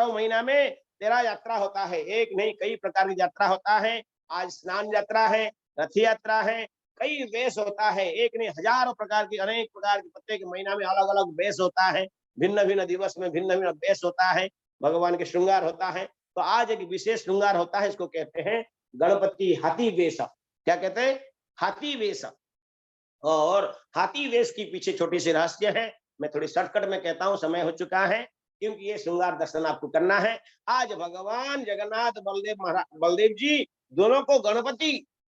E: महीना में 13 यात्रा होता है। एक नहीं कई प्रकार की यात्रा होता है। आज स्नान यात्रा है, रथ यात्रा है, कई वेश होता है। एक नहीं हजारों प्रकार की, अनेक प्रकार के, प्रत्येक महीना में अलग अलग वेश होता है। भिन्न भिन्न दिवस में भिन्न भिन्न वेश होता है, भगवान के श्रृंगार होता है। तो आज एक विशेष श्रृंगार होता है, इसको कहते हैं गणपति हाथी वेश। क्या कहते हैं? हाथी वेश। और हाथी वेश की पीछे छोटी सी रहस्य है, मैं थोड़ी शॉर्टकट में कहता हूं, समय हो चुका है, क्योंकि ये श्रृंगार दर्शन आपको करना है। आज भगवान जगन्नाथ बलदेव जी दोनों को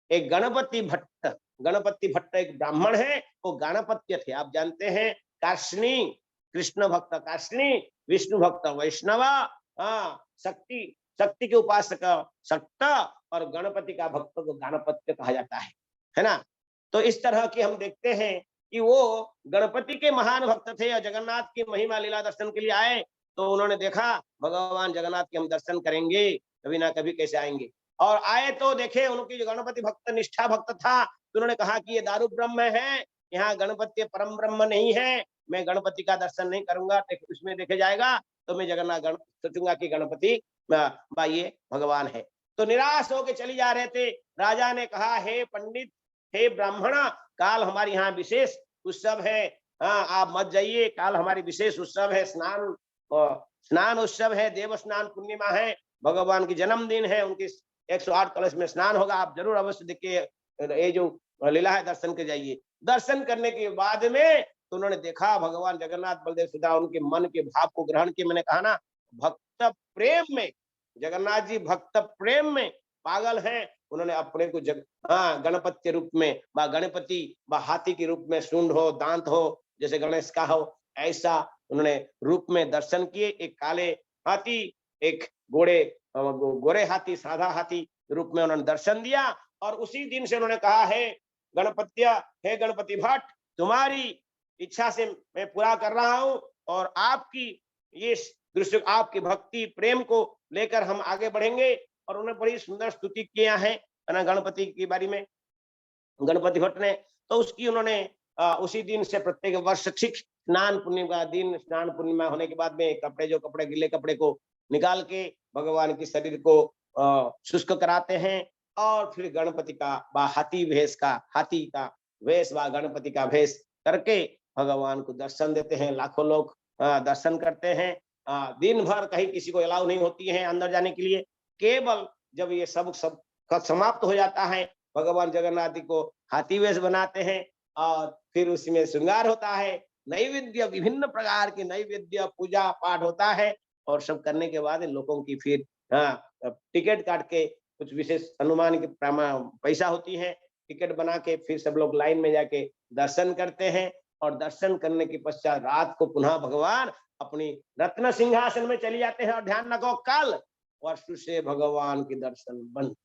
E: एक गणपति भट्ट एक ब्राह्मण है, वो गणपत्य थे। आप जानते हैं कार्ष्णी, कृष्ण भक्त कार्ष्णी, विष्णु भक्त वैष्णव, शक्ति के उपासक शक्त, और गणपति का भक्त को गणपत्य कहा जाता है ना। तो इस तरह की हम देखते हैं कि वो गणपति के महान भक्त थे और जगन्नाथ की महिमा लीला दर्शन के लिए आए। तो उन्होंने देखा भगवान जगन्नाथ के हम दर्शन करेंगे, कभी ना कभी कैसे आएंगे। और आए तो देखे उनकी जो गणपति भक्त निष्ठा भक्त था, तो उन्होंने कहा कि ये दारू ब्रह्म है, यहाँ गणपति परम ब्रह्म नहीं है, मैं गणपति का दर्शन नहीं करूंगा। उसमें देखे जाएगा तो मैं जगन्नाथ सोचूंगा कि गणपति ये भगवान है। तो निराश होकर चली जा रहे थे। राजा ने कहा, हे पंडित, हे ब्राह्मण, काल हमारे यहाँ विशेष उत्सव है, आप मत जाइए, काल हमारी विशेष उत्सव है, स्नान उत्सव है, देव स्नान पूर्णिमा है, भगवान की जन्मदिन है, उनकी 108 कलश में स्नान होगा, आप जरूर अवश्य देखिए, ये जो लीला है दर्शन के जाइए। दर्शन करने के बाद में तो उन्होंने देखा भगवान जगन्नाथ बलदेव सुभद्रा उनके मन के भाव को ग्रहण किए। मैंने कहा ना, भक्त प्रेम में, जगन्नाथ जी भक्त प्रेम में पागल हैं। उन्होंने अपने को गणपति रूप में, गणपति हाथी के रूप में, सूंड हो, दांत हो, जैसे गणेश का हो, ऐसा उन्होंने रूप में दर्शन किए। एक काले हाथी, एक गोरे हाथी, साधा हाथी रूप में उन्होंने दर्शन दिया। और उसी दिन से उन्होंने कहा, हे गणपति भट्ट, तुम्हारी इच्छा से मैं पूरा कर रहा हूं, और आपकी ये दृश्य, आपकी भक्ति प्रेम को लेकर हम आगे बढ़ेंगे। और उन्होंने बड़ी सुंदर स्तुति किया है गणपति के बारे में, गणपति भट्ट ने। तो उसकी उन्होंने उसी दिन से प्रत्येक वर्ष ठीक स्नान पूर्णिमा दिन, स्नान पूर्णिमा होने के बाद में कपड़े गिले कपड़े को निकाल के भगवान के शरीर को शुष्क कराते हैं, और फिर गणपति का हाथी का वेश गणपति का वेश करके भगवान को दर्शन देते हैं। लाखों लोग दर्शन करते हैं। दिन भर कहीं किसी को अलाउ नहीं होती है अंदर जाने के लिए। केवल जब ये सब समाप्त हो जाता है, भगवान जगन्नाथ जी को हाथी वेश बनाते हैं, और फिर उसमें श्रृंगार होता है, नैवेद्य, विभिन्न प्रकार के नैवेद्य, पूजा पाठ होता है। और सब करने के बाद लोगों की फिर टिकट काट के, कुछ विशेष अनुमान की पैसा होती है, टिकट बना के फिर सब लोग लाइन में जाके दर्शन करते हैं। और दर्शन करने के पश्चात रात को पुनः भगवान अपनी रत्न सिंहासन में चली जाते हैं। और ध्यान रखो, कल वर्ष से भगवान के दर्शन बंद।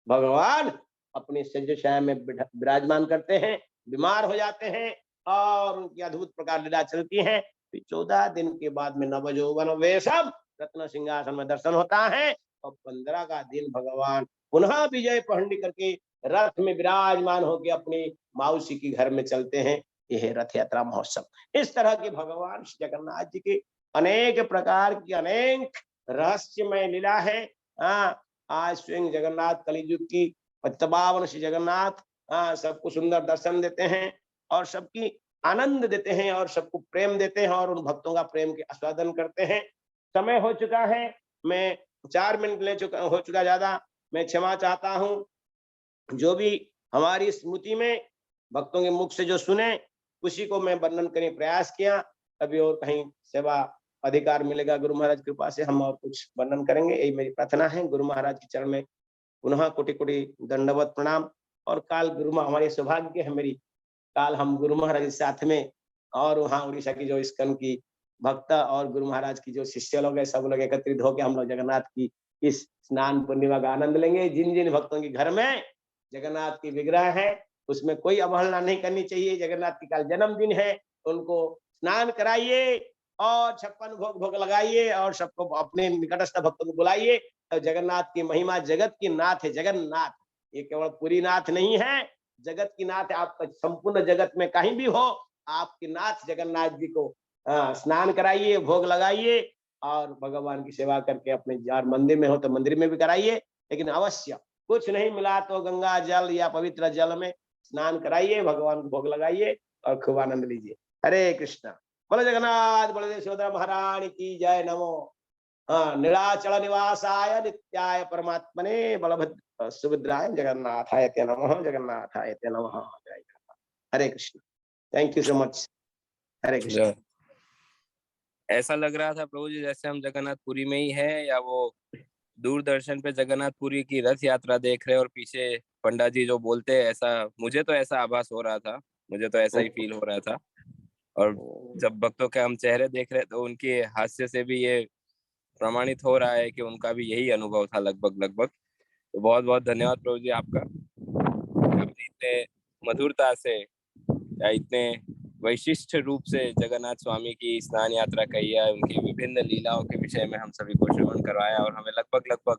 E: भगवान अपनी शय्या में विराजमान करते हैं, बीमार हो जाते हैं, और उनकी अद्भुत प्रकार लीला चलती है। 14 दिन के बाद में नवयौवन वेशम रत्न सिंहासन में दर्शन होता है। और 15 का दिन भगवान पुनः विजय पहंडी करके रथ में विराजमान होकर अपनी माउसी की घर में चलते हैं। यह रथ यात्रा महोत्सव। इस तरह के भगवान श्री जगन्नाथ जी की अनेक प्रकार की अनेक रहस्यमय लीला है। आज स्वयं जगन्नाथ कलियुग की पतितपावन श्री जगन्नाथ सबको सुंदर दर्शन देते हैं, और सबकी आनंद देते हैं, और सबको प्रेम देते हैं, और उन भक्तों का प्रेम के आस्वादन करते हैं। समय हो चुका है, मैं 4 मिनट हो चुका ज्यादा, मैं क्षमा चाहता हूं। जो भी हमारी स्मृति में भक्तों के मुख से जो सुने, उसी को मैं वर्णन करने प्रयास किया। अभी और कहीं सेवा अधिकार मिलेगा गुरु महाराज कृपा से, हम और कुछ वर्णन करेंगे, यही मेरी प्रार्थना है। गुरु महाराज के चरण में पुनः कोटि कोटि दंडवत प्रणाम। और काल हमारे सौभाग्य है, मेरी काल हम गुरु महाराज के साथ में, और वहाँ उड़ीसा की जो इस्कन की भक्त और गुरु महाराज की जो शिष्य लोग हैं, सब लोग एकत्रित होकर हम लोग जगन्नाथ की इस स्नान पूर्णिमा का आनंद लेंगे। जिन जिन भक्तों के घर में जगन्नाथ की विग्रह है, उसमें कोई अवहेलना नहीं करनी चाहिए। जगन्नाथ की काल जन्मदिन है, उनको स्नान कराइए और 56 भोग लगाइए, और सबको अपने निकटस्थ भक्तों को बुलाइए। तो जगन्नाथ की महिमा, जगत की नाथ है जगन्नाथ, ये केवल पुरी नाथ नहीं है, जगत की नाथ है। आप संपूर्ण जगत में कहीं भी हो, आपके नाथ जगन्नाथ जी को स्नान कराइए, भोग लगाइए और भगवान की सेवा करके अपने यार मंदिर में हो तो मंदिर में भी कराइए, लेकिन अवश्य कुछ नहीं मिला तो गंगा जल या पवित्र जल में स्नान कराइए, भगवान को भोग लगाइए और खूब आनंद लीजिए। हरे कृष्णा। बोलो जगन्नाथ बलदेव सुभद्रा महारानी की जय। नमो नीलाचल निवासाय नित्याय परमात्मने बलभद्र सुभद्राय जगन्नाथाय ते नमः, जगन्नाथाय ते नमः। जय Hare Krishna. Thank you so much. Hare Krishna.
F: ऐसा लग रहा था प्रभु जी जैसे हम जगन्नाथपुरी में ही है, या वो दूरदर्शन पे जगन्नाथपुरी की रथ यात्रा देख रहे और पीछे पंडा जी जो बोलते हैं, ऐसा मुझे तो ऐसा आभास हो रहा था, मुझे तो ऐसा ही फील हो रहा था। और जब भक्तों के हम चेहरे देख रहे तो उनके हास्य से भी ये प्रमाणित हो रहा है कि उनका भी यही अनुभव था लगभग लगभग। तो बहुत बहुत धन्यवाद प्रभु जी आपका, आपने इतने मधुरता से या इतने वैशिष्ट रूप से जगन्नाथ स्वामी की स्नान यात्रा कही है, उनकी विभिन्न लीलाओं के विषय में हम सभी को श्रवण करवाया और हमें लगभग लगभग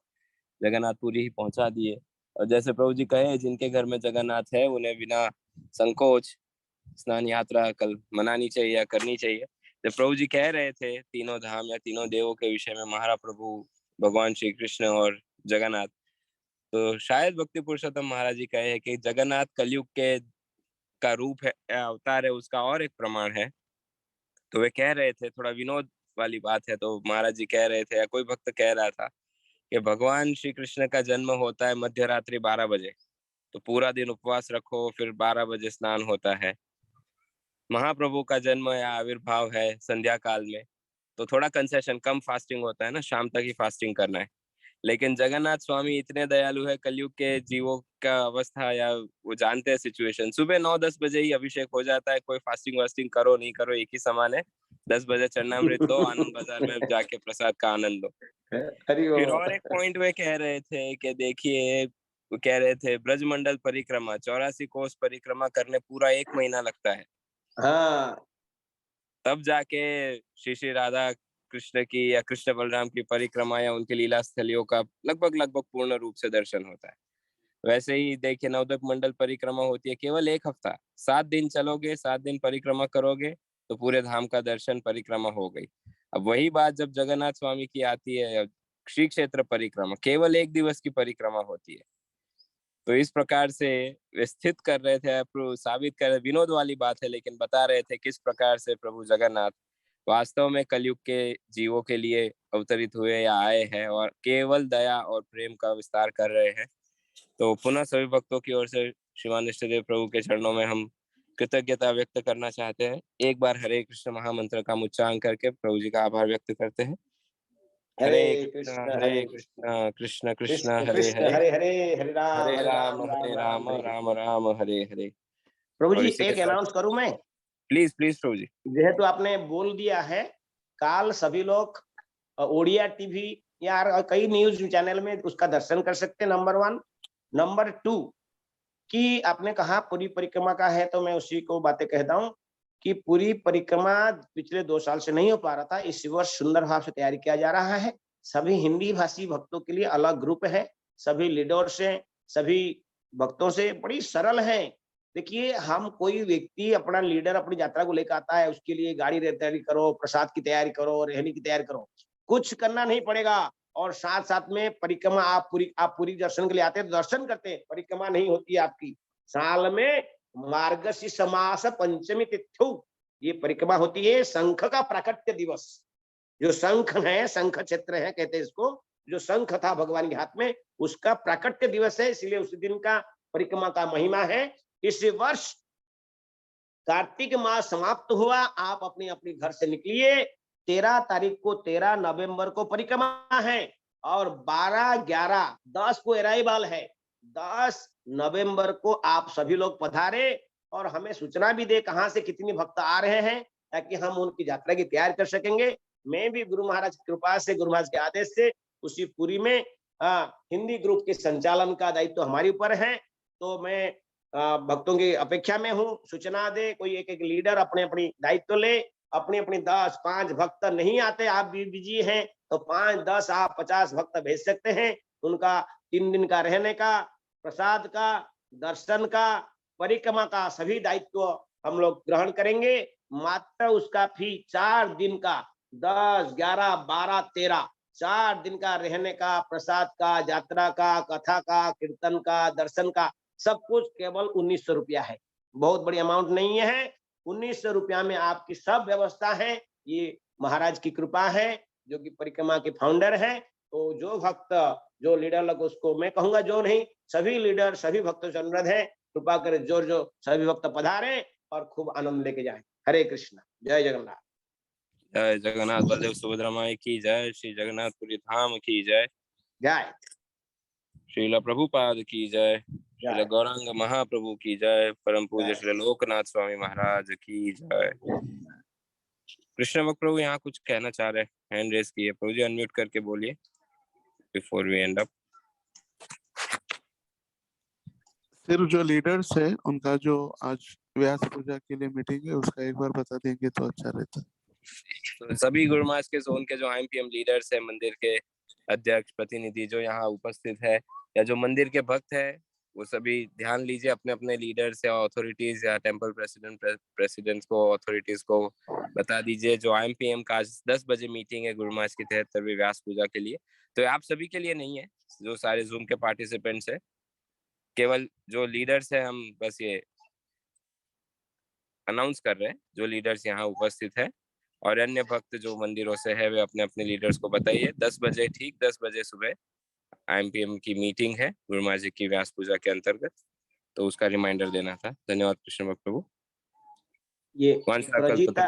F: जगन्नाथपुरी ही पहुंचा दिए। और जैसे प्रभु जी कहे, जिनके घर में जगन्नाथ है उन्हें बिना संकोच स्नान यात्रा कल मनानी चाहिए या करनी चाहिए। जब प्रभु जी कह रहे थे तीनों धाम या तीनों देवों के विषय में, महाप्रभु भगवान श्री कृष्ण और जगन्नाथ, तो शायद भक्ति पुरुषोत्तम महाराज जी कहे कि जगन्नाथ कलयुग के का रूप है, अवतार है, उसका और एक प्रमाण है। तो वे कह रहे थे, थोड़ा विनोद वाली बात है, तो महाराज जी कह रहे थे या कोई भक्त कह रहा था कि भगवान श्री कृष्ण का जन्म होता है मध्य रात्रि 12 बजे, तो पूरा दिन उपवास रखो, फिर 12 बजे स्नान होता है। महाप्रभु का जन्म या आविर्भाव है संध्या काल में, तो थोड़ा कंसेशन, कम फास्टिंग होता है ना, शाम तक ही फास्टिंग करना है। लेकिन जगन्नाथ स्वामी इतने दयालु है, कलयुग के जीवों का अवस्था या वो जानते हैं सिचुएशन, सुबह 9-10 बजे ही अभिषेक हो जाता है, कोई फास्टिंग वास्टिंग करो नहीं करो एक ही समान है। 10 बजे चरणामृत लो, आनंद बाजार में जाके प्रसाद का आनंद लो। फिर और एक पॉइंट वे कह रहे थे कि देखिए, वो कह रहे थे ब्रजमंडल परिक्रमा 84 कोस परिक्रमा करने पूरा 1 महीना लगता है।
E: हाँ,
F: तब जाके श्री श्री राधा कृष्ण की या कृष्ण बलराम की परिक्रमा या उनकी लीला स्थलियों का लगभग लगभग पूर्ण रूप से दर्शन होता है। वैसे ही देखिए, नवद्वीप मंडल परिक्रमा होती है केवल 1 हफ्ता, 7 दिन चलोगे, 7 दिन परिक्रमा करोगे तो पूरे धाम का दर्शन परिक्रमा हो गई। अब वही बात जब जगन्नाथ स्वामी की आती है, श्री क्षेत्र परिक्रमा केवल 1 दिवस की परिक्रमा होती है। तो इस प्रकार से वे स्थित कर रहे थे, साबित कर, विनोद वाली बात है लेकिन बता रहे थे किस प्रकार से प्रभु जगन्नाथ वास्तव में कलयुग के जीवों के लिए अवतरित हुए या आए हैं और केवल दया और प्रेम का विस्तार कर रहे हैं। तो पुनः सभी भक्तों की ओर से श्रीमान इष्टदेव प्रभु के चरणों में हम कृतज्ञता व्यक्त करना चाहते हैं। एक बार हरे कृष्ण महामंत्र का उच्चारण करके प्रभु जी का आभार व्यक्त करते हैं। हरे कृष्ण कृष्ण कृष्ण हरे हरे,
E: हरे हरे, हरे
F: हरे
E: राम
F: राम राम राम राम हरे हरे।
E: प्रभु
F: और
E: जी
F: इसी के
E: एक
F: साथ
E: अनाउंस करूं मैं?
F: प्लीज प्लीज प्रभु जी।
E: जेहेतु आपने बोल दिया है, काल सभी लोग ओडिया टीवी या कई न्यूज चैनल में उसका दर्शन कर सकते हैं, नंबर 1। नंबर 2 कि आपने कहा पूरी परिक्रमा का है, तो मैं उसी को बातें कहता हूँ कि पूरी परिक्रमा पिछले 2 साल से नहीं हो पा रहा था, इस वर्ष सुंदर भाव से तैयारी किया जा रहा है। सभी हिंदी भाषी भक्तों के लिए अलग ग्रुप है, सभी लीडर से, सभी भक्तों से बड़ी सरल है। देखिए, हम कोई व्यक्ति अपना लीडर अपनी यात्रा को लेकर आता है, उसके लिए गाड़ी तैयारी करो, प्रसाद की तैयारी करो, रहने की तैयारी करो, कुछ करना नहीं पड़ेगा। और साथ साथ में परिक्रमा आप पूरी दर्शन के लिए आते हैं तो दर्शन करते हैं, परिक्रमा नहीं होती है आपकी। साल में मार्गशीर्ष मास पंचमी तिथि ये परिक्रमा होती है, शंख का प्राकट्य दिवस। जो शंख है, शंख क्षेत्र है कहते हैं इसको, जो शंख था भगवान के हाथ में, उसका प्राकट्य दिवस है, इसलिए उस दिन का परिक्रमा का महिमा है। इस वर्ष कार्तिक मास समाप्त हुआ, आप अपने अपने घर से निकलिए। 13 तारीख को, 13 नवंबर को परिक्रमा है और 12, 11, 10 को अराइवल है। 10 नवंबर को आप सभी लोग पधारे और हमें सूचना भी दे कहां से कितनी भक्त आ रहे हैं, ताकि हम उनकी यात्रा की तैयारी कर सकेंगे। मैं भी गुरु महाराज की कृपा से, गुरु महाराज के आदेश से उसी पूरी में हिंदी ग्रुप के संचालन का दायित्व तो हमारे ऊपर है। तो मैं भक्तों की अपेक्षा में हूँ, सूचना दे, कोई एक एक लीडर अपने अपनी दायित्व ले, अपने अपने 10-5 भक्त नहीं आते, आप भी बिजी हैं तो 5, 10 आप 50 भक्त भेज सकते हैं। उनका 3 दिन का रहने का प्रसाद का, दर्शन का, परिक्रमा का सभी दायित्व हम लोग ग्रहण करेंगे। मात्र उसका फी 4 दिन का 10, 11, 12, 13 4 दिन का रहने का, प्रसाद का, यात्रा का, कथा का, कीर्तन का, दर्शन का, सब कुछ केवल 1900 रुपया है। बहुत बड़ी अमाउंट नहीं है। 1900 रुपया में आपकी सब व्यवस्था है। ये महाराज की कृपा है, जो कि परिक्रमा के फाउंडर है। तो जो भक्त, जो लीडर लोग, उसको मैं कहूंगा जो नहीं, सभी लीडर, सभी भक्तों से अनुरोध है, कृपा करे जो सभी भक्त पधारे और खूब आनंद लेके जाए। हरे कृष्ण, जय जगन्नाथ।
F: जय जगन्नाथ बलदेव सुभद्रा माई की जय। श्री जगन्नाथपुरी धाम की जय।
E: जय।
F: श्रील प्रभुपाद की जय। श्रील गौरांग महाप्रभु की जय। परम पूज्य श्री लोकनाथ स्वामी महाराज की जय। कृष्ण भक्त प्रभु यहाँ कुछ कहना चाह रहे हैं, हैंड रेस किए। प्रभु जी अनम्यूट करके बोलिए बिफोर वी एंड अप।
G: सिर्फ जो लीडर्स है उनका जो आज व्यास पूजा के लिए मीटिंग है उसका एक बार बता देंगे तो अच्छा रहता।
F: तो सभी गुरुमास के जोन के जो IMPM लीडर्स है, मंदिर के अध्यक्ष, प्रतिनिधि जो यहाँ उपस्थित है, या जो मंदिर के भक्त है, वो सभी ध्यान लीजिए अपने अपने लीडर्स या अथॉरिटीज या टेंपल प्रेसिडेंट्स को, अथॉरिटीज को बता दीजिए। जो IMPM का आज 10 बजे मीटिंग है गुरुमास की 73वीं व्यास पूजा के लिए, तो आप सभी के लिए नहीं है, जो सारे जूम के पार्टिसिपेंट्स है, केवल जो लीडर्स है, हम बस ये अनाउंस कर रहे हैं जो लीडर्स यहाँ उपस्थित है। और अन्य भक्त जो मंदिरों से है, वे अपने अपने लीडर्स को बताइए। 10 बजे, ठीक 10 बजे सुबह IMPM की मीटिंग है गुरुमा जी की व्यास पूजा के अंतर्गत, तो उसका रिमाइंडर देना था। धन्यवाद कृष्ण भक्त प्रभु।
E: ये प्रजीता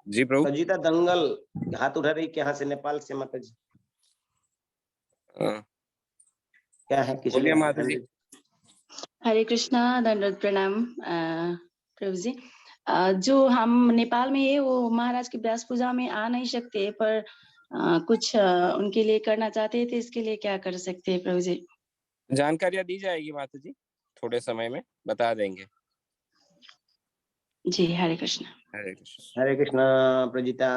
F: जी प्रभु।
E: प्रजीता दंगल हाथ उठा रही, कहाँ से? नेपाल से माता जी। क्या है?
F: बोलिए माता जी।
H: हरे कृष्णा, दंडवत प्रणाम प्रभु जी। जो हम नेपाल में है वो महाराज की व्यास पूजा में आ नहीं सकते, पर कुछ उनके लिए करना चाहते थे, इसके लिए क्या कर सकते हैं प्रभु जी?
F: जानकारियां दी जाएगी माता जी, थोड़े समय में बता देंगे
H: जी। हरे कृष्ण।
F: हरे कृष्ण।
E: हरे कृष्ण प्रजीता।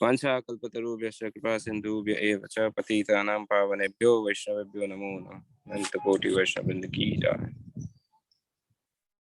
F: वांछा कल्पतरुभ्यश्च कृपा सिन्धुभ्य एव च पतितानां पावनेभ्यो वैष्णवेभ्यो नमो नमः। अनंत कोटि वैष्णव वृंद की जय।